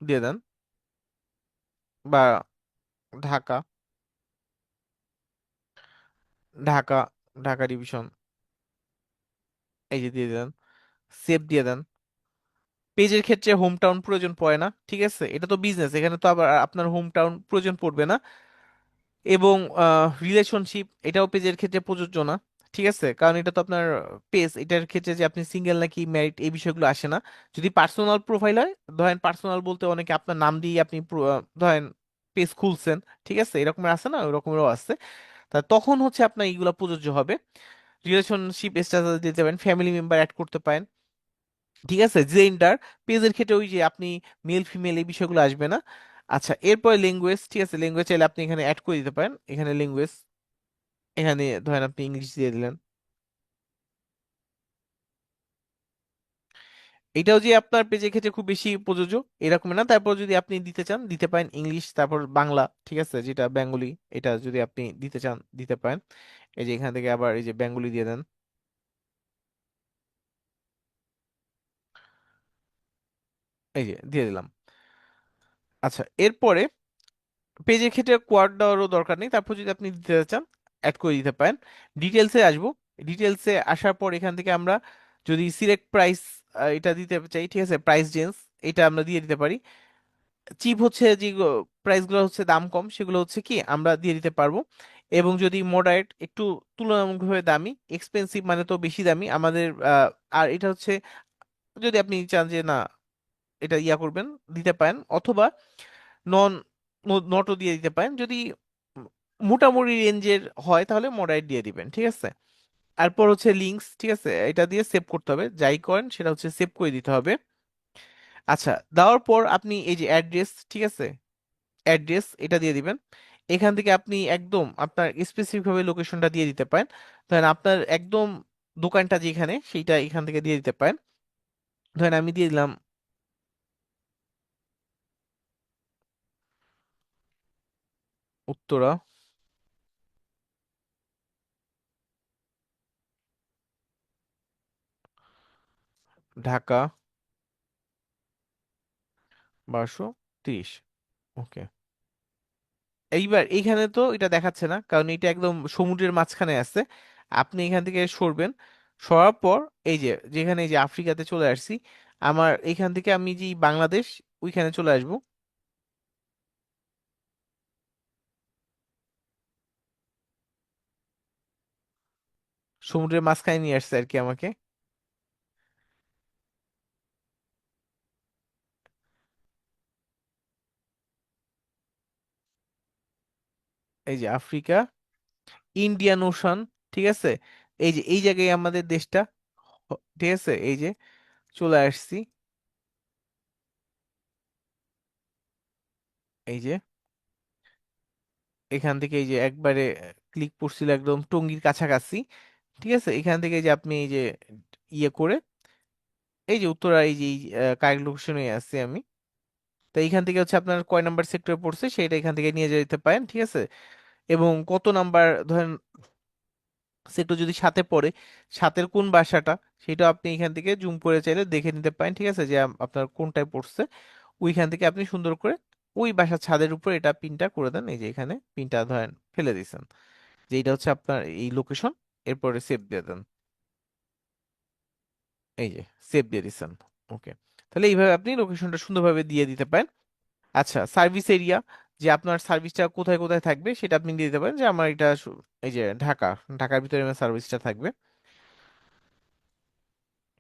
দিয়ে দেন, বা ঢাকা, ঢাকা ঢাকা ডিভিশন এই যে দিয়ে দেন, সেভ দিয়ে দেন। পেজের ক্ষেত্রে হোম টাউন প্রয়োজন পড়ে না, ঠিক আছে, এটা তো বিজনেস, এখানে তো আবার আপনার হোম টাউন প্রয়োজন পড়বে না। এবং রিলেশনশিপ এটাও পেজের ক্ষেত্রে প্রযোজ্য না, ঠিক আছে, কারণ এটা তো আপনার পেজ, এটার ক্ষেত্রে যে আপনি সিঙ্গেল নাকি ম্যারিড এই বিষয়গুলো আসে না। যদি পার্সোনাল প্রোফাইল হয়, ধরেন পার্সোনাল বলতে অনেকে আপনার নাম দিয়ে আপনি ধরেন পেজ খুলছেন, ঠিক আছে, এরকম আছে না, ওই রকমেরও আছে। তা তখন হচ্ছে আপনার এইগুলো প্রযোজ্য হবে। রিলেশনশিপ স্ট্যাটাস দিতে পারেন, ফ্যামিলি মেম্বার অ্যাড করতে পারেন, ঠিক আছে। জেন্ডার পেজের ক্ষেত্রে ওই যে আপনি মেল ফিমেল এই বিষয়গুলো আসবে না। আচ্ছা, এরপরে ল্যাঙ্গুয়েজ, ঠিক আছে, ল্যাঙ্গুয়েজ চাইলে আপনি এখানে অ্যাড করে দিতে পারেন। এখানে ল্যাঙ্গুয়েজ, এখানে ধরেন আপনি ইংলিশ দিয়ে দিলেন। এটাও যে আপনার পেজের ক্ষেত্রে খুব বেশি প্রযোজ্য এরকম না, তারপর যদি আপনি দিতে চান দিতে পারেন ইংলিশ, তারপর বাংলা, ঠিক আছে, যেটা বেঙ্গলি, এটা যদি আপনি দিতে চান দিতে পারেন। এই যে এখান থেকে আবার এই যে বেঙ্গলি দিয়ে দেন। এই যে দিয়ে দিলাম। আচ্ছা, এরপরে পেজের ক্ষেত্রে কোয়াড দেওয়ারও দরকার নেই, তারপর যদি আপনি দিতে চান অ্যাড করে দিতে পারেন। ডিটেলসে আসবো। ডিটেলসে আসার পর এখান থেকে আমরা যদি সিলেক্ট প্রাইস এটা দিতে চাই, ঠিক আছে, প্রাইস রেঞ্জ এটা আমরা দিয়ে দিতে পারি। চিপ হচ্ছে যে প্রাইসগুলো হচ্ছে দাম কম, সেগুলো হচ্ছে কি আমরা দিয়ে দিতে পারবো। এবং যদি মডারেট একটু তুলনামূলকভাবে দামি, এক্সপেন্সিভ মানে তো বেশি দামি আমাদের আর এটা হচ্ছে যদি আপনি চান যে না এটা ইয়া করবেন দিতে পারেন, অথবা নন নটও দিয়ে দিতে পারেন। যদি উম মোটামুটি রেঞ্জের হয় তাহলে মডারেট দিয়ে দিবেন, ঠিক আছে। তারপর হচ্ছে লিঙ্কস, ঠিক আছে, এটা দিয়ে সেভ করতে হবে, যাই করেন সেটা হচ্ছে সেভ করে দিতে হবে। আচ্ছা, দেওয়ার পর আপনি এই যে অ্যাড্রেস, ঠিক আছে, অ্যাড্রেস এটা দিয়ে দিবেন। এখান থেকে আপনি একদম আপনার স্পেসিফিক ভাবে লোকেশনটা দিয়ে দিতে পারেন। ধরেন আপনার একদম দোকানটা যেখানে সেইটা এখান থেকে দিয়ে দিতে পারেন। ধরেন আমি দিয়ে দিলাম উত্তরা, ঢাকা 1230। ওকে। এইবার এইখানে তো এটা দেখাচ্ছে না, কারণ এটা একদম সমুদ্রের মাঝখানে আছে। আপনি এখান থেকে সরবেন, সরার পর এই যে যেখানে এই যে আফ্রিকাতে চলে আসছি, আমার এখান থেকে আমি যে বাংলাদেশ ওইখানে চলে আসবো। সমুদ্রের মাঝখানে নিয়ে আসছে আর কি আমাকে। এই যে আফ্রিকা, ইন্ডিয়ান ওশান, ঠিক আছে, এই যে এই জায়গায় আমাদের দেশটা, ঠিক আছে, এই যে চলে আসছি। এই যে এখান থেকে এই যে একবারে ক্লিক করছিল একদম টঙ্গীর কাছাকাছি, ঠিক আছে। এখান থেকে এই যে আপনি এই যে ইয়ে করে এই যে উত্তরা এই যে কারেক্ট লোকেশনে আছি আমি। তো এইখান থেকে হচ্ছে আপনার কয় নাম্বার সেক্টরে পড়ছে সেটা এখান থেকে নিয়ে যেতে পারেন, ঠিক আছে। এবং কত নাম্বার ধরেন সেক্টর যদি সাথে পড়ে, সাতের কোন বাসাটা সেটা আপনি এখান থেকে জুম করে চাইলে দেখে নিতে পারেন, ঠিক আছে, যে আপনার কোনটায় পড়ছে। ওইখান থেকে আপনি সুন্দর করে ওই বাসার ছাদের উপর এটা পিনটা করে দেন। এই যে এখানে পিনটা ধরেন ফেলে দিয়েছেন, যে এটা হচ্ছে আপনার এই লোকেশন। এরপরে সেভ দিয়ে দেন। এই যে সেভ দিয়ে দিচ্ছেন। ওকে। তাহলে এইভাবে আপনি লোকেশনটা সুন্দরভাবে দিয়ে দিতে পারেন। আচ্ছা, সার্ভিস এরিয়া, যে আপনার সার্ভিসটা কোথায় কোথায় থাকবে সেটা আপনি দিয়ে দিতে পারেন, যে আমার এটা এই যে ঢাকার ভিতরে আমার সার্ভিসটা থাকবে।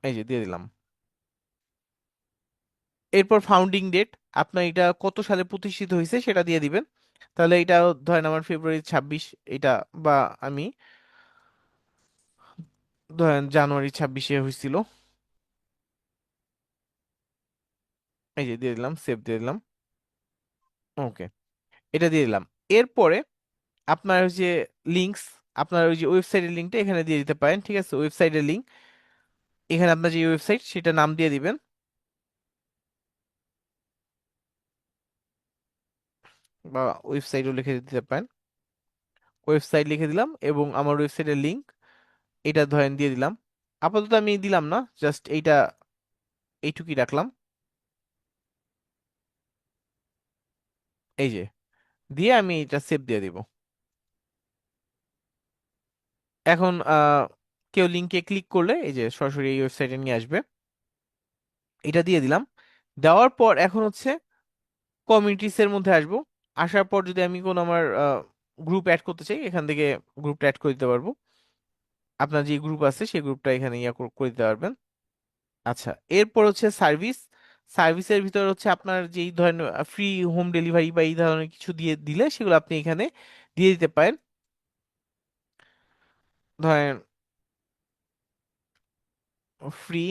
এই যে দিয়ে দিলাম। এরপর ফাউন্ডিং ডেট, আপনার এটা কত সালে প্রতিষ্ঠিত হয়েছে সেটা দিয়ে দিবেন। তাহলে এটা ধরেন আমার ফেব্রুয়ারি 26 এটা, বা আমি ধরেন জানুয়ারি 26-এ হয়েছিল। এই যে দিয়ে দিলাম, সেভ দিয়ে দিলাম। ওকে, এটা দিয়ে দিলাম। এরপরে আপনার ওই যে লিঙ্কস, আপনার ওই যে ওয়েবসাইটের লিঙ্কটা এখানে দিয়ে দিতে পারেন, ঠিক আছে, ওয়েবসাইটের লিঙ্ক। এখানে আপনার যে ওয়েবসাইট সেটা নাম দিয়ে দিবেন, বা ওয়েবসাইটও লিখে দিতে পারেন। ওয়েবসাইট লিখে দিলাম এবং আমার ওয়েবসাইটের লিংক এটা ধরেন দিয়ে দিলাম। আপাতত আমি দিলাম না, জাস্ট এইটা এইটুকুই রাখলাম। এই যে দিয়ে আমি এটা সেভ দিয়ে দিব। এখন কেউ লিংকে ক্লিক করলে এই যে সরাসরি এই ওয়েবসাইটে নিয়ে আসবে। এটা দিয়ে দিলাম। দেওয়ার পর এখন হচ্ছে কমিউনিটিস এর মধ্যে আসবো। আসার পর যদি আমি কোনো আমার গ্রুপ অ্যাড করতে চাই, এখান থেকে গ্রুপটা অ্যাড করে দিতে পারবো। আপনার যে গ্রুপ আছে সেই গ্রুপটা এখানে ইয়া করে দিতে পারবেন। আচ্ছা, এরপর হচ্ছে সার্ভিস। সার্ভিসের ভিতর হচ্ছে আপনার যেই ধরেন ফ্রি হোম ডেলিভারি বা এই ধরনের কিছু দিয়ে দিলে সেগুলো আপনি এখানে দিয়ে দিতে পারেন। ধরেন ফ্রি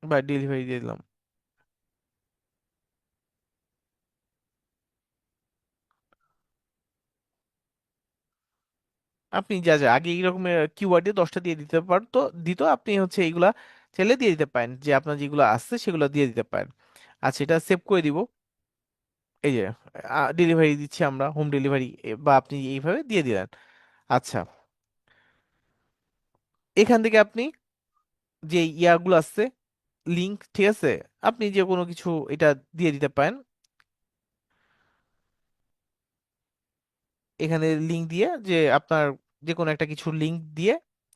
বা ডেলিভারি দিয়ে দিলাম। আপনি যা যা আগে এইরকম কিওয়ার্ডে 10টা দিয়ে দিতে পারতো দিত, আপনি হচ্ছে এইগুলা চাইলে দিয়ে দিতে পারেন, যে আপনার যেগুলো আছে সেগুলো দিয়ে দিতে পারেন। আচ্ছা, এটা সেভ করে দিব। এই যে ডেলিভারি দিচ্ছি আমরা, হোম ডেলিভারি, বা আপনি এইভাবে দিয়ে দিলেন। আচ্ছা, এখান থেকে আপনি যে ইয়াগুলো আছে, লিংক, ঠিক আছে, আপনি যে কোনো কিছু এটা দিয়ে দিতে পারেন। এখানে লিংক দিয়ে, যে আপনার যে কোনো একটা কিছু লিংক দিয়ে,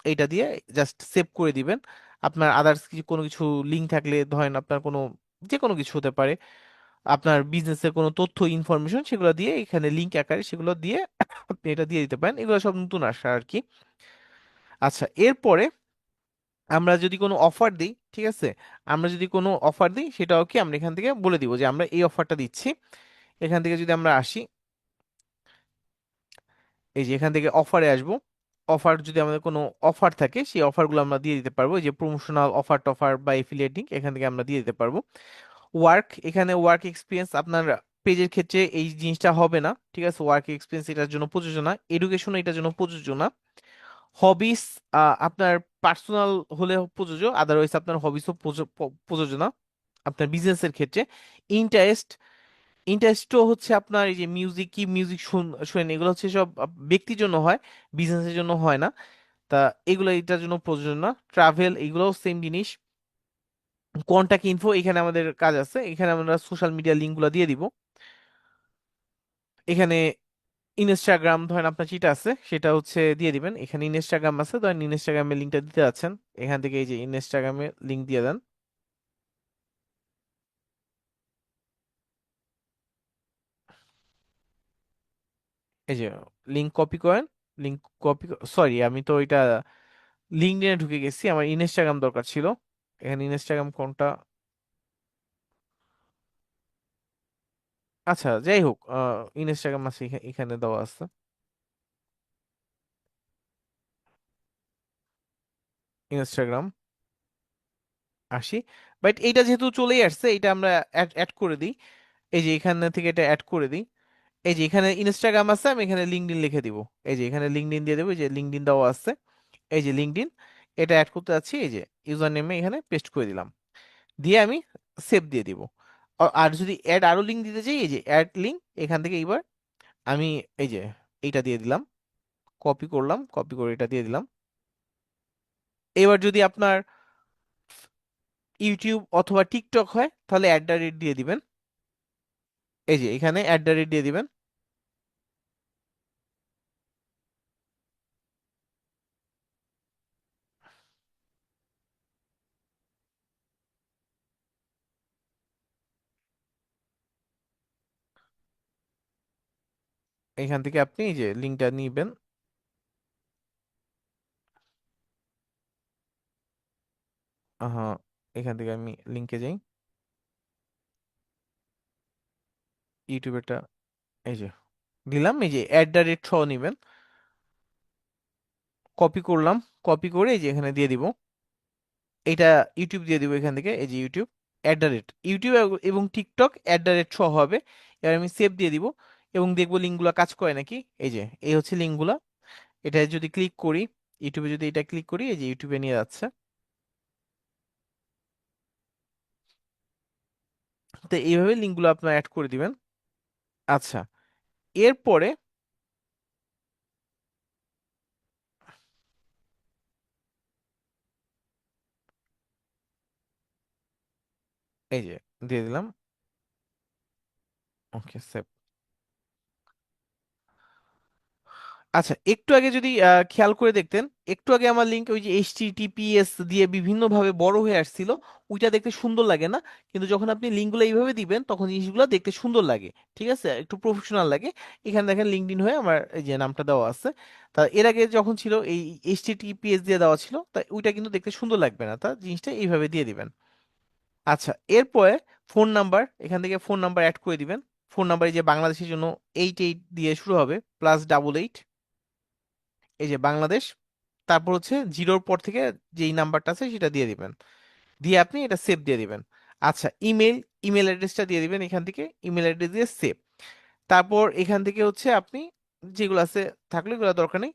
এইটা দিয়ে জাস্ট সেভ করে দিবেন। আপনার আদার্স কিছু কোনো কিছু লিংক থাকলে, ধরেন আপনার কোনো যে কোনো কিছু হতে পারে, আপনার বিজনেসের কোনো তথ্য ইনফরমেশন, সেগুলো দিয়ে এখানে লিংক আকারে সেগুলো দিয়ে আপনি এটা দিয়ে দিতে পারেন। এগুলো সব নতুন আসা আর কি। আচ্ছা, এরপরে আমরা যদি কোনো অফার দিই, ঠিক আছে, আমরা যদি কোনো অফার দিই, সেটাও কি আমরা এখান থেকে বলে দিব যে আমরা এই অফারটা দিচ্ছি। এখান থেকে যদি আমরা আসি, এই যে এখান থেকে অফারে আসবো। অফার যদি আমাদের কোনো অফার থাকে, সেই অফারগুলো আমরা দিয়ে দিতে পারবো। এই যে প্রমোশনাল অফার টফার বা এফিলিয়েট লিংক, এখান থেকে আমরা দিয়ে দিতে পারবো। ওয়ার্ক, এখানে ওয়ার্ক এক্সপিরিয়েন্স আপনার পেজের ক্ষেত্রে এই জিনিসটা হবে না, ঠিক আছে। ওয়ার্ক এক্সপিরিয়েন্স এটার জন্য প্রযোজ্য না, এডুকেশন এটার জন্য প্রযোজ্য না। হবিস আপনার পার্সোনাল হলে প্রযোজ্য, আদারওয়াইজ আপনার হবিসও প্রযোজ্য না আপনার বিজনেসের ক্ষেত্রে। ইন্টারেস্ট, ইন্টারেস্টও হচ্ছে আপনার এই যে মিউজিক, কি মিউজিক শুনেন, এগুলো হচ্ছে সব ব্যক্তির জন্য হয়, বিজনেসের জন্য হয় না। তা এগুলো এটার জন্য প্রযোজ্য না। ট্রাভেল, এগুলোও সেম জিনিস। কন্টাক্ট ইনফো, এখানে আমাদের কাজ আছে, এখানে আমরা সোশ্যাল মিডিয়া লিঙ্কগুলো দিয়ে দিব। এখানে ইনস্টাগ্রাম, ধরেন আপনার যেটা আছে সেটা হচ্ছে দিয়ে দিবেন। এখানে ইনস্টাগ্রাম আছে, ধরেন ইনস্টাগ্রামের লিঙ্কটা দিতে যাচ্ছেন, এখান থেকে এই যে ইনস্টাগ্রামের লিঙ্ক দিয়ে দেন। এই যে লিঙ্ক কপি করেন, লিঙ্ক কপি, সরি আমি তো এটা লিঙ্কডইনে ঢুকে গেছি, আমার ইনস্টাগ্রাম দরকার ছিল। এখানে ইনস্টাগ্রাম কোনটা, আচ্ছা যাই হোক, ইনস্টাগ্রাম আছে এখানে দেওয়া আছে। ইনস্টাগ্রাম আসি, বাট এইটা যেহেতু চলেই আসছে, এটা আমরা অ্যাড অ্যাড করে দিই। এই যে এখান থেকে এটা অ্যাড করে দিই। এই যে এখানে ইনস্টাগ্রাম আছে, আমি এখানে লিঙ্কডইন লিখে দিব। এই যে এখানে লিঙ্কডইন দিয়ে দেবো, এই যে লিঙ্কডইন দেওয়া আছে। এই যে লিঙ্কডইন, এটা অ্যাড করতে যাচ্ছি, এই যে ইউজার নেমে এখানে পেস্ট করে দিলাম, দিয়ে আমি সেভ দিয়ে দিব। আর যদি অ্যাড আরো লিঙ্ক দিতে চাই, এই যে অ্যাড লিঙ্ক, এখান থেকে এবার আমি এই যে এইটা দিয়ে দিলাম, কপি করলাম, কপি করে এটা দিয়ে দিলাম। এবার যদি আপনার ইউটিউব অথবা টিকটক হয়, তাহলে @, দিয়ে দিবেন। এই যে এখানে @, দিয়ে দিবেন। এখান থেকে আপনি এই যে লিঙ্কটা নিবেন। হ্যাঁ, এখান থেকে আমি লিঙ্কে যাই, ইউটিউবেরটা এই যে দিলাম। এই যে @, নিবেন, কপি করলাম, কপি করে এই যে এখানে দিয়ে দিব। এটা ইউটিউব দিয়ে দিব এখান থেকে, এই যে ইউটিউব ইউটিউব এবং টিকটক হবে। এবার আমি সেভ দিয়ে দিব এবং দেখবো লিঙ্কগুলো কাজ করে নাকি। এই যে এই হচ্ছে লিঙ্কগুলো। এটা যদি ক্লিক করি, ইউটিউবে যদি এটা ক্লিক করি, এই যে ইউটিউবে নিয়ে যাচ্ছে। তো এইভাবে লিঙ্কগুলো আপনার অ্যাড করে দিবেন। আচ্ছা, এরপরে এই যে দিয়ে দিলাম, ওকে সেভ। আচ্ছা, একটু আগে যদি খেয়াল করে দেখতেন, একটু আগে আমার লিঙ্ক ওই যে HTTPS দিয়ে বিভিন্ন ভাবে বড় হয়ে আসছিল, ওইটা দেখতে সুন্দর লাগে না? কিন্তু যখন আপনি লিঙ্কগুলো এইভাবে দিবেন, তখন জিনিসগুলো দেখতে সুন্দর লাগে, ঠিক আছে, একটু প্রফেশনাল লাগে। এখানে দেখেন লিঙ্কডইন হয়ে আমার এই যে নামটা দেওয়া আছে। তা এর আগে যখন ছিল এই HTTPS দিয়ে দেওয়া ছিল, তা ওইটা কিন্তু দেখতে সুন্দর লাগবে না, তা জিনিসটা এইভাবে দিয়ে দিবেন। আচ্ছা, এরপরে ফোন নাম্বার, এখান থেকে ফোন নাম্বার অ্যাড করে দিবেন। ফোন নাম্বার এই যে বাংলাদেশের জন্য 88 দিয়ে শুরু হবে, +88, এই যে বাংলাদেশ। তারপর হচ্ছে জিরোর পর থেকে যেই নাম্বারটা আছে সেটা দিয়ে দিবেন, দিয়ে আপনি এটা সেভ দিয়ে দিবেন। আচ্ছা, ইমেল, ইমেল অ্যাড্রেসটা দিয়ে দিবেন এখান থেকে, ইমেল অ্যাড্রেস দিয়ে সেভ। তারপর এখান থেকে হচ্ছে আপনি যেগুলো আছে থাকলে এগুলো দরকার নেই।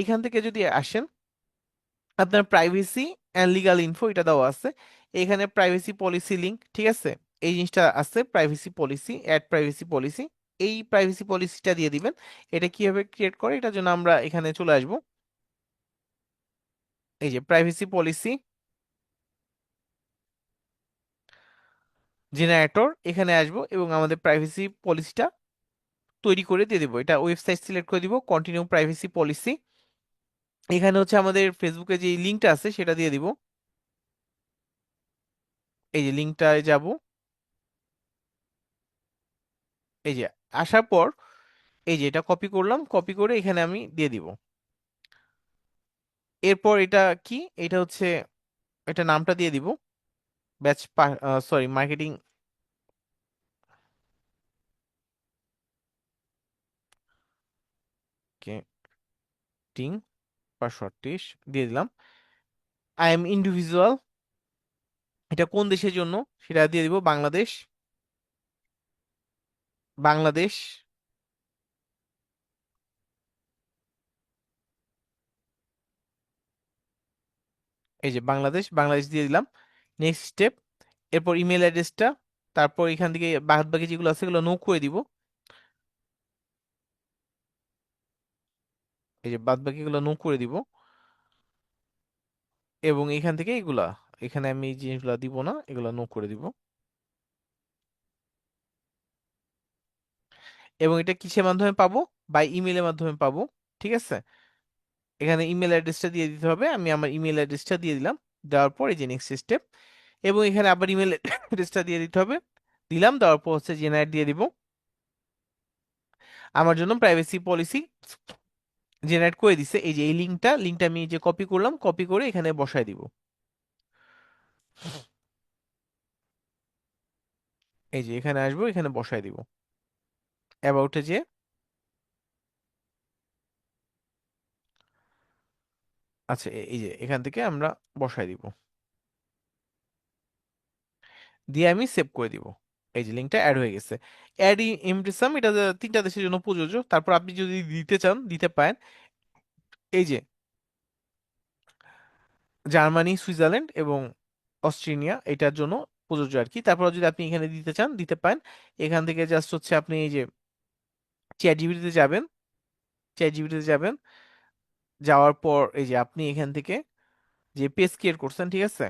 এখান থেকে যদি আসেন, আপনার প্রাইভেসি অ্যান্ড লিগাল ইনফো এটা দেওয়া আছে, এখানে প্রাইভেসি পলিসি লিঙ্ক, ঠিক আছে, এই জিনিসটা আছে privacy policy, add privacy policy. এই প্রাইভেসি পলিসিটা দিয়ে দিবেন। এটা কিভাবে ক্রিয়েট করে এটার জন্য আমরা এখানে চলে আসব। এই যে প্রাইভেসি পলিসি জেনারেটর, এখানে আসবো এবং আমাদের প্রাইভেসি পলিসিটা তৈরি করে দিয়ে দিব। এটা ওয়েবসাইট সিলেক্ট করে দিব, কন্টিনিউ প্রাইভেসি পলিসি। এখানে হচ্ছে আমাদের ফেসবুকে যে লিঙ্কটা আছে সেটা দিয়ে দিব। এই যে লিঙ্কটায় যাব, এই যে আসার পর এই যে এটা কপি করলাম, কপি করে এখানে আমি দিয়ে দিব। এরপর এটা কি, এটা হচ্ছে এটা নামটা দিয়ে দিব, ব্যাচ, সরি মার্কেটিং, মার্কেটিং 538 দিয়ে দিলাম। আই এম ইন্ডিভিজুয়াল, এটা কোন দেশের জন্য সেটা দিয়ে দিব, বাংলাদেশ, বাংলাদেশ। এই যে বাংলাদেশ, বাংলাদেশ দিয়ে দিলাম। নেক্সট স্টেপ, এরপর ইমেল অ্যাড্রেসটা, তারপর এখান থেকে বাদ বাকি যেগুলো আছে এগুলো নো করে দিব। এই যে বাদ বাকিগুলো নো করে দিব এবং এখান থেকে এগুলা, এখানে আমি এই জিনিসগুলো দিব না, এগুলো নো করে দিব। এবং এটা কিসের মাধ্যমে পাবো, বাই ইমেলের মাধ্যমে পাবো। ঠিক আছে, এখানে ইমেল অ্যাড্রেসটা দিয়ে দিতে হবে, আমি আমার ইমেল অ্যাড্রেসটা দিয়ে দিলাম। দেওয়ার পর এই যে নেক্সট স্টেপ, এবং এখানে আবার ইমেল অ্যাড্রেসটা দিয়ে দিতে হবে, দিলাম। দেওয়ার পর হচ্ছে জেনারেট দিয়ে দিব। আমার জন্য প্রাইভেসি পলিসি জেনারেট করে দিছে। এই যে এই লিঙ্কটা আমি যে কপি করলাম, কপি করে এখানে বসায় দিব। এই যে এখানে আসবো, এখানে বসায় দিব অ্যাবাউটে যে। আচ্ছা, এই যে এখান থেকে আমরা বসায় দিব, দিয়ে আমি সেভ করে দিব। এই যে লিঙ্কটা অ্যাড হয়ে গেছে। অ্যাড ইমপ্রেসাম, এটা যে 3টা দেশের জন্য প্রযোজ্য। তারপর আপনি যদি দিতে চান দিতে পারেন। এই যে জার্মানি, সুইজারল্যান্ড এবং অস্ট্রেলিয়া এটার জন্য প্রযোজ্য আর কি। তারপর যদি আপনি এখানে দিতে চান দিতে পারেন। এখান থেকে জাস্ট হচ্ছে আপনি এই যে চ্যাট জিপিটিতে যাবেন, চ্যাট জিপিটিতে যাবেন, যাওয়ার পর এই যে আপনি এখান থেকে যে পেজ ক্রিয়েট করছেন, ঠিক আছে,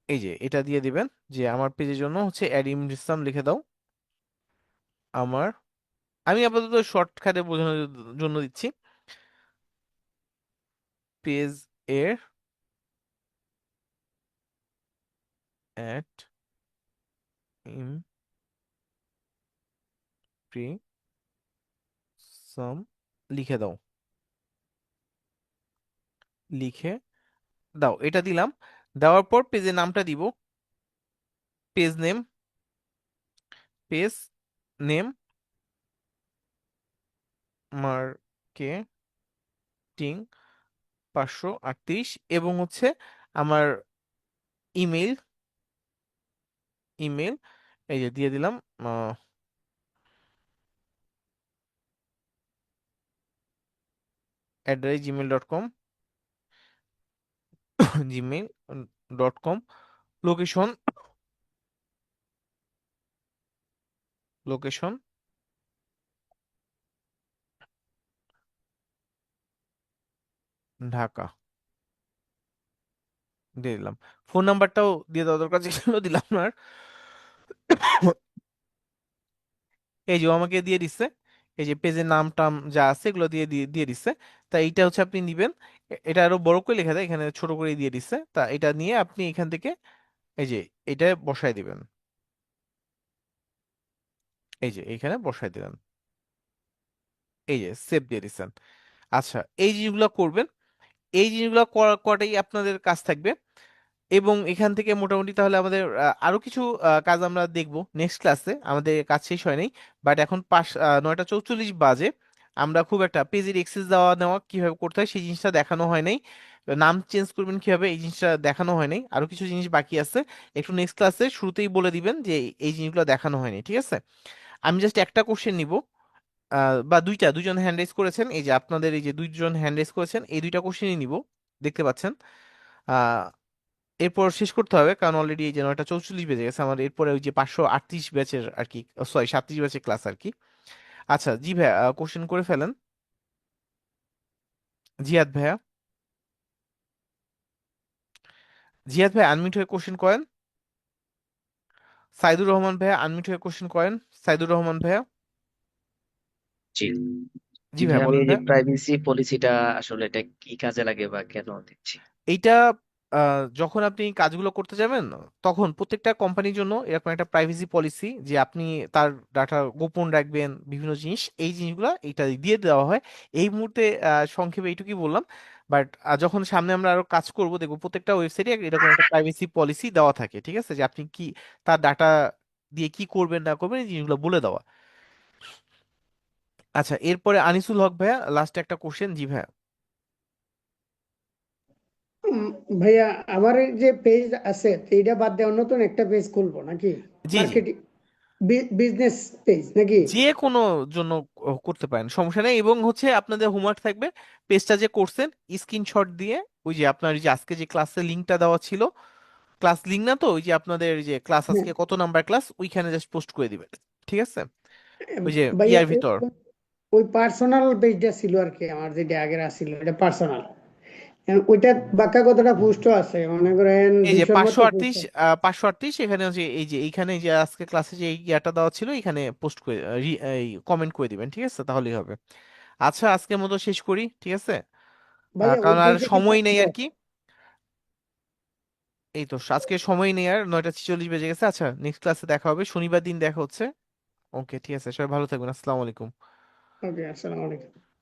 এই যে এটা দিয়ে দিবেন যে আমার পেজের জন্য হচ্ছে অ্যাড ইমপ্রেসাম লিখে দাও। আমার, আমি আপাতত শর্টকাটে বোঝানোর জন্য দিচ্ছি, পেজ এর অ্যাড ইমপ্রেসাম লিখে দাও, লিখে দাও, এটা দিলাম। দেওয়ার পর পেজের নামটা দিব, page name, page name marketing 538, এবং হচ্ছে আমার ইমেল, ইমেল এই যে দিয়ে দিলাম, @gmail.com, gmail.com। Location, location Dhaka দিয়ে দিলাম। ফোন নাম্বারটাও দিয়ে দেওয়া দরকার ছিল, দিলাম না আর। এই যে ও আমাকে দিয়ে দিচ্ছে, এই যে পেজের নাম টাম যা আছে এগুলো দিয়ে দিয়ে দিয়ে দিচ্ছে। তা এইটা হচ্ছে আপনি নিবেন, এটা আরো বড় করে লেখা যায়, এখানে ছোট করে দিয়ে দিচ্ছে। তা এটা নিয়ে আপনি এখান থেকে এই যে এটা বসায় দিবেন, এই যে এখানে বসায় দিলেন, এই যে সেভ দিয়ে দিচ্ছেন। আচ্ছা, এই জিনিসগুলো করবেন, এই জিনিসগুলো করাটাই আপনাদের কাজ থাকবে। এবং এখান থেকে মোটামুটি তাহলে আমাদের আরো কিছু কাজ আমরা দেখব নেক্সট ক্লাসে। আমাদের কাজ শেষ হয় নাই, বাট এখন 9টা 44 বাজে। আমরা খুব একটা পেজের এক্সেস দেওয়া নেওয়া কিভাবে করতে হয় সেই জিনিসটা দেখানো হয় নাই, নাম চেঞ্জ করবেন কিভাবে এই জিনিসটা দেখানো হয় নাই, আরো কিছু জিনিস বাকি আছে। একটু নেক্সট ক্লাসে শুরুতেই বলে দিবেন যে এই জিনিসগুলো দেখানো হয়নি, ঠিক আছে। আমি জাস্ট একটা কোশ্চেন নিব, বা দুইজন হ্যান্ড রেজ করেছেন, এই যে আপনাদের এই যে দুইজন হ্যান্ড রেজ করেছেন, এই দুইটা কোশ্চেনই নিব। দেখতে পাচ্ছেন। আহ এরপর শেষ করতে হবে, কারণ অলরেডি এই যে 9টা 44 বেজে গেছে আমার। এরপরে ওই যে 538 ব্যাচের আর কি, সরি 37 ব্যাচের ক্লাস আর কি। আচ্ছা জি ভাইয়া, কোশ্চেন করে ফেলেন। জিয়াদ ভাইয়া, জিয়াদ ভাই আনমিউট হয়ে কোশ্চেন করেন। সাইদুর রহমান ভাইয়া আনমিউট হয়ে কোশ্চেন করেন। সাইদুর রহমান ভাইয়া। জি জি ভাই, ভাইয়া আমি বলেন এই যে ভাইয়া। প্রাইভেসি পলিসিটা আসলে এটা কি কাজে লাগে বা কেন দিচ্ছি? এইটা যখন আপনি কাজগুলো করতে যাবেন, তখন প্রত্যেকটা কোম্পানির জন্য এরকম একটা প্রাইভেসি পলিসি, যে আপনি তার ডাটা গোপন রাখবেন বিভিন্ন জিনিস, এই জিনিসগুলো এইটা দিয়ে দেওয়া হয়। এই মুহূর্তে সংক্ষেপে এইটুকুই বললাম। বাট যখন সামনে আমরা আরো কাজ করব, দেখবো প্রত্যেকটা ওয়েবসাইটে এরকম একটা প্রাইভেসি পলিসি দেওয়া থাকে, ঠিক আছে, যে আপনি কি তার ডাটা দিয়ে কি করবেন না করবেন এই জিনিসগুলো বলে দেওয়া। আচ্ছা এরপরে আনিসুল হক ভাইয়া, লাস্টে একটা কোশ্চেন। জি ভাইয়া। উম, ভাইয়া আমার এই যে পেজ আছে তো এইটা বাদ দিয়ে নতুন একটা পেজ খুলবো নাকি? জি জি, মার্কেটিং বিজনেস পেজ নাকি? যে কোনো জন্য করতে পারেন, সমস্যা নেই। এবং হচ্ছে আপনাদের হোমওয়ার্ক থাকবে, পেজটা যে করছেন স্ক্রিনশট দিয়ে, ওই যে আপনার এই যে আজকে যে ক্লাসের লিঙ্কটা দেওয়া ছিল, ক্লাস লিঙ্ক না তো, ওই যে আপনাদের এই যে ক্লাস হ্যাঁ আজকে কত নাম্বার ক্লাস, ওইখানে জাস্ট পোস্ট করে দিবেন, ঠিক আছে, ওই যে ভাইয়া ইয়ার ভিতর। ওই পার্সোনাল পেজটা ছিল আর কি, আমার যেটা আগের আছিল এটা পার্সোনাল। ওইটা বাক্কা কতটা পোস্ট আছে মনে করেন এই যে 200-র পাঁচশো মতো পোস্ট আটত্রিশ আছে। 538 এখানে হচ্ছে এই যে এইখানে যে আজকে ক্লাসে যে এই ইয়াটা দেওয়া ছিল, এখানে পোস্ট করে কমেন্ট করে দিবেন, ঠিক আছে, তাহলেই হবে। আচ্ছা আজকের মতো শেষ করি, ঠিক আছে, ভাইয়া ওই কারণ আর পেজে কি সময় নেই থাকবো? আর কি। এই তো আজকে সময় নেই আর, 9টা 46 বেজে গেছে। আচ্ছা নেক্সট ক্লাসে দেখা হবে, শনিবার দিন দেখা হচ্ছে। ওকে ঠিক আছে, সবাই ভালো থাকবেন, আসসালামু আলাইকুম। ওকে, আসসালামু আলাইকুম।